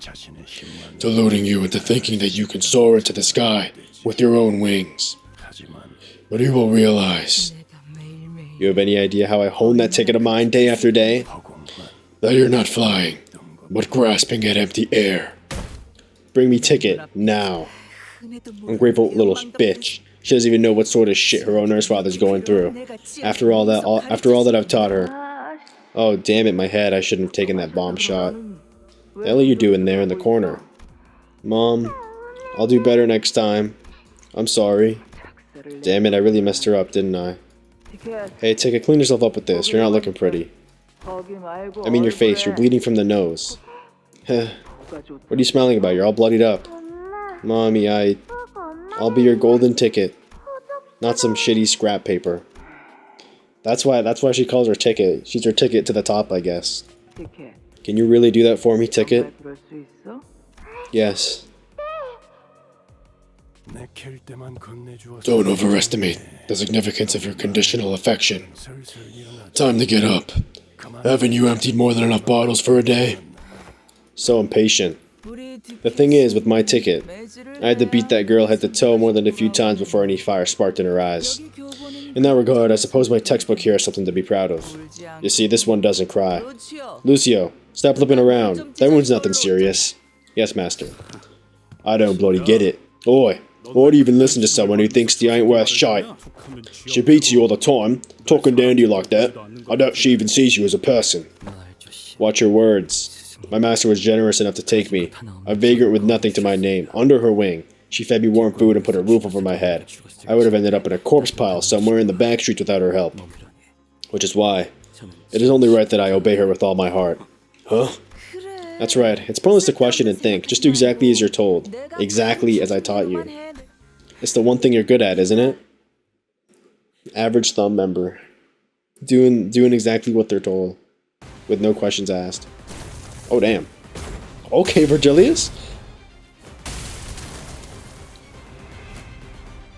deluding you into thinking that you can soar into the sky with your own wings. But you will realize. You have any idea how I hone that ticket of mine day after day? That you're not flying, but grasping at empty air. Bring me Ticket, now. Ungrateful little bitch. She doesn't even know what sort of shit her own nurse father's going through. After all that I've taught her. Oh, damn it, my head. I shouldn't have taken that bomb shot. The hell are you doing there in the corner? Mom, I'll do better next time. I'm sorry. Damn it, I really messed her up, didn't I? Hey, Ticket, clean yourself up with this. You're not looking pretty. I mean your face. You're bleeding from the nose. What are you smiling about? You're all bloodied up. Mommy, I'll be your golden ticket. Not some shitty scrap paper. That's why she calls her Ticket. She's her ticket to the top, I guess. Can you really do that for me, Ticket? Yes. Don't overestimate the significance of your conditional affection. Time to get up. Haven't you emptied more than enough bottles for a day? So impatient. The thing is, with my Ticket, I had to beat that girl head to toe more than a few times before any fire sparked in her eyes. In that regard, I suppose my textbook here has something to be proud of. You see, this one doesn't cry. Lucio, stop flipping around. That one's nothing serious. Yes, master. I don't bloody get it. Oi, why do you even listen to someone who thinks you ain't worth shite? She beats you all the time, talking down to you like that. I doubt she even sees you as a person. Watch your words. My master was generous enough to take me, a vagrant with nothing to my name, under her wing. She fed me warm food and put a roof over my head. I would have ended up in a corpse pile somewhere in the back streets without her help. Which is why it is only right that I obey her with all my heart. Huh? That's right. It's pointless to question and think. Just do exactly as you're told. Exactly as I taught you. It's the one thing you're good at, isn't it? Average thumb member. Doing exactly what they're told. With no questions asked. Oh, damn. Okay, Virgilius?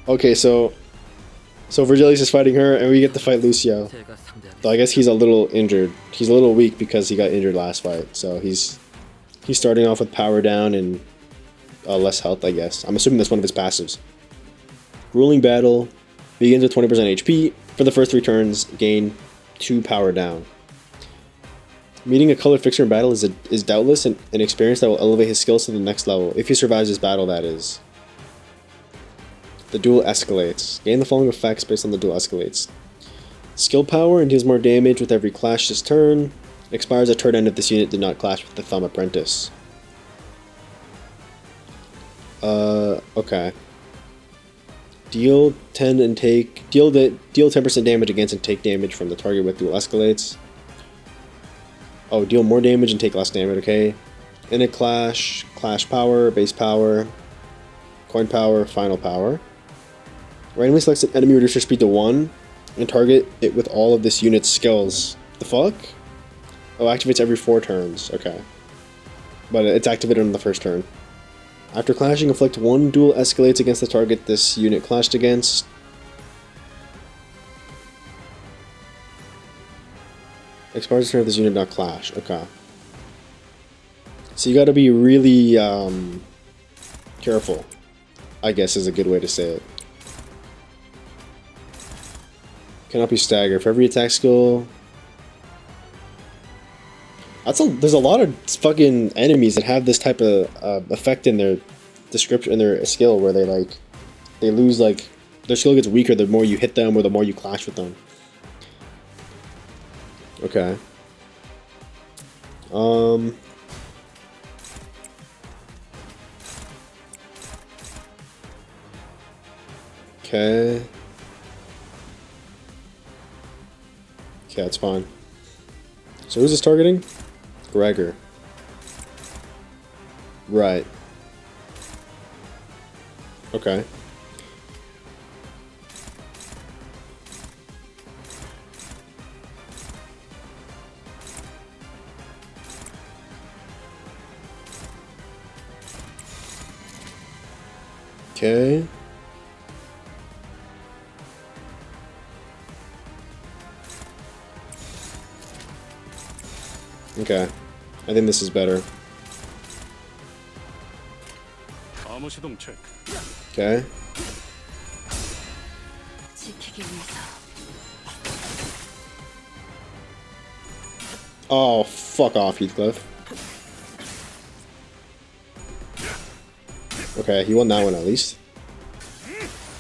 Okay, so So Virgilius is fighting her, and we get to fight Lucio. Though I guess he's a little injured. He's a little weak because he got injured last fight. So he's starting off with power down and less health, I guess. I'm assuming that's one of his passives. Ruling Battle begins with 20% HP. For the first 3 turns, gain 2 power down. Meeting a color fixture in battle is doubtless an experience that will elevate his skills to the next level, if he survives his battle, that is. The duel escalates. Gain the following effects based on the duel escalates. Skill power and deals more damage with every clash this turn. Expires at turn end if this unit did not clash with the Thumb Apprentice. Okay. Deal 10 and take deal 10% damage against and take damage from the target with duel escalates. Oh, deal more damage and take less damage, okay. In a clash, clash power, base power, coin power, final power. Randomly selects an enemy, reduce your speed to 1, and target it with all of this unit's skills. The fuck? Oh, activates every 4 turns, okay. But it's activated on the first turn. After clashing, inflict 1 duel escalates against the target this unit clashed against. Expires the turn of this unit not clash, okay. So you gotta be really careful, I guess is a good way to say it. Cannot be staggered. For every attack skill... There's a lot of fucking enemies that have this type of effect in their description, in their skill, where they lose, like, their skill gets weaker the more you hit them or the more you clash with them. Okay. Okay. Okay, that's fine. So who's this targeting? Gregor. Right. Okay. Okay. Okay. I think this is better. Okay. Oh, fuck off, Heathcliff. Okay, he won that one at least.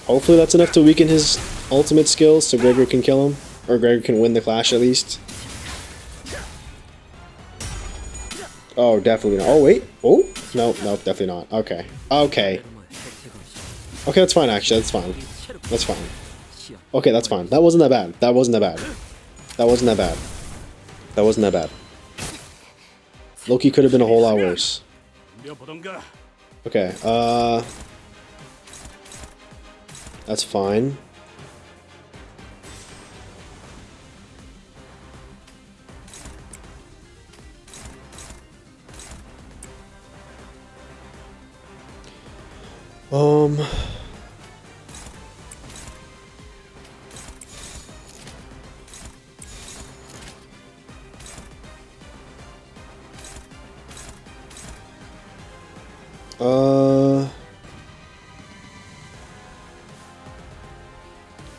Hopefully that's enough to weaken his ultimate skills so Gregor can kill him. Or Gregor can win the clash at least. Oh, definitely not. Oh, wait. Oh? No, no, definitely not. Okay. Okay. Okay, that's fine, actually. That's fine. That's fine. Okay, that's fine. That wasn't that bad. That wasn't that bad. That wasn't that bad. That wasn't that bad. Loki could have been a whole lot worse. Okay, that's fine.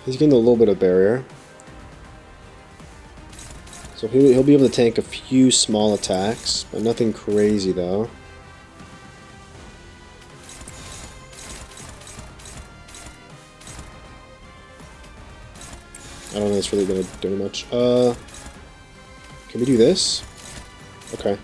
He's getting a little bit of barrier. So he'll be able to tank a few small attacks, but nothing crazy though. I don't think it's really gonna do much. Can we do this? Okay.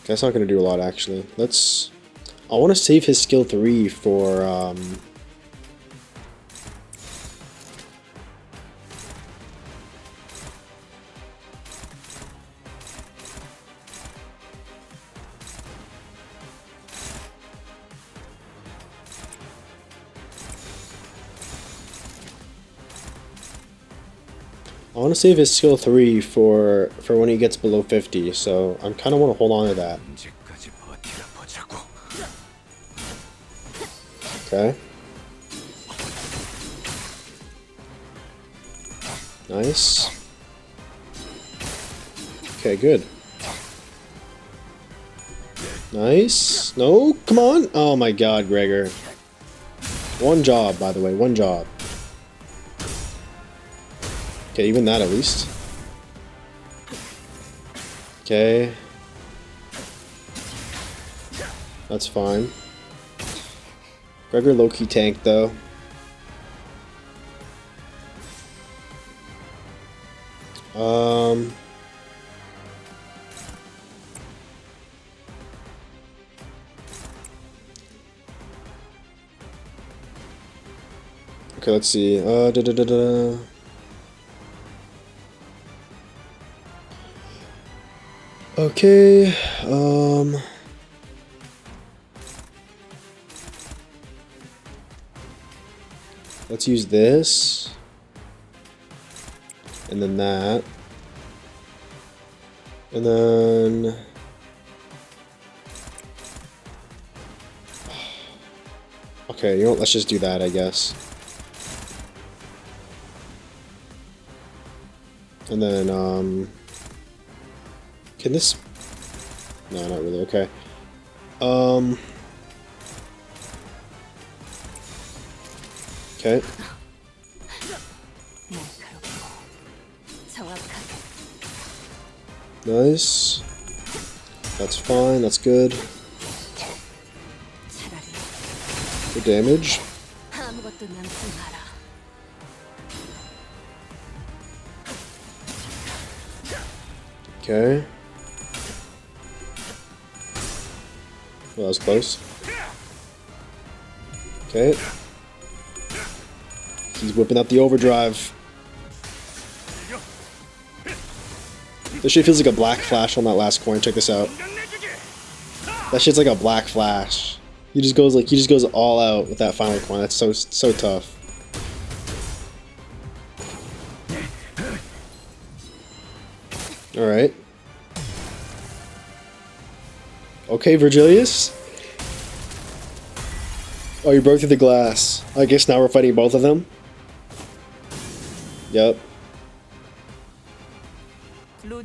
That's not gonna do a lot actually. Let's... I want to save his skill 3 for I want to save his skill 3 for when he gets below 50, so I kind of want to hold on to that.
언제까지 버티나 보자고.
Okay. Nice. Okay, good. Nice. No, come on. Oh my god, Gregor. One job, by the way, one job. Okay, even that at least. Okay. That's fine. Gregor low-key tanked though. Okay, let's see. Okay, let's use this. And then that. And then... Okay, you know what, let's just do that, I guess. And then, can this... No, not really, okay. Okay. Nice. That's fine, that's good. Good damage.
아무것도 남지 마라.
Okay. Well, that was close. Okay. He's whipping out the overdrive. This shit feels like a black flash on that last coin. Check this out. That shit's like a black flash. He just goes all out with that final coin. That's so tough. All right. Okay, Virgilius. Oh, you broke through the glass. I guess now we're fighting both of them. Yep.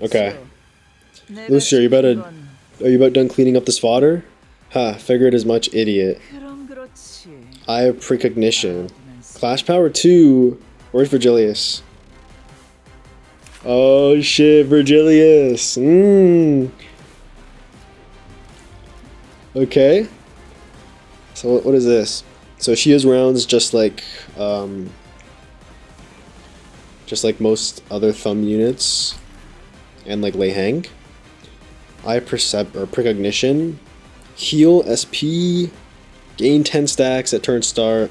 Okay. Lucio, are you about done cleaning up this fodder? Ha, figured as much, idiot. Eye of Precognition. Clash Power 2. Where's Virgilius? Oh shit, Virgilius. Okay. So what is this? So she has rounds just like most other thumb units. And like Lei Hang. Eye of Precognition. Heal SP. Gain 10 stacks at turn start.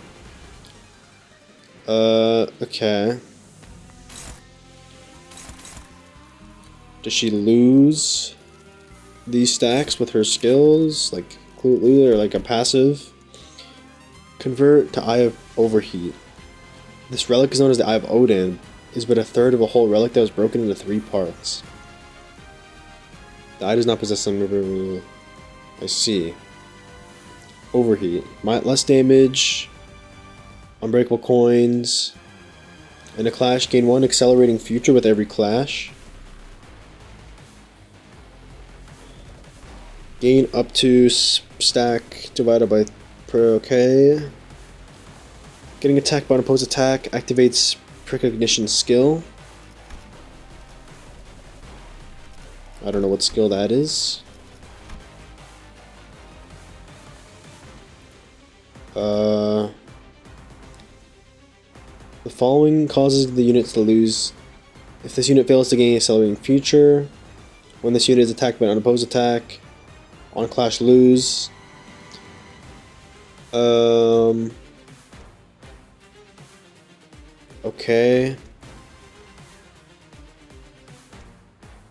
Okay. Does she lose these stacks with her skills? Like completely, or like a passive? Convert to Eye of Overheat. This relic is known as the Eye of Odin. Is but a third of a whole relic that was broken into 3 parts. The eye does not possess some... I see. Overheat. Less damage. Unbreakable coins. In a clash, gain 1 accelerating future with every clash. Gain up to stack divided by per. Okay. Getting attacked by an opposed attack activates Precognition skill. I don't know what skill that is. The following causes the units to lose. If this unit fails to gain accelerating future, when this unit is attacked by an unopposed attack, on clash lose. Okay.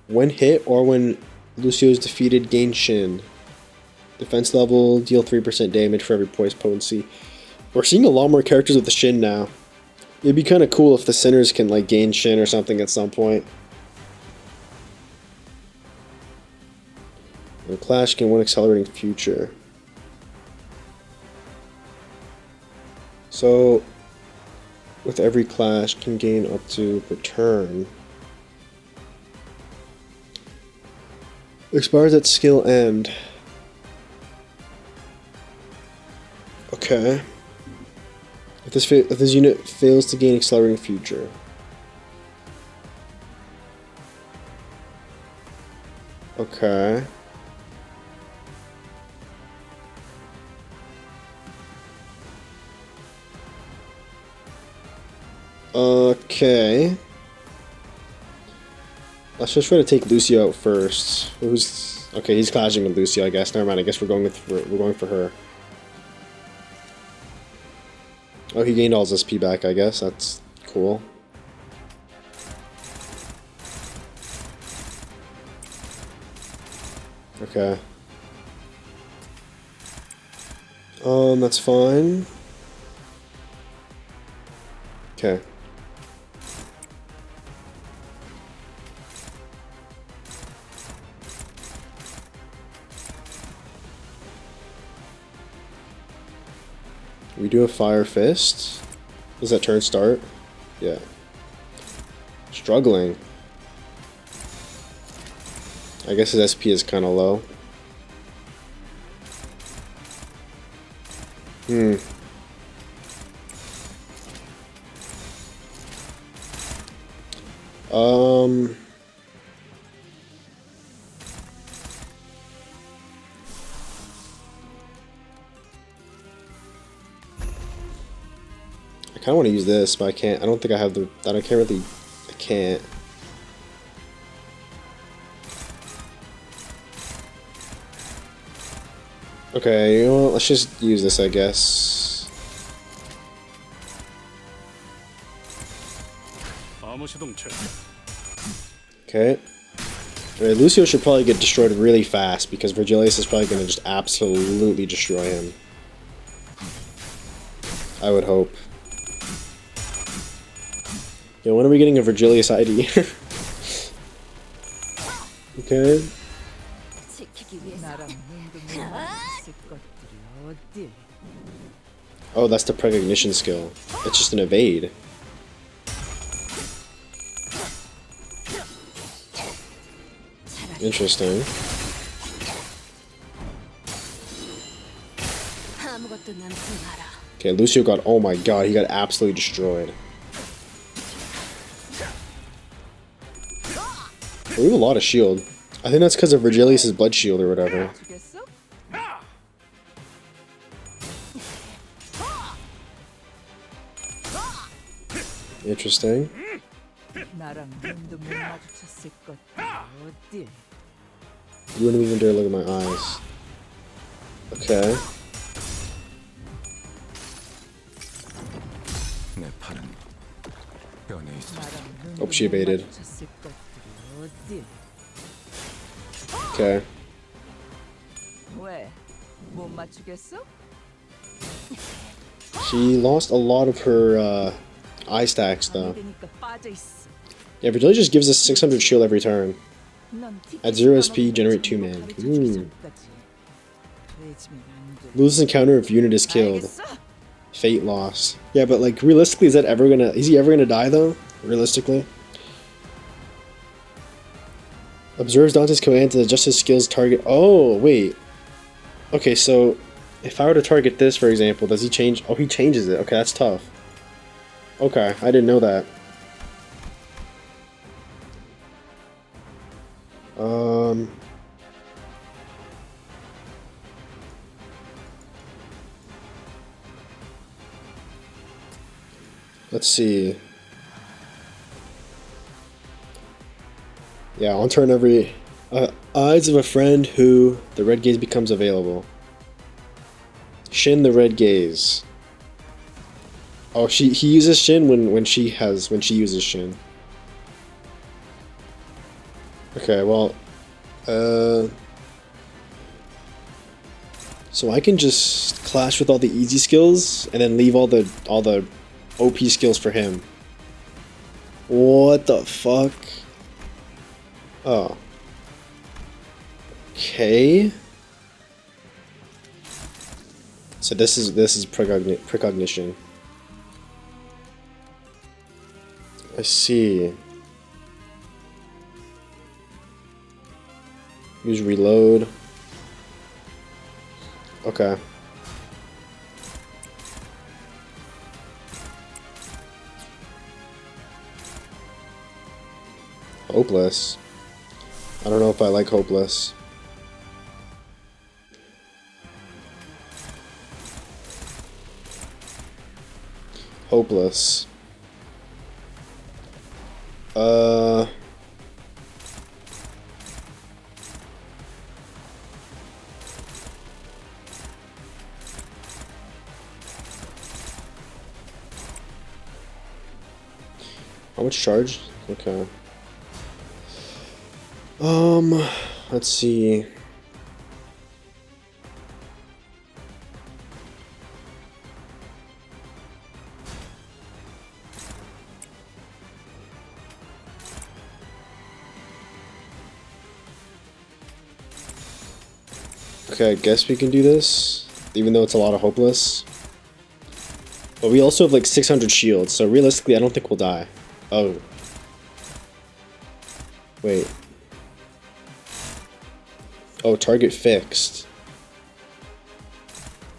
When hit or when Lucio is defeated, gain Shin. Defense level, deal 3% damage for every poise potency. We're seeing a lot more characters with the Shin now. It'd be kind of cool if the sinners can like gain Shin or something at some point. The Clash can win accelerating future. So, with every Clash can gain up to per turn. Expires at skill end. Okay. If this unit fails to gain accelerating future. Okay. Okay. Let's just try to take Lucio out first. Who's okay? He's clashing with Lucio, I guess. Never mind. I guess we're going for her. Oh, he gained all his SP back. I guess that's cool. Okay. That's fine. Okay. We do a Fire Fist. Does that turn start? Yeah. Struggling. I guess his SP is kind of low. I kind of want to use this, but I can't. I don't think I have the. I can't really. I can't. Okay, you know what? Let's just use this, I guess. Okay. Alright, Lucio should probably get destroyed really fast because Virgilius is probably going to just absolutely destroy him. I would hope. Yo, when are we getting a Virgilius ID? Okay. Oh, that's the precognition skill. It's just an evade. Interesting. Okay, Lucio got. Oh my god, he got absolutely destroyed. We have a lot of shield. I think that's because of Virgilius' blood shield or whatever. Interesting. You wouldn't even dare look at my eyes. Okay. Oh, she evaded. Okay. She lost a lot of her eye stacks though. Yeah, Virgilius just gives us 600 shield every turn. At 0 SP, generate 2 man. Lose encounter if unit is killed. Fate loss. Yeah, but like realistically, is he ever gonna die though? Realistically? Observes Dante's command to adjust his skills target. Oh, wait. Okay, so if I were to target this, for example, does he change? Oh, he changes it. Okay, that's tough. Okay, I didn't know that. Let's see. Yeah, on turn every eyes of a friend who the red gaze becomes available. Shin the red gaze. Oh, he uses Shin when she uses Shin. Okay, well, so I can just clash with all the easy skills and then leave all the OP skills for him. What the fuck? Oh. Okay. So this is precognition. I see. Use reload. Okay. Hopeless. I don't know if I like hopeless. Hopeless. How much charge? Okay. Let's see. Okay, I guess we can do this, even though it's a lot of hopeless. But we also have like 600 shields, so realistically I don't think we'll die. Oh. Wait. Oh, target fixed.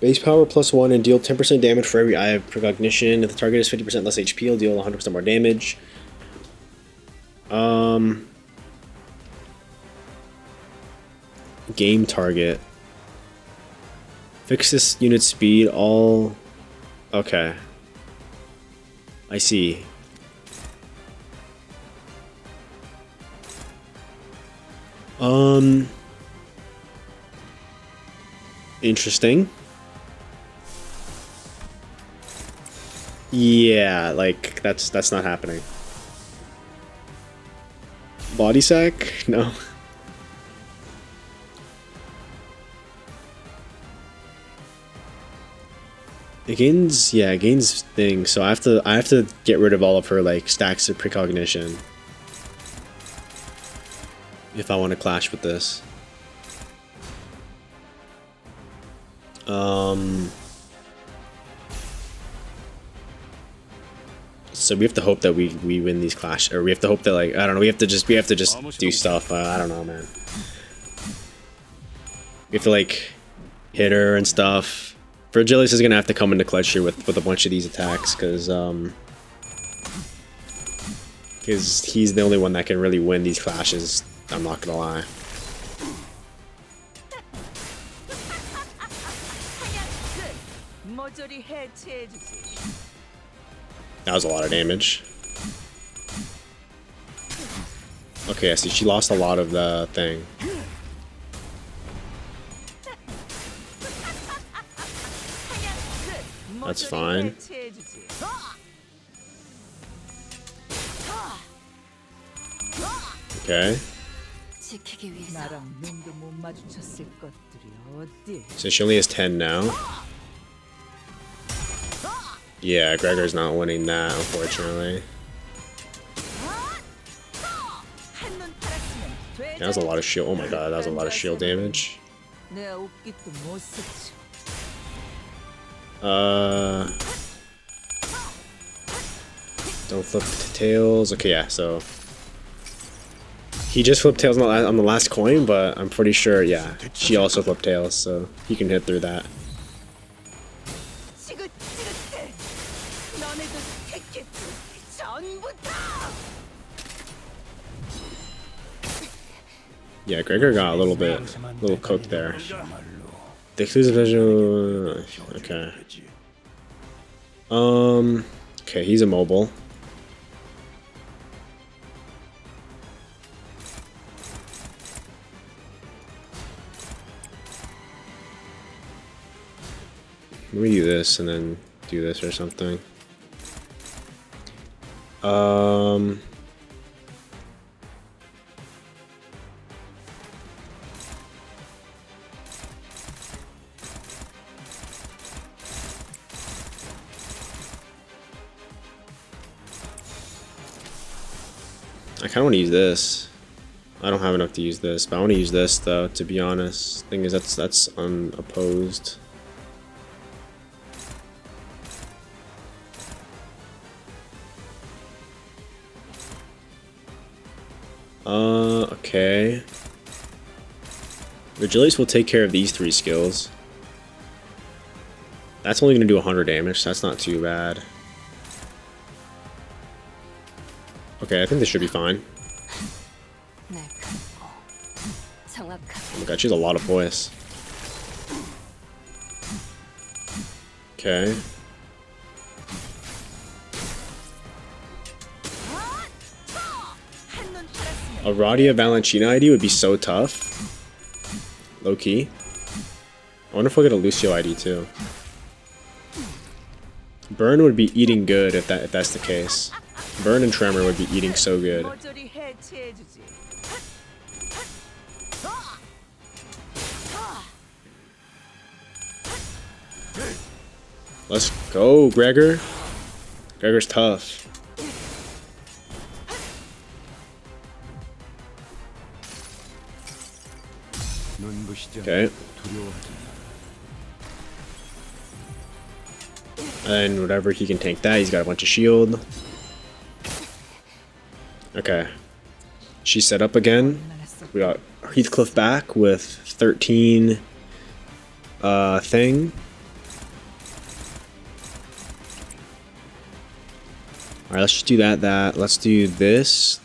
Base power +1 and deal 10% damage for every eye of precognition. If the target is 50% less HP, it'll deal 100% more damage. Game target. Fix this unit speed, all... Okay. I see. Interesting. Yeah, like, that's not happening. Body sack? No. It gains, yeah, it gains things, so I have to get rid of all of her like stacks of precognition if I want to clash with this. So we have to hope that we win these clash, or we have to hope that, like, I don't know, we have to just do stuff. I don't know, man. We have to like hit her and stuff. Virgilius is gonna have to come into clutch here with a bunch of these attacks, because he's the only one that can really win these clashes. I'm not gonna lie. That was a lot of damage. Okay, I see. She lost a lot of the thing. That's fine. Okay. So she only has 10 now. Yeah, Gregor's not winning that, unfortunately. That was a lot of shield. Oh my god, that was a lot of shield damage. Don't flip the tails. Okay, yeah, so he just flipped tails on the last coin, but I'm pretty sure, yeah, she also flipped tails, so he can hit through that. Yeah, Gregor got a little cooked there. The exclusive visual. Okay. Okay, he's immobile. Let me do this and then do this or something.
I kind of want to use this. I don't have enough to use this, but I want to use this though, to be honest. Thing is, that's unopposed. Okay. Virgilius will take care of these 3 skills. That's only going to do 100 damage, so that's not too bad. Okay, I think this should be fine. Oh my god, she has a lot of voice. Okay. A Radia Valentina ID would be so tough. Low key. I wonder if we'll get a Lucio ID too. Burn would be eating good if that's the case. Burn and Tremor would be eating so good. Let's go, Gregor. Gregor's tough. Okay. And whatever, he can tank that. He's got a bunch of shield. Okay. She's set up again. We got Heathcliff back with 13 thing. Alright, let's just do that. Let's do this.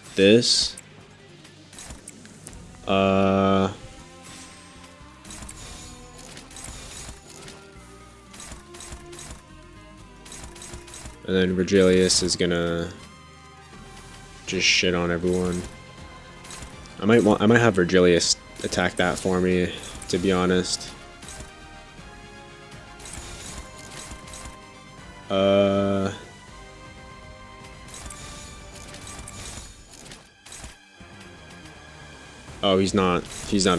And then Virgilius is gonna just shit on everyone. I might have Virgilius attack that for me, to be honest. Oh, he's not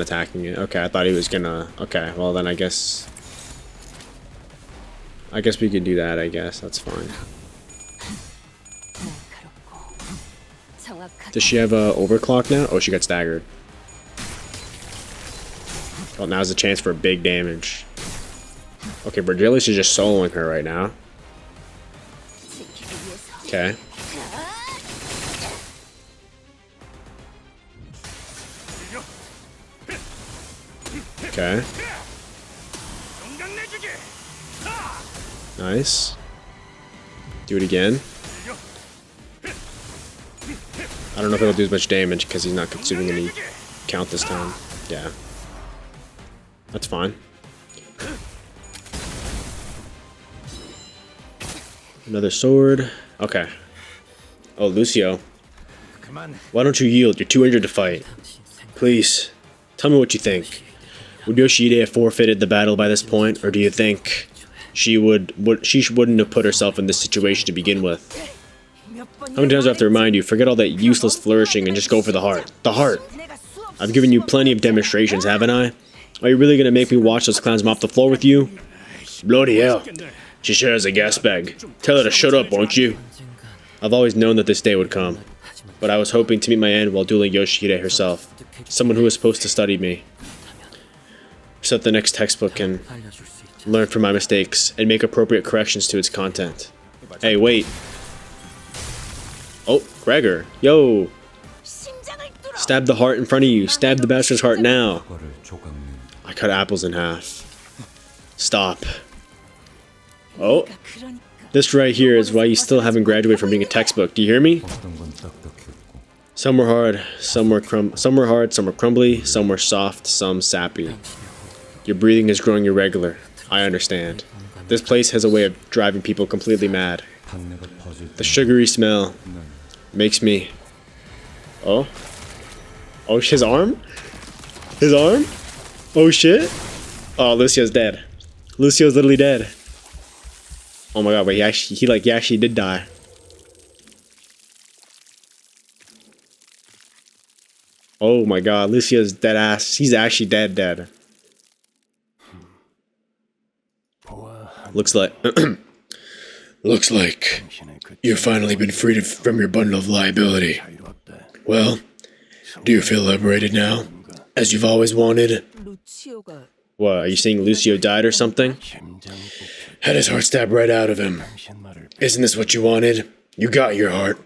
attacking it. Okay, I thought he was gonna. Okay, well then I guess we could do that, I guess. That's fine. Does she have a overclock now? Oh, she got staggered. Well, now's the chance for big damage. Okay, Virgilius is just soloing her right now. Okay. Okay. Nice. Do it again. I don't know if it'll do as much damage because he's not consuming any count this time. Yeah. That's fine. Another sword. Okay. Oh, Lucio. Why don't you yield? You're too injured to fight. Please, tell me what you think. Would Yoshide have forfeited the battle by this point, or do you think she wouldn't have put herself in this situation to begin with? How many times do I have to remind you? Forget all that useless flourishing and just go for the heart. The heart! I've given you plenty of demonstrations, haven't I? Are you really gonna make me watch those clowns mop the floor with you? Bloody hell. She shares a gas bag. Tell her to shut up, won't you? I've always known that this day would come, but I was hoping to meet my end while dueling Yoshihide herself, someone who was supposed to study me, so that the next textbook can learn from my mistakes and make appropriate corrections to its content. Hey, wait. Oh, Gregor. Yo. Stab the heart in front of you. Stab the bastard's heart now. I cut apples in half. Stop. Oh. This right here is why you still haven't graduated from being a textbook. Do you hear me? Some were hard, some were crumbly, some were soft, some sappy. Your breathing is growing irregular. I understand. This place has a way of driving people completely mad. The sugary smell makes me... Oh? Oh, his arm? His arm? Oh shit? Oh, Lucio's dead. Lucio's literally dead. Oh my god, wait, he actually did die. Oh my god, Lucio's dead ass. He's actually dead. Looks like you've finally been freed from your bundle of liability. Well, do you feel liberated now? As you've always wanted?
루치오가
What, are you saying Lucio died or something? Had his heart stabbed right out of him. Isn't this what you wanted? You got your heart.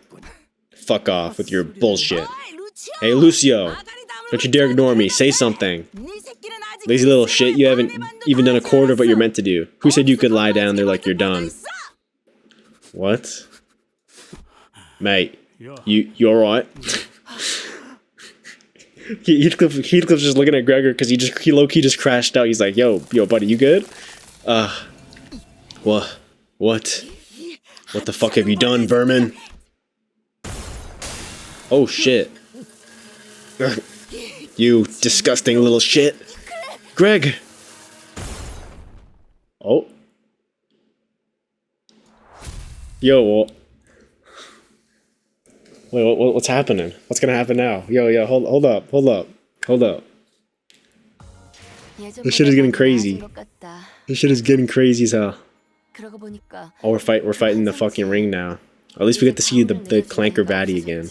Fuck off with your bullshit. Hey, Lucio! Don't you dare ignore me. Say something. Lazy little shit, you haven't even done a quarter of what you're meant to do. Who said you could lie down there like you're done? What? Mate, you alright? Heathcliff's just looking at Gregor because he low-key just crashed out. He's like, yo buddy, you good? What the fuck have you done, vermin? Oh shit. You disgusting little shit. Greg! Oh. Yo, wait, what's happening? What's gonna happen now? Yo, hold up. This shit is getting crazy. This shit is getting crazy as hell. Oh, we're fighting the fucking ring now. At least we get to see the clanker baddie again.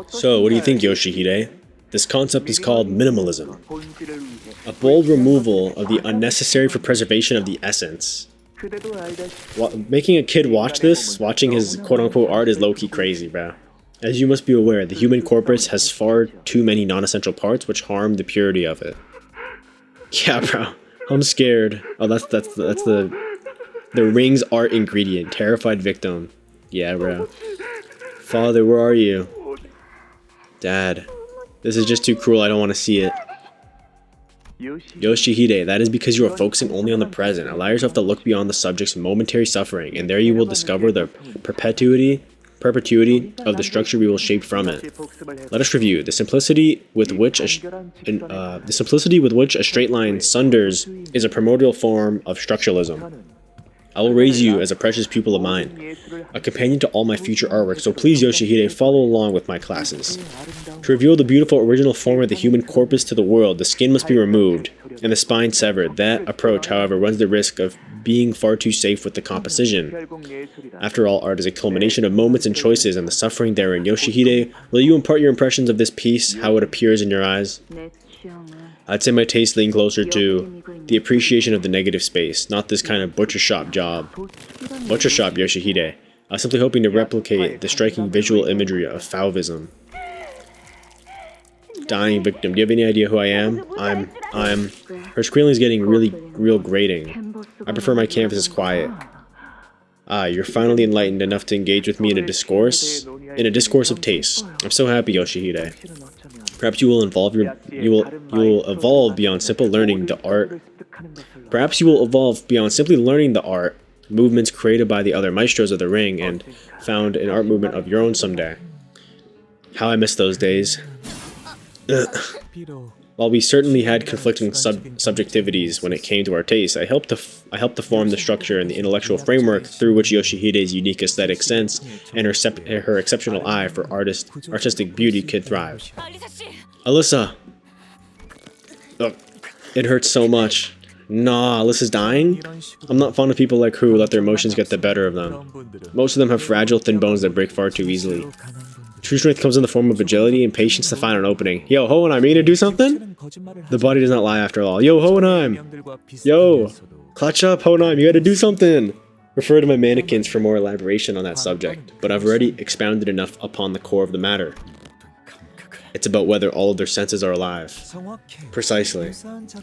So, what do you think, Yoshihide? This concept is called minimalism. A bold removal of the unnecessary for preservation of the essence. Making a kid watch this, watching his quote-unquote art, is low-key crazy, bro. As you must be aware, the human corpus has far too many non-essential parts which harm the purity of it. Yeah, bro. I'm scared. Oh, that's the ring's art ingredient. Terrified victim. Yeah, bro. Father, where are you? Dad. This is just too cruel. I don't want to see it. Yoshihide, that is because you are focusing only on the present. Allow yourself to look beyond the subject's momentary suffering, and there you will discover the perpetuity of the structure we will shape from it. Let us review the simplicity with which a straight line sunders is a primordial form of structuralism. I will raise you as a precious pupil of mine, a companion to all my future artwork, so please, Yoshihide, follow along with my classes. To reveal the beautiful original form of the human corpus to the world, the skin must be removed, and the spine severed. That approach, however, runs the risk of being far too safe with the composition. After all, art is a culmination of moments and choices, and the suffering therein. Yoshihide, will you impart your impressions of this piece, how it appears in your eyes? I'd say my tastes lean closer to the appreciation of the negative space, not this kind of butcher shop job. Butcher shop, Yoshihide. I was simply hoping to replicate the striking visual imagery of Fauvism. Dying victim. Do you have any idea who I am? I'm... Her squealing's getting real grating. I prefer my canvases quiet. Ah, you're finally enlightened enough to engage with me in a discourse? In a discourse of taste. I'm so happy, Yoshihide. Perhaps you will evolve beyond simple learning the art. Perhaps you will evolve beyond simply learning the art, movements created by the other maestros of the ring, and found an art movement of your own someday. How I miss those days. While we certainly had conflicting subjectivities when it came to our tastes, I helped to form the structure and the intellectual framework through which Yoshihide's unique aesthetic sense and her exceptional eye for artistic beauty could thrive. Alyssa! Ugh, it hurts so much. Nah, Alyssa's dying? I'm not fond of people like her who let their emotions get the better of them. Most of them have fragile, thin bones that break far too easily. True strength comes in the form of agility and patience to find an opening. Yo, Hohenheim, you gonna do something? The body does not lie after all. Yo, Hohenheim! Yo! Clutch up, Hohenheim, you gotta do something! Refer to my mannequins for more elaboration on that subject, but I've already expounded enough upon the core of the matter. It's about whether all of their senses are alive. Precisely.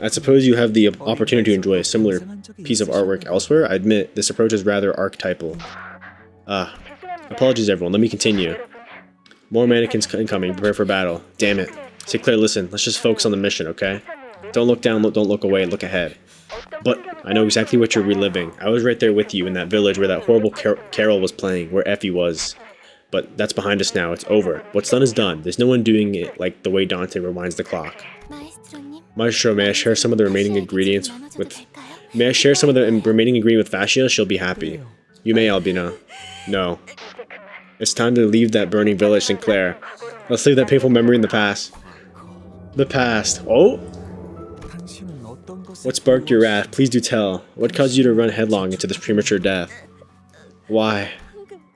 I suppose you have the opportunity to enjoy a similar piece of artwork elsewhere. I admit, this approach is rather archetypal. Apologies everyone, let me continue. More mannequins incoming, prepare for battle. Damn it. Sinclair, listen, let's just focus on the mission, okay? Don't look down, don't look away, look ahead. But I know exactly what you're reliving. I was right there with you in that village where that horrible carol was playing, where Effie was. But that's behind us now, it's over. What's done is done. There's no one doing it like the way Dante rewinds the clock. Maestro, may I share some of the remaining ingredients with... May I share some of the remaining ingredient with Fascia? She'll be happy. You may, Albina. No. It's time to leave that burning village, Sinclair. Let's leave that painful memory in the past. The past. Oh? What sparked your wrath? Please do tell. What caused you to run headlong into this premature death? Why?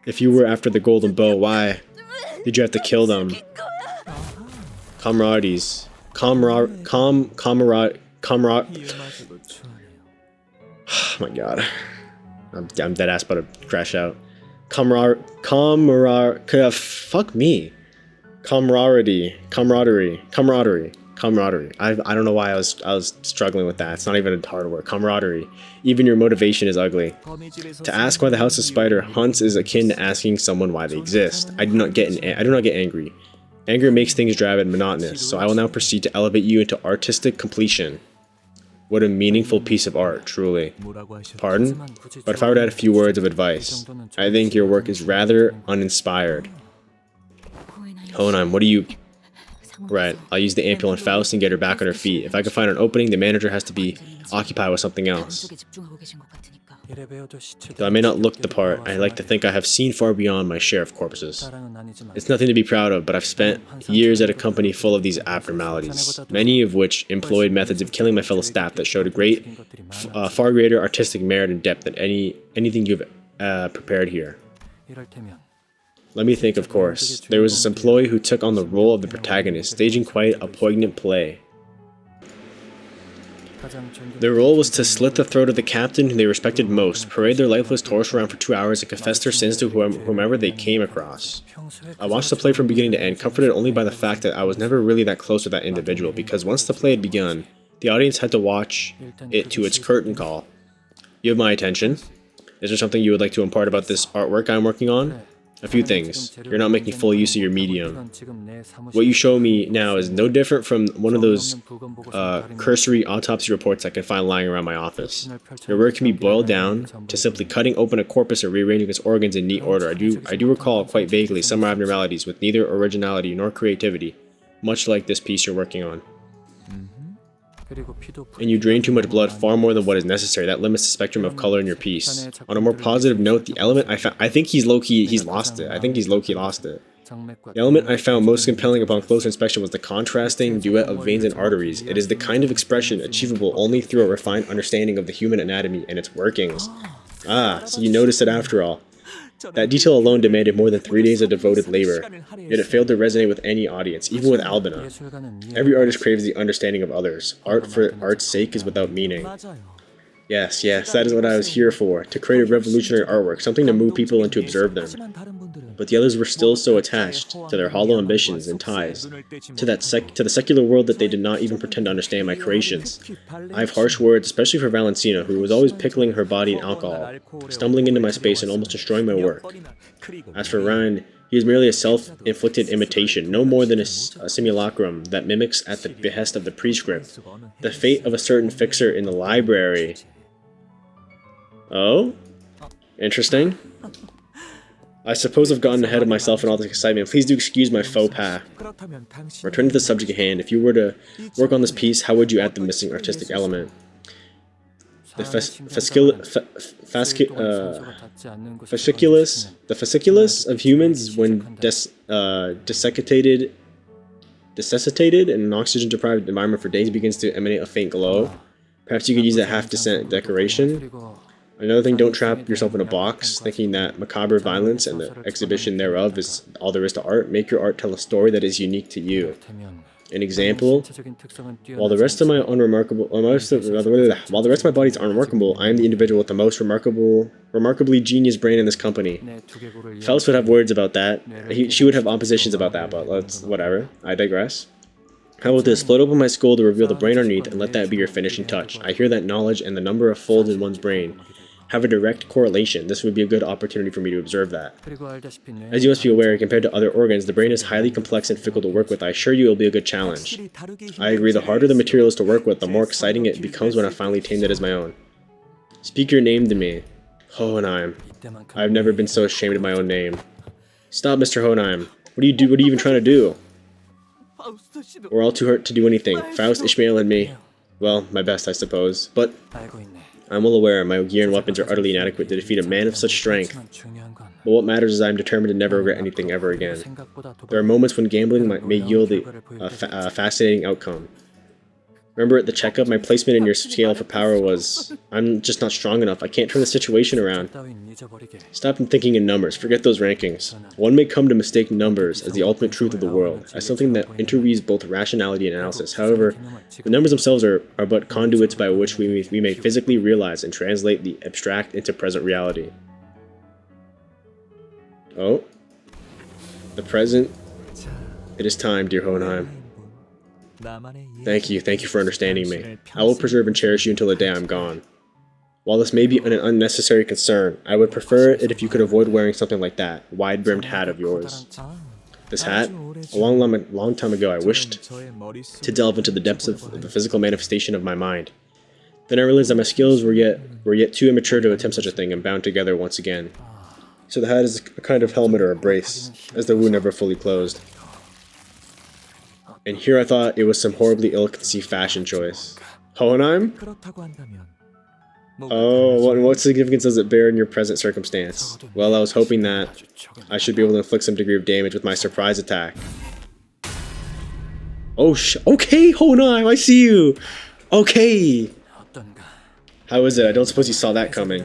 If you were after the golden bow, why did you have to kill them? Comrades. Comrade. Oh my god. I'm dead ass about to crash out. Fuck me. Camaraderie. I don't know why I was struggling with that. It's not even a hard word. Camaraderie. Even your motivation is ugly. To ask why the House of Spider hunts is akin to asking someone why they exist. I do not get angry. Anger makes things drab and monotonous, so I will now proceed to elevate you into artistic completion. What a meaningful piece of art, truly. Pardon? But if I were to add a few words of advice, I think your work is rather uninspired. Honheim, what do you... Right, I'll use the ampule on Faust and get her back on her feet. If I can find an opening, the manager has to be occupied with something else. Though I may not look the part, I like to think I have seen far beyond my share of corpses. It's nothing to be proud of, but I've spent years at a company full of these abnormalities, many of which employed methods of killing my fellow staff that showed a far greater artistic merit and depth than anything you've prepared here. Let me think, of course. There was this employee who took on the role of the protagonist, staging quite a poignant play. Their role was to slit the throat of the captain who they respected most, parade their lifeless torso around for 2 hours, and confess their sins to whomever they came across. I watched the play from beginning to end, comforted only by the fact that I was never really that close with that individual, because once the play had begun, the audience had to watch it to its curtain call. You have my attention. Is there something you would like to impart about this artwork I'm working on? A few things. You're not making full use of your medium. What you show me now is no different from one of those cursory autopsy reports I can find lying around my office. Your work can be boiled down to simply cutting open a corpus or rearranging its organs in neat order. I do recall quite vaguely some abnormalities with neither originality nor creativity, much like this piece you're working on. And you drain too much blood, far more than what is necessary. That limits the spectrum of color in your piece. On a more positive note, the element I think he's low-key, he's lost it. I think he's low-key lost it. The element I found most compelling upon closer inspection was the contrasting duet of veins and arteries. It is the kind of expression achievable only through a refined understanding of the human anatomy and its workings. Ah, so you noticed it after all. That detail alone demanded more than 3 days of devoted labor, yet it failed to resonate with any audience, even with Albina. Every artist craves the understanding of others. Art for art's sake is without meaning. Yes, that is what I was here for, to create a revolutionary artwork, something to move people and to observe them. But the others were still so attached to their hollow ambitions and ties, to the secular world that they did not even pretend to understand my creations. I have harsh words, especially for Valentina, who was always pickling her body in alcohol, stumbling into my space and almost destroying my work. As for Ryan, he is merely a self-inflicted imitation, no more than a simulacrum that mimics at the behest of the prescript. The fate of a certain fixer in the library. Oh? Interesting. I suppose I've gotten ahead of myself in all this excitement. Please do excuse my faux pas. Returning to the subject at hand, if you were to work on this piece, how would you add the missing artistic element? The fasciculus of humans, when desiccated in an oxygen-deprived environment for days, begins to emanate a faint glow. Perhaps you could use that half-decent decoration. Another thing, don't trap yourself in a box, thinking that macabre violence and the exhibition thereof is all there is to art. Make your art tell a story that is unique to you. An example, while the rest of my body is unremarkable, I am the individual with the most remarkably genius brain in this company. Faust would have words about that. She would have oppositions about that, but whatever. I digress. How about this? Float open my skull to reveal the brain underneath and let that be your finishing touch. I hear that knowledge and the number of folds in one's brain have a direct correlation. This would be a good opportunity for me to observe that. As you must be aware, compared to other organs, the brain is highly complex and fickle to work with. I assure you it will be a good challenge. I agree, the harder the material is to work with, the more exciting it becomes when I finally tamed it as my own. Speak your name to me. Hohenheim. I have never been so ashamed of my own name. Stop, Mr. Hohenheim. What are you even trying to do? We're all too hurt to do anything. Faust, Ishmael, and me. Well, my best, I suppose. But I'm well aware my gear and weapons are utterly inadequate to defeat a man of such strength. But what matters is I am determined to never regret anything ever again. There are moments when gambling may yield a fascinating outcome. Remember at the checkup, my placement in your scale for power was, I'm just not strong enough. I can't turn the situation around.
따윈 잊어버리게.
Stop thinking in numbers. Forget those rankings. One may come to mistake numbers as the ultimate truth of the world, as something that interweaves both rationality and analysis. However, the numbers themselves are but conduits by which we may physically realize and translate the abstract into present reality. Oh. The present. It is time, dear Hohenheim.
나만의
Thank you for understanding me. I will preserve and cherish you until the day I'm gone. While this may be an unnecessary concern, I would prefer it if you could avoid wearing something like that wide-brimmed hat of yours. This hat? A long time ago I wished to delve into the depths of the physical manifestation of my mind. Then I realized that my skills were yet too immature to attempt such a thing and bound together once again. So the hat is a kind of helmet or a brace, as the wound never fully closed. And here I thought it was some horribly ill-conceived fashion choice. Hohenheim?
그렇다고 한다면
Oh, what significance does it bear in your present circumstance? Well, I was hoping that I should be able to inflict some degree of damage with my surprise attack. Oh, okay, Hohenheim, I see you! Okay!
어떤가?
How is it? I don't suppose you saw that coming.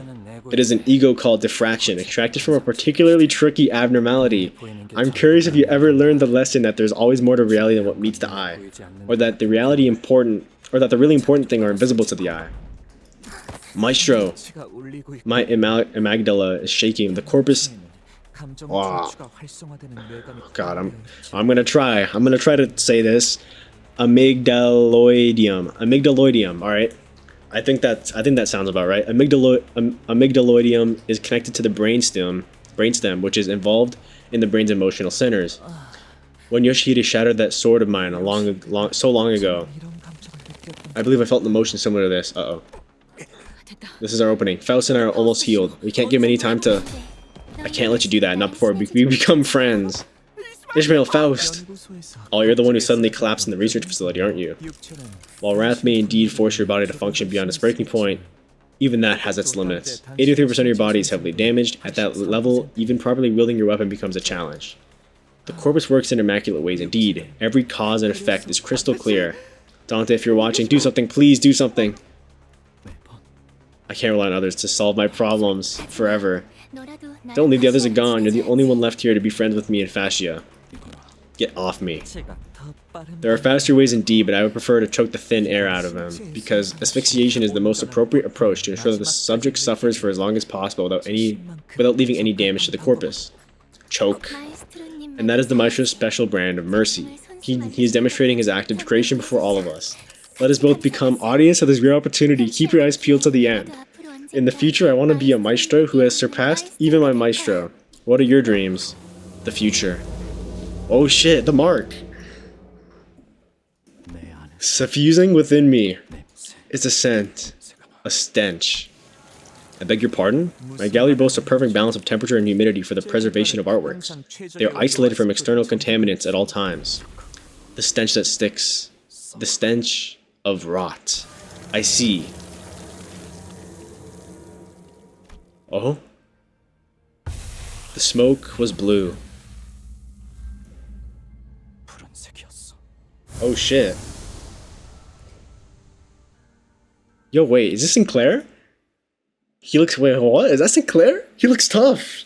It is an ego called diffraction, extracted from a particularly tricky abnormality. I'm curious if you ever learned the lesson that there's always more to reality than what meets the eye, or that the really important thing are invisible to the eye. Maestro,
치가 울리고 있고
my amygdala is shaking. The corpus.
감정
와.
전투가 활성화되는 뇌감이
God, I'm gonna try. I'm gonna try to say this. Amygdaloidium. All right. I think that sounds about right. Amygdaloidium is connected to the brainstem, which is involved in the brain's emotional centers. When Yoshihide shattered that sword of mine so long ago,
이런 감정을 느꼈던
I believe I felt an emotion similar to this. Uh-oh. This is our opening. Faust and I are almost healed. We can't give him any time to... I can't let you do that, not before we become friends. Ishmael, Faust!
연구소에서
Oh, you're the one who suddenly collapsed in the research facility, aren't you?
육체는
While wrath may indeed force your body to function beyond its breaking point, even that has its limits. 83% of your body is heavily damaged. At that level, even properly wielding your weapon becomes a challenge. The corpus works in immaculate ways indeed. Every cause and effect is crystal clear. Dante, if you're watching, do something, please do something. I can't rely on others to solve my problems forever. Don't leave, the others are gone. You're the only one left here to be friends with me and Fascia. Get off me.
제가 더 빠른
There are faster ways indeed, but I would prefer to choke the thin air out of him, because asphyxiation is the most appropriate approach to ensure that the subject suffers for as long as possible without leaving any damage to the corpus. Choke. And that is the Maestro's special brand of mercy. He is demonstrating his act of creation before all of us. Let us both become audience of this great opportunity. Keep your eyes peeled to the end. In the future, I want to be a maestro who has surpassed even my maestro. What are your dreams? The future. Oh shit, the mark.
내 안에
Suffusing within me
냄새
is a scent, a stench. I beg your pardon? My gallery boasts a perfect balance of temperature and humidity for the preservation of artworks. They are isolated from external contaminants at all times. The stench that sticks. The stench of rot. I see. Oh? The smoke was blue.
푸른색이었어.
Oh shit. Yo, wait, is this Sinclair? Wait, what? Is that Sinclair? He looks tough.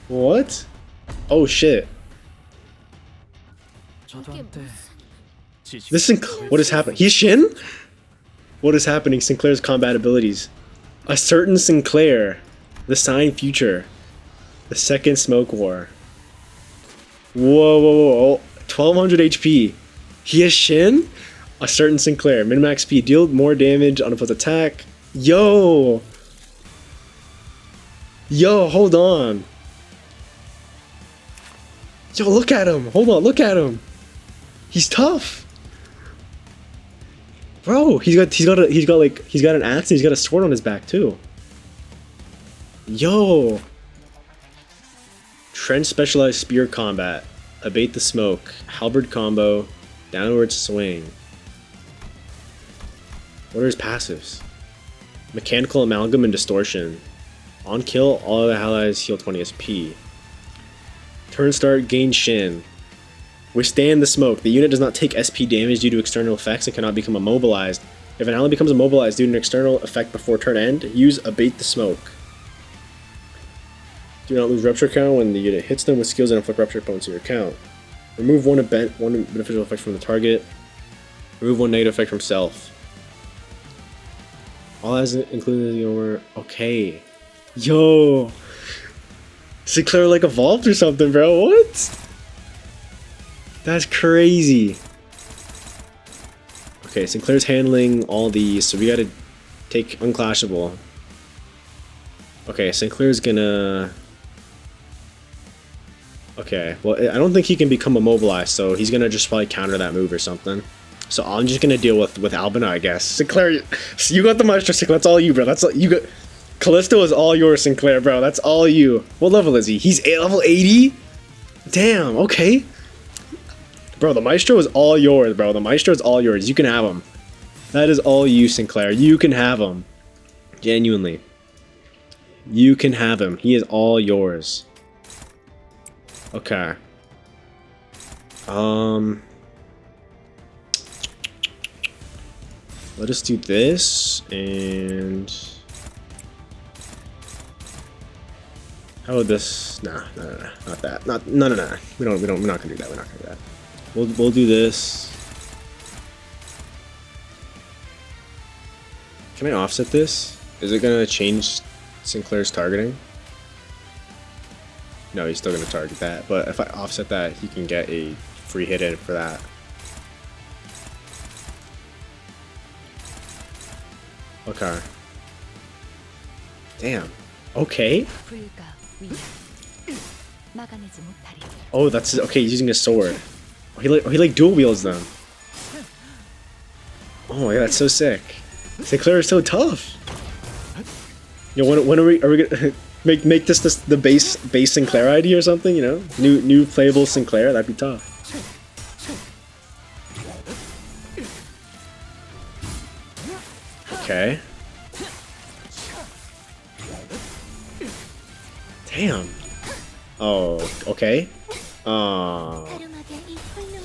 What? Oh shit.
저도한테 지지.
This what is happening? He's Shin? What is happening? Sinclair's combat abilities. A certain Sinclair. The sign future. The second smoke war. Whoa. 1200 HP. He has Shin? A certain Sinclair. Min-max speed. Deal more damage on opposed attack. Yo, hold on. Yo, look at him. Hold on, look at him. He's tough. Bro, he's got an axe and he's got a sword on his back too. Yo. Trench specialized spear combat. Abate the smoke. Halberd combo. Downward swing. What are his passives? Mechanical amalgam and distortion. On kill, all other allies heal 20 SP. Turn start, gain Shin. Withstand the smoke. The unit does not take SP damage due to external effects and cannot become immobilized. If an ally becomes immobilized due to an external effect before turn end, use Abate the Smoke. Do not lose rupture count when the unit hits them with skills that inflict rupture opponents to your account. Remove one beneficial effect from the target. Remove one negative effect from self. All as included the armor. Okay. Yo! Sinclair like evolved or something, bro. What? That's crazy. Okay, Sinclair's handling all these, so we gotta take Unclashable. Okay, Sinclair's gonna... Okay, well, I don't think he can become immobilized, so he's gonna just probably counter that move or something. So I'm just gonna deal with Albina, I guess. Sinclair, you got the Maestro Sinclair. That's all you, bro. That's all you got. Callisto is all yours, Sinclair, bro. That's all you. What level is he? He's level 80? Damn, okay. Bro, the Maestro is all yours, bro. The Maestro is all yours. You can have him. That is all you, Sinclair. You can have him. Genuinely. You can have him. He is all yours. Okay. Let us do this, and... How would this... Nah, not that. No. We're not gonna do that. We're not gonna do that. We'll do this. Can I offset this? Is it gonna change Sinclair's targeting? No, he's still gonna target that. But if I offset that, he can get a free hit in for that. Okay. Damn. Okay. Oh, that's okay. He's using a sword. Oh, he like dual wields them. Oh my god, that's so sick. Sinclair is so tough. You know, when are we gonna make this the base Sinclair ID or something? You know, new playable Sinclair. That'd be tough. Okay. Damn. Oh, okay.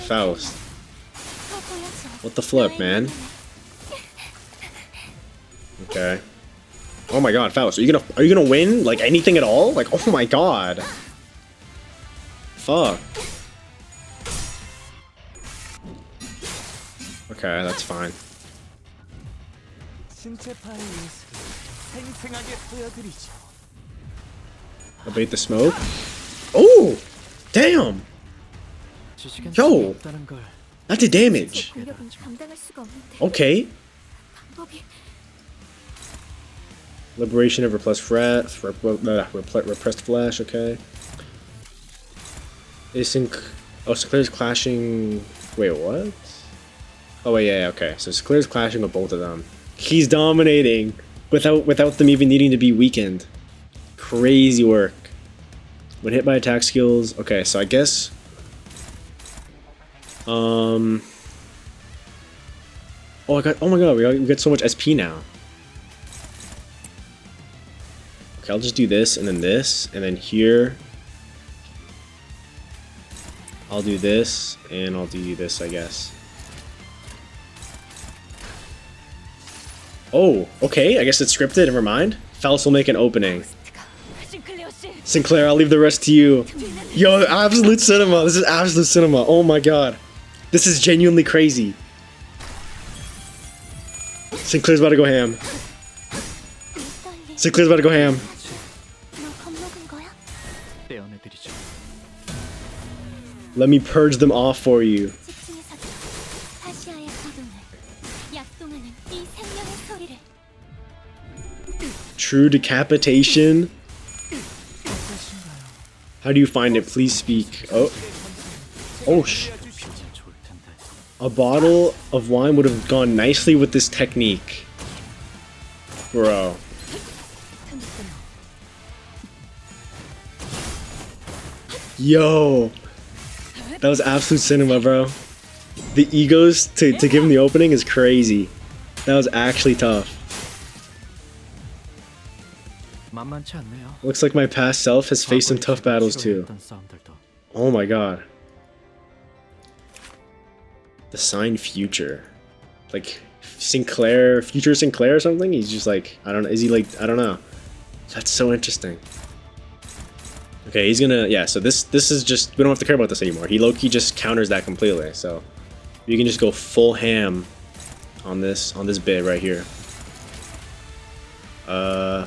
Faust. What the flip, man? Okay. Oh my god, Faust, are you gonna win? Like anything at all? Like, oh my god. Fuck. Okay, that's fine. Abate the smoke. Oh! Damn! Yo! That did damage. Okay. Liberation of repressed flesh, okay. Sinclair's clashing... Wait, what? Oh wait, yeah, okay. So Sinclair's clashing with both of them. He's dominating without them even needing to be weakened. Crazy work. When hit by attack skills, okay, so I guess oh my god, we got so much SP now. Okay, I'll just do this, and then here I'll do this, and I'll do this, I guess. Oh, okay, I guess it's scripted, never mind. Faust will make an opening. Sinclair, I'll leave the rest to you. Yo, absolute cinema. This is absolute cinema. Oh my god. This is genuinely crazy. Sinclair's about to go ham. Sinclair's about to go ham. Let me purge them off for you. True decapitation. How do you find it? Please speak. Oh. Oh, a bottle of wine would have gone nicely with this technique. Bro. Yo. That was absolute cinema, bro. The egos to give him the opening is crazy. That was actually tough. Looks like my past self has faced some tough battles too. Oh my god. The sign future. Like Sinclair, future Sinclair or something? He's just like, I don't know. Is he like, I don't know. That's so interesting. Okay, he's gonna, yeah, so this is just, we don't have to care about this anymore. He low-key just counters that completely, so you can just go full ham on this bit right here. Alright.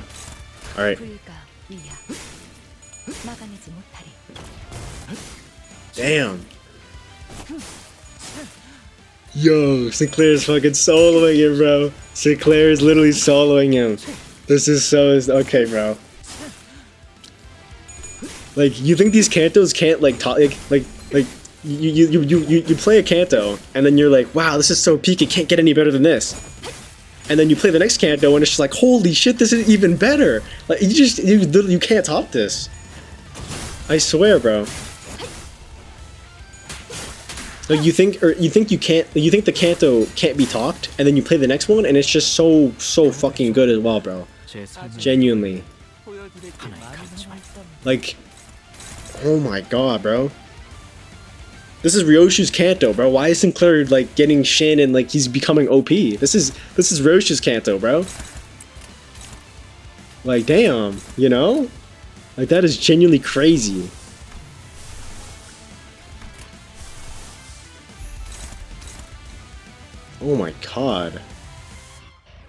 Damn. Yo, Sinclair's fucking soloing him, bro. Sinclair is literally soloing him. This is so, okay, bro. Like, you think these Cantos can't, like, talk, like, you play a Canto, and then you're like, wow, this is so peak, it can't get any better than this. And then you play the next Canto, and it's just like, holy shit, this is even better. Like, you can't top this. I swear, bro. Like, you think the Canto can't be topped, and then you play the next one, and it's just so fucking good as well, bro. Genuinely. Like, oh my god, bro. This is Ryoshu's Canto, bro. Why is Sinclair, like, getting Shin and, like, he's becoming OP? This is Ryoshu's Canto, bro. Like, damn, you know? Like, that is genuinely crazy. Oh my god.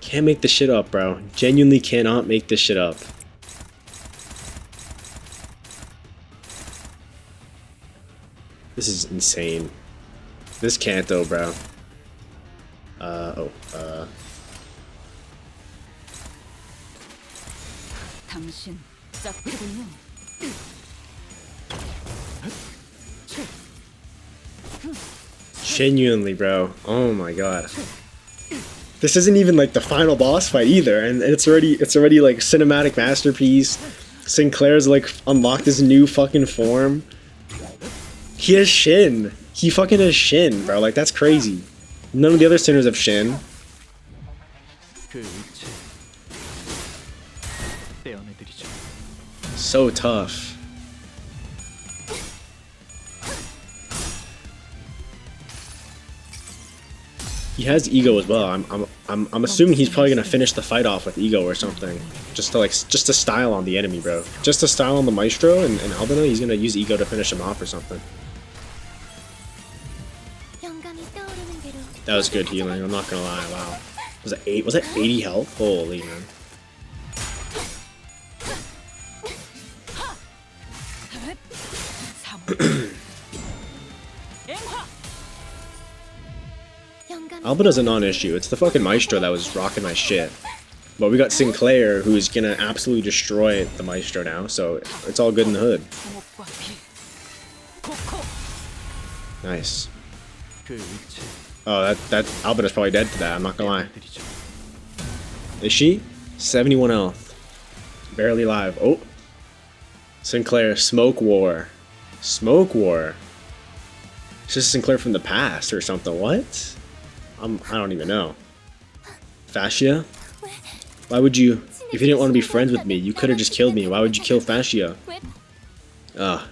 Can't make this shit up, bro. Genuinely cannot make this shit up. This is insane. This Canto, bro.
당신 짝꿍이요.
Genuinely, bro. Oh my god. This isn't even like the final boss fight either, and it's already like cinematic masterpiece. Sinclair's like unlocked his new fucking form. He has Shin. He fucking has Shin, bro. Like, that's crazy. None of the other sinners have Shin. So tough. He has Ego as well. I'm assuming he's probably gonna finish the fight off with Ego or something, just to style on the enemy, bro. Just to style on the Maestro and Albino. He's gonna use Ego to finish him off or something. That was good healing. I'm not gonna lie. Wow. Was that 8? Was that 80 health? Holy man. Albino's a non-issue. It's the fucking Maestro that was rocking my shit. But we got Sinclair, who's gonna absolutely destroy the Maestro now, so it's all good in the hood. Nice. Oh, that Albino's probably dead to that, I'm not gonna lie. Is she? 71 health. Barely alive. Oh. Sinclair, Smoke War. Smoke War. It's just Sinclair from the past or something. What? I don't even know. Fascia? Why would you... If you didn't want to be friends with me, you could have just killed me. Why would you kill Fascia? Ah.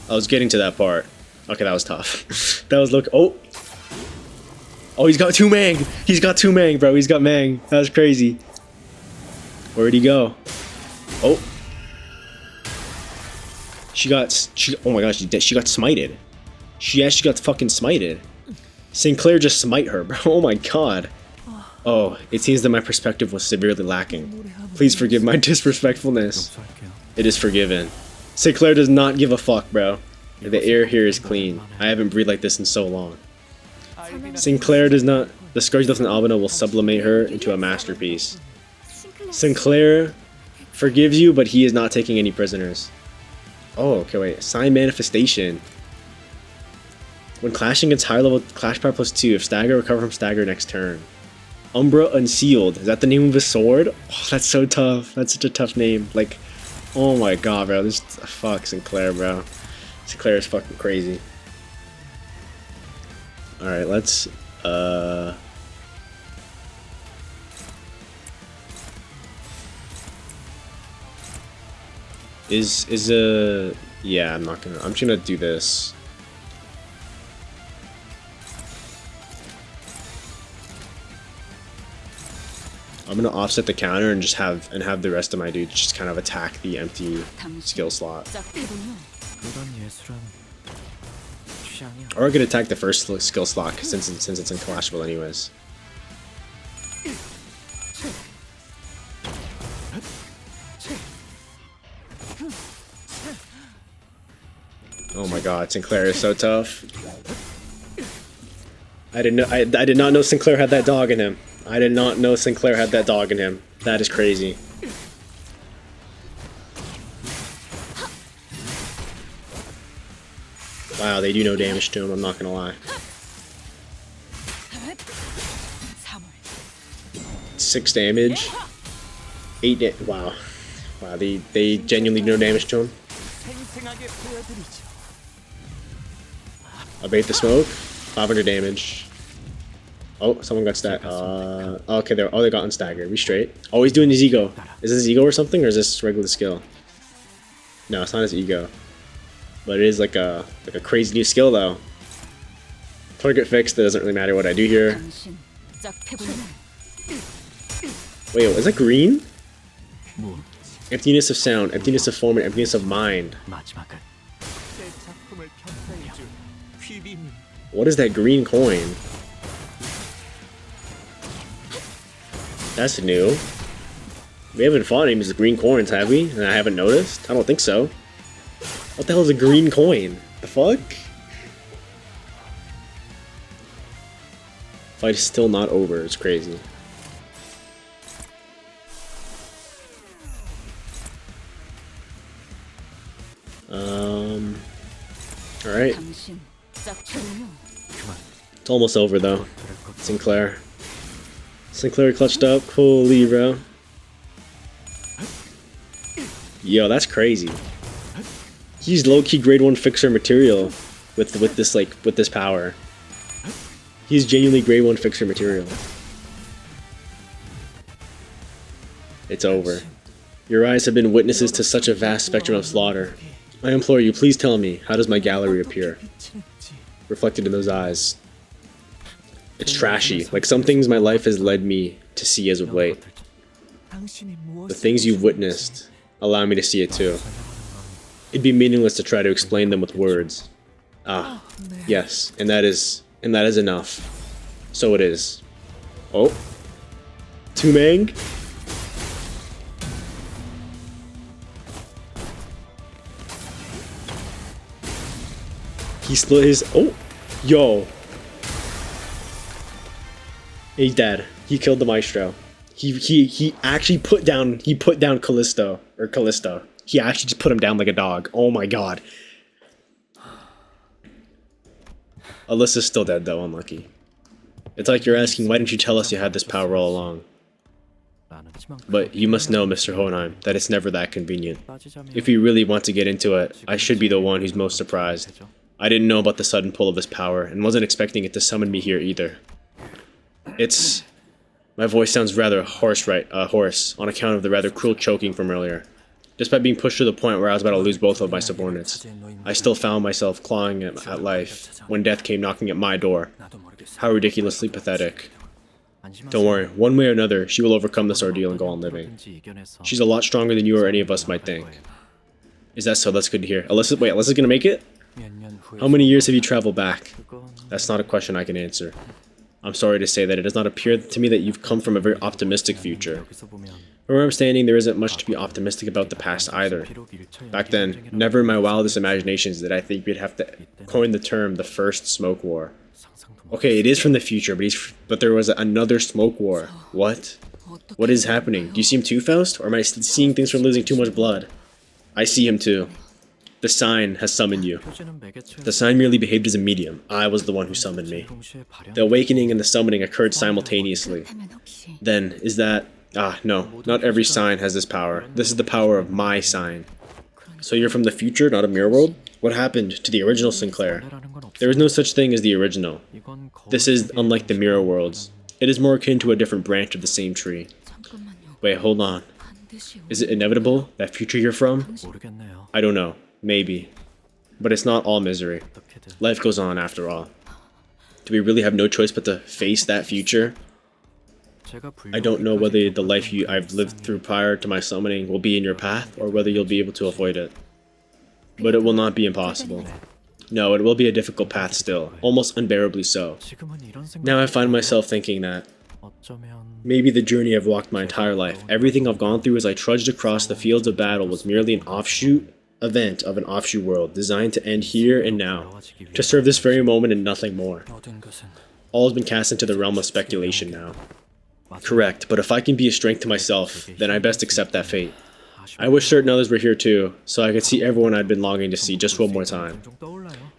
I was getting to that part. Okay, that was tough. That was look... Oh! Oh, he's got 2 Mang! He's got 2 Mang, bro. He's got Mang. That was crazy. Where'd he go? Oh. Oh my gosh, she got smited. She actually got fucking smited. Sinclair just smite her, bro. Oh my god. Oh, it seems that my perspective was severely lacking. Please forgive my disrespectfulness. It is forgiven. Sinclair does not give a fuck, bro. The air here is clean. I haven't breathed like this in so long. Sinclair does not... The Scourge Left in Albino will sublimate her into a masterpiece. Sinclair forgives you, but he is not taking any prisoners. Oh, okay, wait. Sign Manifestation. When clashing against higher level Clash Power +2, if stagger, recover from stagger next turn. Umbra Unsealed. Is that the name of his sword? Oh, that's so tough. That's such a tough name. Like, oh my god, bro. This... Fuck Sinclair, bro. Sinclair is fucking crazy. Alright, let's... Yeah, I'm just gonna do this. I'm gonna offset the counter and just have the rest of my dudes just kind of attack the empty skill slot.
짝패군요.
그런 예술은 취향이
Or I could attack the first skill slot since it's unclashable anyways. Oh my god, Sinclair is so tough. I did not know Sinclair had that dog in him. I did not know Sinclair had that dog in him. That is crazy. Wow, they do no damage to him, I'm not gonna lie. 6 damage. 8 wow. Wow, they genuinely do no damage to him.
생생하게 보여드리죠.
Abate the smoke. 500 damage. Oh, someone got stat. Okay, they got unstaggered. We straight. Oh, he's doing his ego. Is this ego or something, or is this regular skill? No, it's not his ego. But it is like a crazy new skill though. Target fixed. That doesn't really matter what I do here.
당신 짝패군요.
Wait, is that green?
뭐
Emptiness of sound, emptiness of form, and emptiness of mind.
마지막은 새 작품을 편찬해줄 휘비물.
What is that green coin? That's new. We haven't fought any of these green coins, have we? And I haven't noticed? I don't think so. What the hell is a green coin? The fuck? Fight is still not over. It's crazy. Alright.
당신 짝패군요.
It's almost over though. Sinclair. Sinclair clutched up. Holy bro. Yo, that's crazy. He's low-key grade 1 fixer material with this power. He's genuinely grade 1 fixer material. It's over. Your eyes have been witnesses to such a vast spectrum of slaughter. I implore you, please tell me, how does my gallery appear? Reflected in those eyes. It's trashy. Like some things my life has led me to see as of late. The things you've witnessed allow me to see it too. It'd be meaningless to try to explain them with words. Ah, yes, and that is enough. So it is. Oh, Tumang. He split his. Oh, yo. He's dead. He killed the maestro. He actually put down Callisto. He actually just put him down like a dog. Oh my god. Alyssa's still dead though, unlucky. It's like you're asking, why didn't you tell us you had this power all along? But you must know, Mr. Hohenheim, that it's never that convenient. If you really want to get into it, I should be the one who's most surprised. I didn't know about the sudden pull of this power, and wasn't expecting it to summon me here either. It's... My voice sounds rather hoarse on account of the rather cruel choking from earlier. Despite being pushed to the point where I was about to lose both of my subordinates, I still found myself clawing at life when death came knocking at my door. How ridiculously pathetic. Don't worry, one way or another, she will overcome this ordeal and go on living. She's a lot stronger than you or any of us might think. Is that so? That's good to hear. Alyssa, wait, Alyssa's gonna make it? How many years have you traveled back? That's not a question I can answer. I'm sorry to say that it does not appear to me that you've come from a very optimistic future. From where I'm standing, there isn't much to be optimistic about the past either. Back then, never in my wildest imaginations did I think we'd have to coin the term the First Smoke War. Okay, it is from the future, but there was another Smoke War. What? What is happening? Do you see him too, Faust? Or am I seeing things from losing too much blood? I see him too. The sign has summoned you. The sign merely behaved as a medium. I was the one who summoned me. The awakening and the summoning occurred simultaneously. Then, is that... Ah, no. Not every sign has this power. This is the power of my sign. So you're from the future, not a mirror world? What happened to the original Sinclair? There is no such thing as the original. This is unlike the mirror worlds. It is more akin to a different branch of the same tree. Wait, hold on. Is it inevitable, that future you're from? I don't know. Maybe. But it's not all misery. Life goes on after all. Do we really have no choice but to face that future? I don't know whether the life I've lived through prior to my summoning will be in your path, or whether you'll be able to avoid it. But it will not be impossible. No, it will be a difficult path still, almost unbearably so. Now I find myself thinking that maybe the journey I've walked my entire life, everything I've gone through as I trudged across the fields of battle, was merely an offshoot event of an offshoot world, designed to end here and now, to serve this very moment and nothing more. All has been cast into the realm of speculation now. Correct, but if I can be a strength to myself, then I best accept that fate. I wish certain others were here too, so I could see everyone I'd been longing to see just one more time.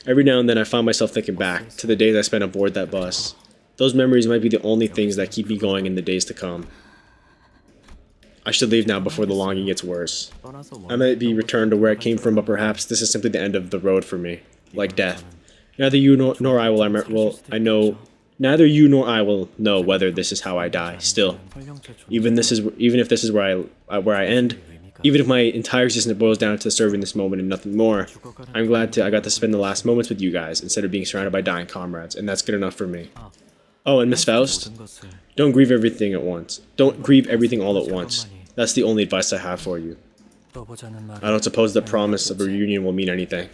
Every now and then I find myself thinking back to the days I spent aboard that bus. Those memories might be the only things that keep me going in the days to come. I should leave now before the longing gets worse. I might be returned to where I came from, but perhaps this is simply the end of the road for me, like death. Neither you nor I will know whether this is how I die. Still, even if this is where I end, even if my entire existence boils down to serving this moment and nothing more, I'm glad I got to spend the last moments with you guys instead of being surrounded by dying comrades, and that's good enough for me. Oh, and Miss Faust, don't grieve everything at once. Don't grieve everything all at once. That's the only advice I have for you. I don't suppose the promise of a reunion will mean anything.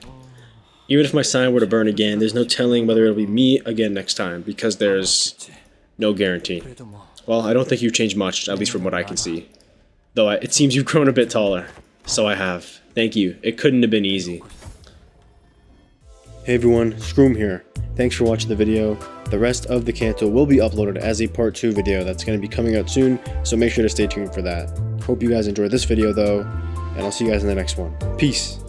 Even if my sign were to burn again, there's no telling whether it'll be me again next time, because there's no guarantee. Well, I don't think you've changed much, at least from what I can see. Though it seems you've grown a bit taller. So I have. Thank you. It couldn't have been easy.
Hey everyone, Scroom here. Thanks for watching the video. The rest of the Canto will be uploaded as a part 2 video that's going to be coming out soon, so make sure to stay tuned for that. Hope you guys enjoyed this video though, and I'll see you guys in the next one. Peace!